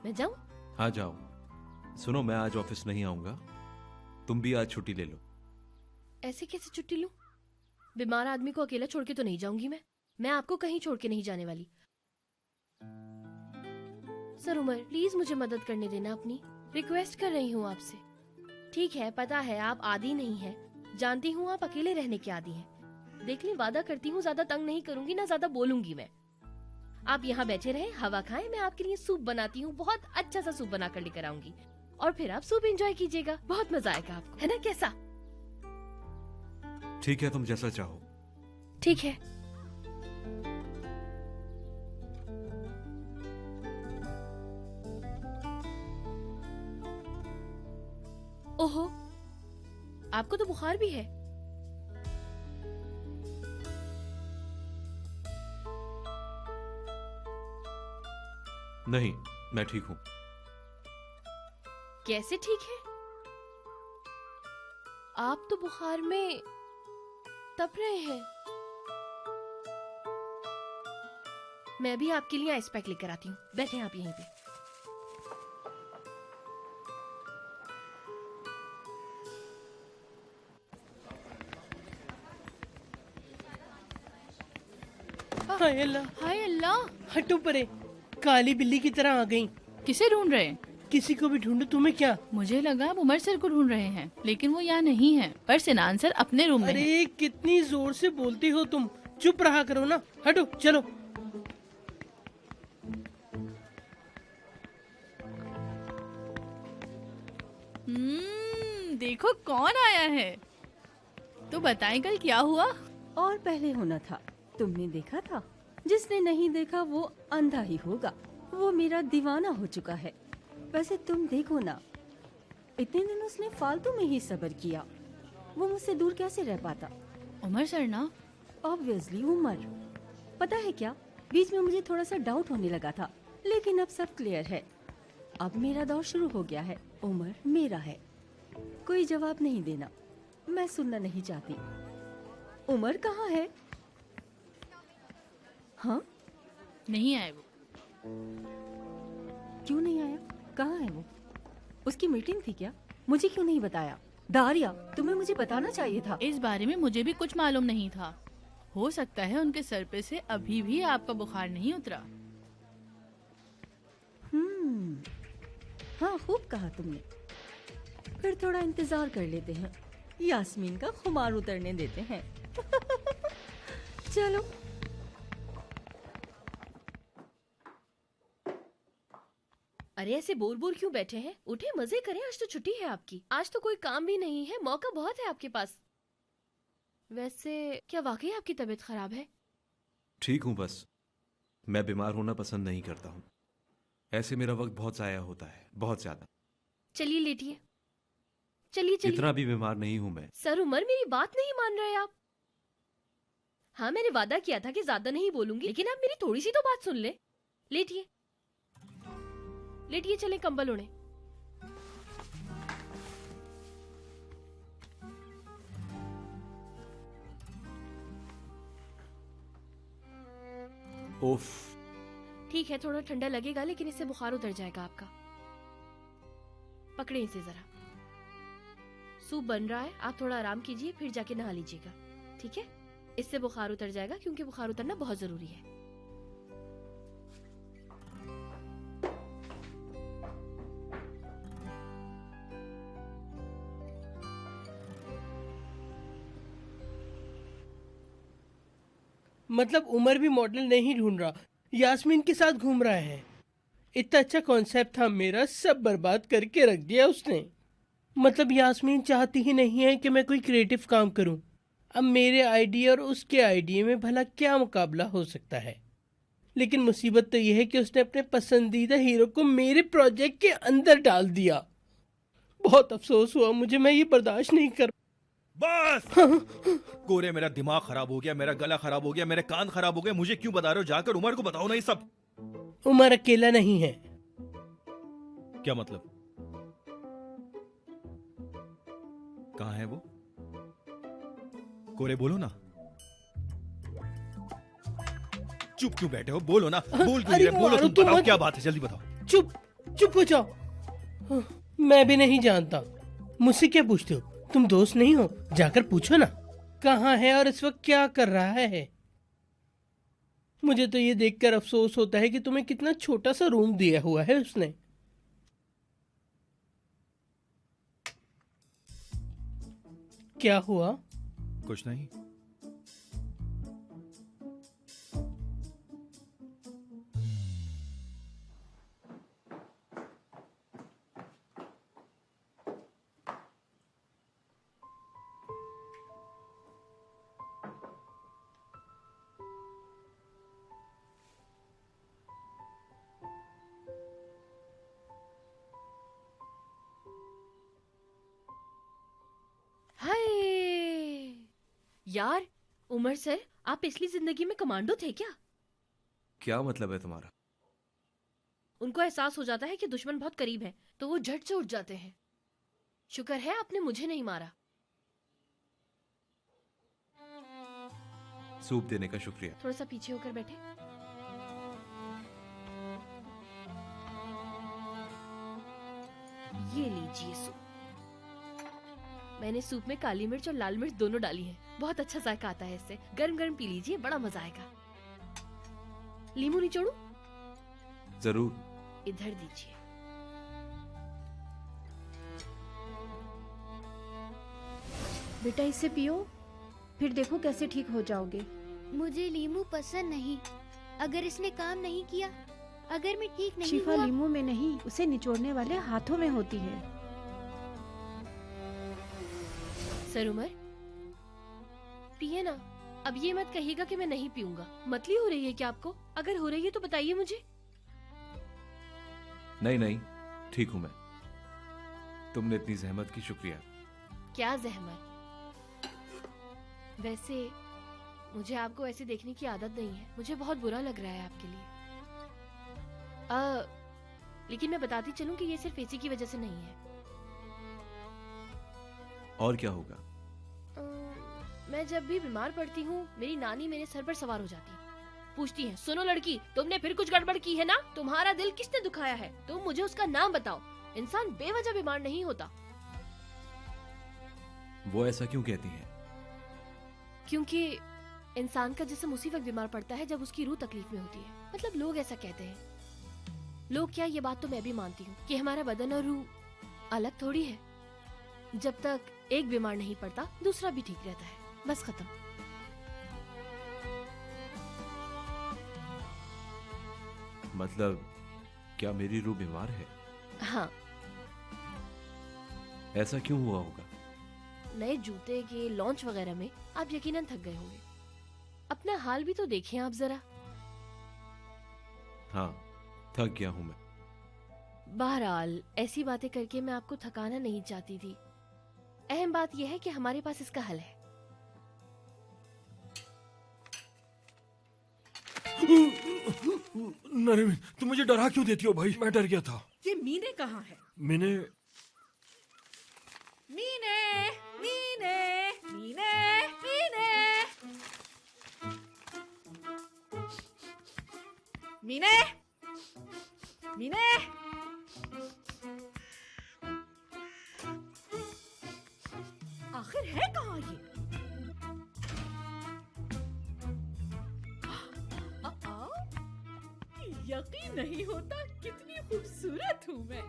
मैं जाऊं? हाँ जाओ। सुनो, मैं आज ऑफिस नहीं आऊंगा, तुम भी आज छुट्टी ले लो। ऐसे कैसे छुट्टी लूं? बीमार आदमी को अकेला छोड़ के तो नहीं जाऊंगी मैं आपको कहीं छोड़ के नहीं जाने वाली। सर उमर, प्लीज मुझे मदद करने देना अपनी। रिक्वेस्ट कर रही हूँ आपसे। ठीक है, पता है आप आदी नहीं है, जानती हूँ आप अकेले रहने के आदी हैं। देख लें, वादा करती हूँ ज्यादा तंग नहीं करूंगी, ना ज्यादा बोलूंगी मैं। आप यहाँ बैठे रहे, हवा खाएं, मैं आपके लिए सूप बनाती हूँ। बहुत अच्छा सा सूप बना कर लेकर आऊंगी और फिर आप सूप एंजॉय कीजिएगा। बहुत मजा आएगा आपको, है ना? कैसा? ठीक है, तुम जैसा चाहो। ठीक है। ओहो, आपको तो बुखार भी है। नहीं, मैं ठीक हूँ। कैसे ठीक है? आप तो बुखार में तप रहे हैं। मैं भी आपके लिए आइस पैक लेकर आती हूँ, बैठे आप यहीं पे। हाय अल्लाह, हाय अल्लाह, हटो परे, काली बिल्ली की तरह आ गई। किसे ढूंढ रहे हैं? किसी को भी ढूंढो, तुम्हें क्या? मुझे लगा आप उमर सर को ढूंढ रहे हैं, लेकिन वो यहाँ नहीं है, पर सिनान सर अपने रूम में हैं। अरे कितनी जोर से बोलती हो तुम, चुप रहा करो ना। हटो चलो। देखो कौन आया है। तो बताएं कल क्या हुआ? और पहले होना था, तुमने देखा था? जिसने नहीं देखा वो अंधा ही होगा। वो मेरा दीवाना हो चुका है। वैसे तुम देखो ना, इतने दिन उसने फालतू में ही सब्र किया। वो मुझसे दूर कैसे रह पाता? उमर सर ना? ऑब्वियसली उमर। पता है क्या, बीच में मुझे थोड़ा सा डाउट होने लगा था, लेकिन अब सब क्लियर है। अब मेरा दौर शुरू हो गया है। उमर मेरा है। कोई जवाब नहीं देना, मैं सुनना नहीं चाहती। उमर कहाँ है? हाँ, नहीं आए वो। क्यों नहीं आया? कहाँ है वो? उसकी मीटिंग थी क्या? मुझे क्यों नहीं बताया? दारिया, तुम्हें मुझे बताना चाहिए था। इस बारे में मुझे भी कुछ मालूम नहीं था। हो सकता है उनके सर पे से अभी भी आपका बुखार नहीं उतरा। हाँ, खूब कहा तुमने। फिर थोड़ा इंतजार कर लेते हैं, यास्मीन का खुमार उतरने देते हैं। चलो। अरे ऐसे बोर बोर क्यों बैठे हैं? उठे, मजे करें, आज तो छुट्टी है आपकी। आज तो कोई काम भी नहीं है, मौका बहुत है आपके पास। वैसे क्या वाकई आपकी तबीयत खराब है? ठीक हूँ, बस मैं बीमार होना पसंद नहीं करता हूँ। ऐसे मेरा वक्त बहुत जाया होता है, बहुत ज्यादा। चलिए लेटिए, चलिए चलिए। इतना भी बीमार नहीं हूँ मैं। सर उमर, मेरी बात नहीं मान रहे आप। हाँ, मैंने वादा किया था कि ज्यादा नहीं बोलूंगी, लेकिन आप मेरी थोड़ी सी तो बात सुन ले। लेटिए लेटिए, चले कंबल ओढ़े। उफ, ठीक है, थोड़ा ठंडा लगेगा, लेकिन इससे बुखार उतर जाएगा आपका। पकड़े इसे जरा। सूप बन रहा है, आप थोड़ा आराम कीजिए, फिर जाके नहा लीजिएगा, ठीक है? इससे बुखार उतर जाएगा, क्योंकि बुखार उतरना बहुत जरूरी है। मतलब उमर भी मॉडल नहीं ढूंढ रहा, यास्मीन के साथ घूम रहा है। इतना अच्छा कॉन्सेप्ट था मेरा, सब बर्बाद करके रख दिया उसने। मतलब यास्मीन चाहती ही नहीं है कि मैं कोई क्रिएटिव काम करूं। अब मेरे आइडिया और उसके आइडिया में भला क्या मुकाबला हो सकता है? लेकिन मुसीबत तो यह है कि उसने अपने पसंदीदा हीरो को मेरे प्रोजेक्ट के अंदर डाल दिया। बहुत अफसोस हुआ मुझे, मैं ये बर्दाश्त नहीं कर। बस गोरे, मेरा दिमाग खराब हो गया, मेरा गला खराब हो गया, मेरे कान खराब हो गए। मुझे क्यों बता रहे हो? जाकर उमर को बताओ ना ये सब। उमर अकेला नहीं है। क्या मतलब? कहाँ है वो? गोरे बोलो ना। चुप क्यों बैठे हो? बोलो ना, बोल क्यों नहीं रहे? बोलो, तुम बताओ क्या बात है, जल्दी बताओ। चुप चुप हो जाओ। मैं भी नहीं जानता, मुझसे क्या पूछते हो? तुम दोस्त नहीं हो? जाकर पूछो ना कहाँ है और इस वक्त क्या कर रहा है। मुझे तो ये देखकर अफसोस होता है कि तुम्हें कितना छोटा सा रूम दिया हुआ है उसने। क्या हुआ? कुछ नहीं। यार उमर सर, आप पिछली जिंदगी में कमांडो थे क्या? क्या मतलब है तुम्हारा? उनको एहसास हो जाता है कि दुश्मन बहुत करीब है, तो वो झट से उठ जाते हैं। शुक्र है आपने मुझे नहीं मारा। सूप देने का शुक्रिया। थोड़ा सा पीछे होकर बैठे। ये लीजिए सूप। मैंने सूप में काली मिर्च और लाल मिर्च दोनों डाली है। बहुत अच्छा जायका आता है इससे। गरम गरम पी लीजिए, बड़ा मजा आएगा। नींबू निचोड़ू? जरूर। इधर दीजिए। बेटा इसे पियो, फिर देखो कैसे ठीक हो जाओगे। मुझे लीमू पसंद नहीं। अगर इसने काम नहीं किया, अगर मैं ठीक नहीं शिफा हुआ, लीमू में नहीं, उसे निचोड़ने वाले हाथों में होती है। सर उमर, पिए ना। अब ये मत कहिएगा कि मैं नहीं पीऊंगा। मतली हो रही है क्या आपको? अगर हो रही है तो बताइए मुझे। नहीं नहीं, ठीक हूं मैं। तुमने इतनी जहमत की, शुक्रिया। क्या जहमत? वैसे मुझे आपको ऐसे देखने की आदत नहीं है। मुझे बहुत बुरा लग रहा है आपके लिए। लेकिन मैं बताती चलूं कि ये सिर्फ एसी की वजह से नहीं है। और क्या होगा? मैं जब भी बीमार पड़ती हूँ, मेरी नानी मेरे सर पर सवार हो जाती है। पूछती है, सुनो लड़की, तुमने फिर कुछ गड़बड़ की है ना? तुम्हारा दिल किसने दुखाया है? तुम मुझे उसका नाम बताओ। इंसान बेवजह बीमार नहीं होता। वो ऐसा क्यों कहती हैं? क्योंकि इंसान का जिस्म उसी वक्त बीमार पड़ता है जब उसकी रूह तकलीफ में होती है। मतलब लोग ऐसा कहते हैं। लोग क्या, ये बात तो मैं भी मानती हूँ कि हमारा बदन और रूह अलग थोड़ी है। जब तक एक बीमार नहीं पड़ता, दूसरा भी ठीक रहता है। बस खत्म। मतलब क्या मेरी रूह बीमार है? हाँ। ऐसा क्यों हुआ होगा? नए जूते के लॉन्च वगैरह में आप यकीनन थक गए होंगे। अपना हाल भी तो देखें आप जरा। हाँ, थक गया हूं मैं। बहरहाल, ऐसी बातें करके मैं आपको थकाना नहीं चाहती थी। अहम बात यह है कि हमारे पास इसका हल है। नरमीन, तुम मुझे डरा क्यों देती हो भाई? मैं डर गया था। ये मीने कहाँ है? मैंने मीने मीने मीने मीने मीने मीने आखिर है कहाँ ये? यकीन नहीं होता कितनी खूबसूरत हूँ मैं।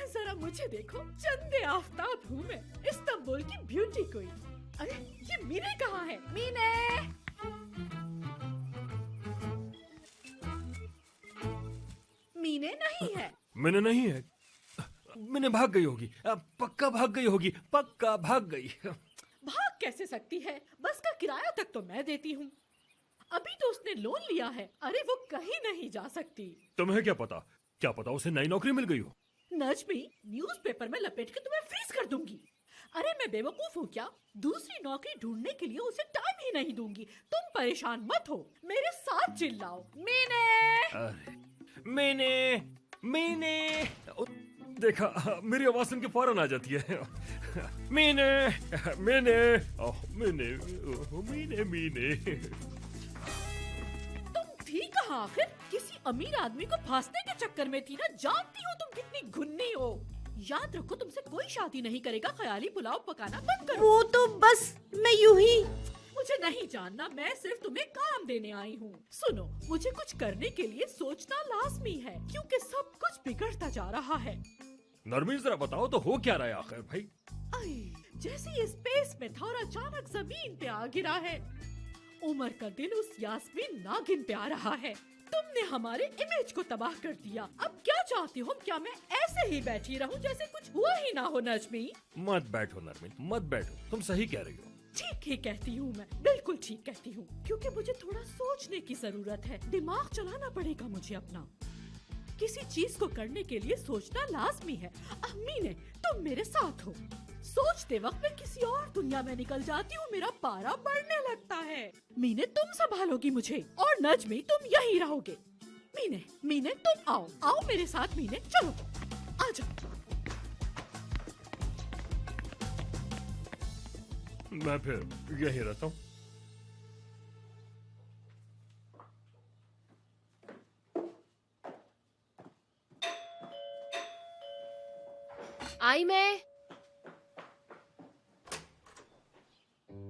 जरा मुझे देखो, चंदे आफताब हूँ मैं, इस्तांबुल की ब्यूटी कोई। अरे ये मीने कहाँ है? मीने मीने नहीं है। मैंने नहीं है। मैंने भाग गई होगी। पक्का भाग गई होगी। पक्का भाग गई। भाग कैसे सकती है? बस का किराया तक तो मैं देती हूँ। अभी तो उसने लोन लिया है। अरे वो कहीं नहीं जा सकती। तुम्हें क्या पता? क्या पता उसे नई नौकरी मिल गई हो। नजमी, न्यूज़पेपर में लपेट के तुम्हें फ्रीज कर दूंगी। अरे मैं बेवकूफ हूँ क्या? दूसरी नौकरी ढूंढने के लिए उसे टाइम ही नहीं दूंगी। तुम परेशान मत हो, मेरे साथ चिल्लाओ। मैंने देखा, मेरी आवाज सुन के फौरन आ जाती है। मीने। तुम थी कहाँ आखिर? किसी अमीर आदमी को फांसने के चक्कर में थी ना? जानती हो तुम कितनी घुन्नी हो। याद रखो, तुमसे कोई शादी नहीं करेगा। ख्याली पुलाव पकाना बंद करो। वो तो बस मैं यूं ही। मुझे नहीं जानना, मैं सिर्फ तुम्हें काम देने आई हूँ। सुनो, मुझे कुछ करने के लिए सोचना लाजमी है, क्योंकि सब कुछ बिगड़ता जा रहा है। नरमीन, जरा बताओ तो हो क्या रहा है आखिर भाई? जैसे ये स्पेस में था और अचानक जमीन पे आ गिरा है। उमर का दिल उस यास्मीन नागिन पे आ रहा है। तुमने हमारे इमेज को तबाह कर दिया। अब क्या चाहती हो? क्या मैं ऐसे ही बैठी रहूं जैसे कुछ हुआ ही ना हो? नजमी, मत बैठो नरमीन, मत बैठो। तुम सही कह रही हो। ठीक ही कहती हूँ मैं, बिल्कुल ठीक कहती हूँ। क्योंकि मुझे थोड़ा सोचने की जरूरत है। दिमाग चलाना पड़ेगा मुझे अपना। किसी चीज को करने के लिए सोचना लाजमी है। मीने, तुम मेरे साथ हो। सोचते वक्त मैं किसी और दुनिया में निकल जाती हूँ। मेरा पारा बढ़ने लगता है। मीने, तुम संभालोगी मुझे, और नजमी तुम यहीं रहोगे। मीने तुम आओ मेरे साथ। मीने चलो, आ जाओ। मैं फिर यही रहता हूँ। आई मैं।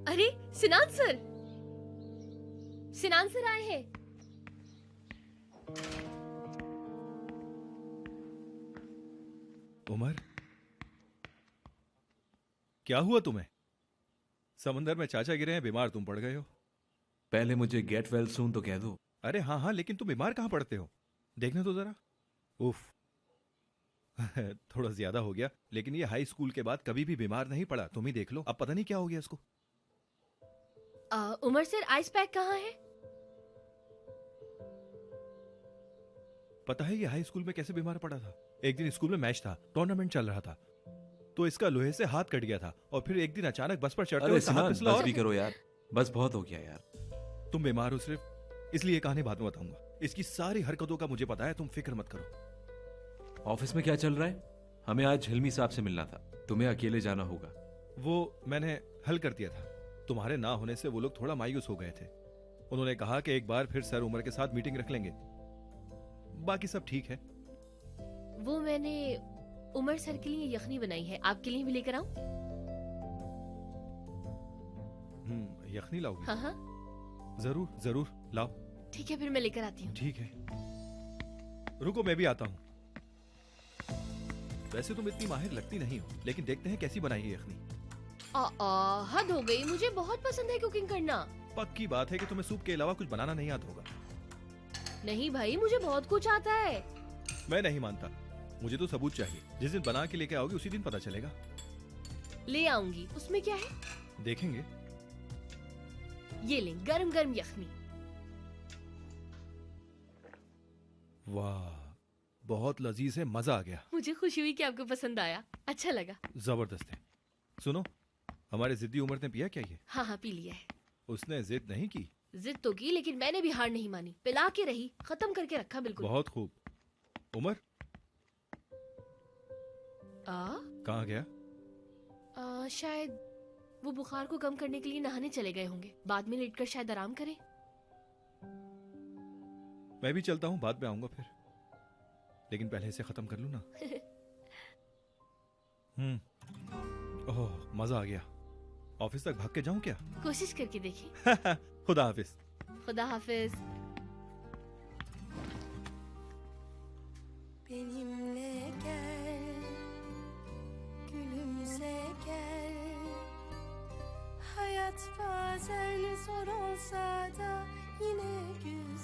अरे सिनान सर, सिनान सर आए हैं। उमर, क्या हुआ तुम्हें? समंदर में चाचा गिरे हैं, बीमार तुम पड़ गए हो। पहले मुझे गेट वेल सून तो कह दो। अरे हाँ हाँ, लेकिन तुम बीमार कहाँ पड़ते हो? देखने तो जरा। उफ थोड़ा ज्यादा हो गया, लेकिन ये हाई स्कूल के बाद कभी भी बीमार नहीं पड़ा। तुम ही देख लो, अब पता नहीं क्या हो गया इसको। उमर सर, आइस पैक कहाँ है? पता है ये हाई स्कूल में कैसे बीमार पड़ा था? एक दिन स्कूल में मैच था, टूर्नामेंट चल रहा था, तो इसका लोहे से हाथ कट गया था और फिर एक दिन अचानक बस पर चढ़ते हुए हाथ फिसला। बस भी करो यार, बस बहुत हो गया यार। तुम बीमार हो सिर्फ इसलिए, कहानी बाद में बताऊंगा। इसकी सारी हरकतों का मुझे पता है, तुम फिक्र मत करो। ऑफिस में क्या चल रहा है? हमें आज हिलमी साहब से मिलना था, तुम्हें अकेले जाना होगा। वो मैंने हल कर दिया था। तुम्हारे ना होने से वो लोग थोड़ा मायूस हो गए थे। उन्होंने कहा कि एक बार फिर सर उमर के साथ मीटिंग रख लेंगे। बाकी सब ठीक है। वो मैंने उमर सर के लिए यखनी बनाई है, आपके लिए भी लेकर आऊं? यखनी लाओगी? हाँ हाँ जरूर जरूर लाओ। ठीक है, फिर मैं लेकर आती हूँ। ठीक है, रुको मैं भी आता हूँ। वैसे तुम इतनी माहिर लगती नहीं हो, लेकिन देखते हैं कैसी बनाई है यखनी। हद हो गई, मुझे बहुत पसंद है कुकिंग करना। पक्की बात है कि तुम्हें सूप के अलावा कुछ बनाना नहीं आता होगा। नहीं भाई, मुझे बहुत कुछ आता है। मैं नहीं मानता, मुझे तो सबूत चाहिए। जिस दिन बना के लेके आओगी उसी दिन पता चलेगा। ले आऊंगी। उसमें क्या है? देखेंगे। ये लें, गरम गरम यखनी। वाह, बहुत लजीज है, मजा आ गया। मुझे खुशी हुई कि आपको पसंद आया, अच्छा लगा। जबरदस्त है। सुनो, हमारे जिद्दी उमर ने पिया क्या ये? हाँ हाँ, पी लिया है। उसने जिद नहीं की? जिद तो की, लेकिन मैंने भी हार नहीं मानी। पिला के रही, खत्म करके रखा बिल्कुल। बहुत खूब। उमर कहाँ गया? शायद वो बुखार को कम करने के लिए नहाने चले गए होंगे। बाद में लेटकर शायद आराम करें। मैं भी चलता हूँ, बाद में आऊंगा फिर, लेकिन पहले इसे खत्म कर लूं ना। ओह, मजा आ गया। ऑफिस तक भाग के जाऊं क्या? कोशिश करके देखिए। खुदा हाफिज। खुदा हाफिज। Benimle gel, gülümse gel, hayat var.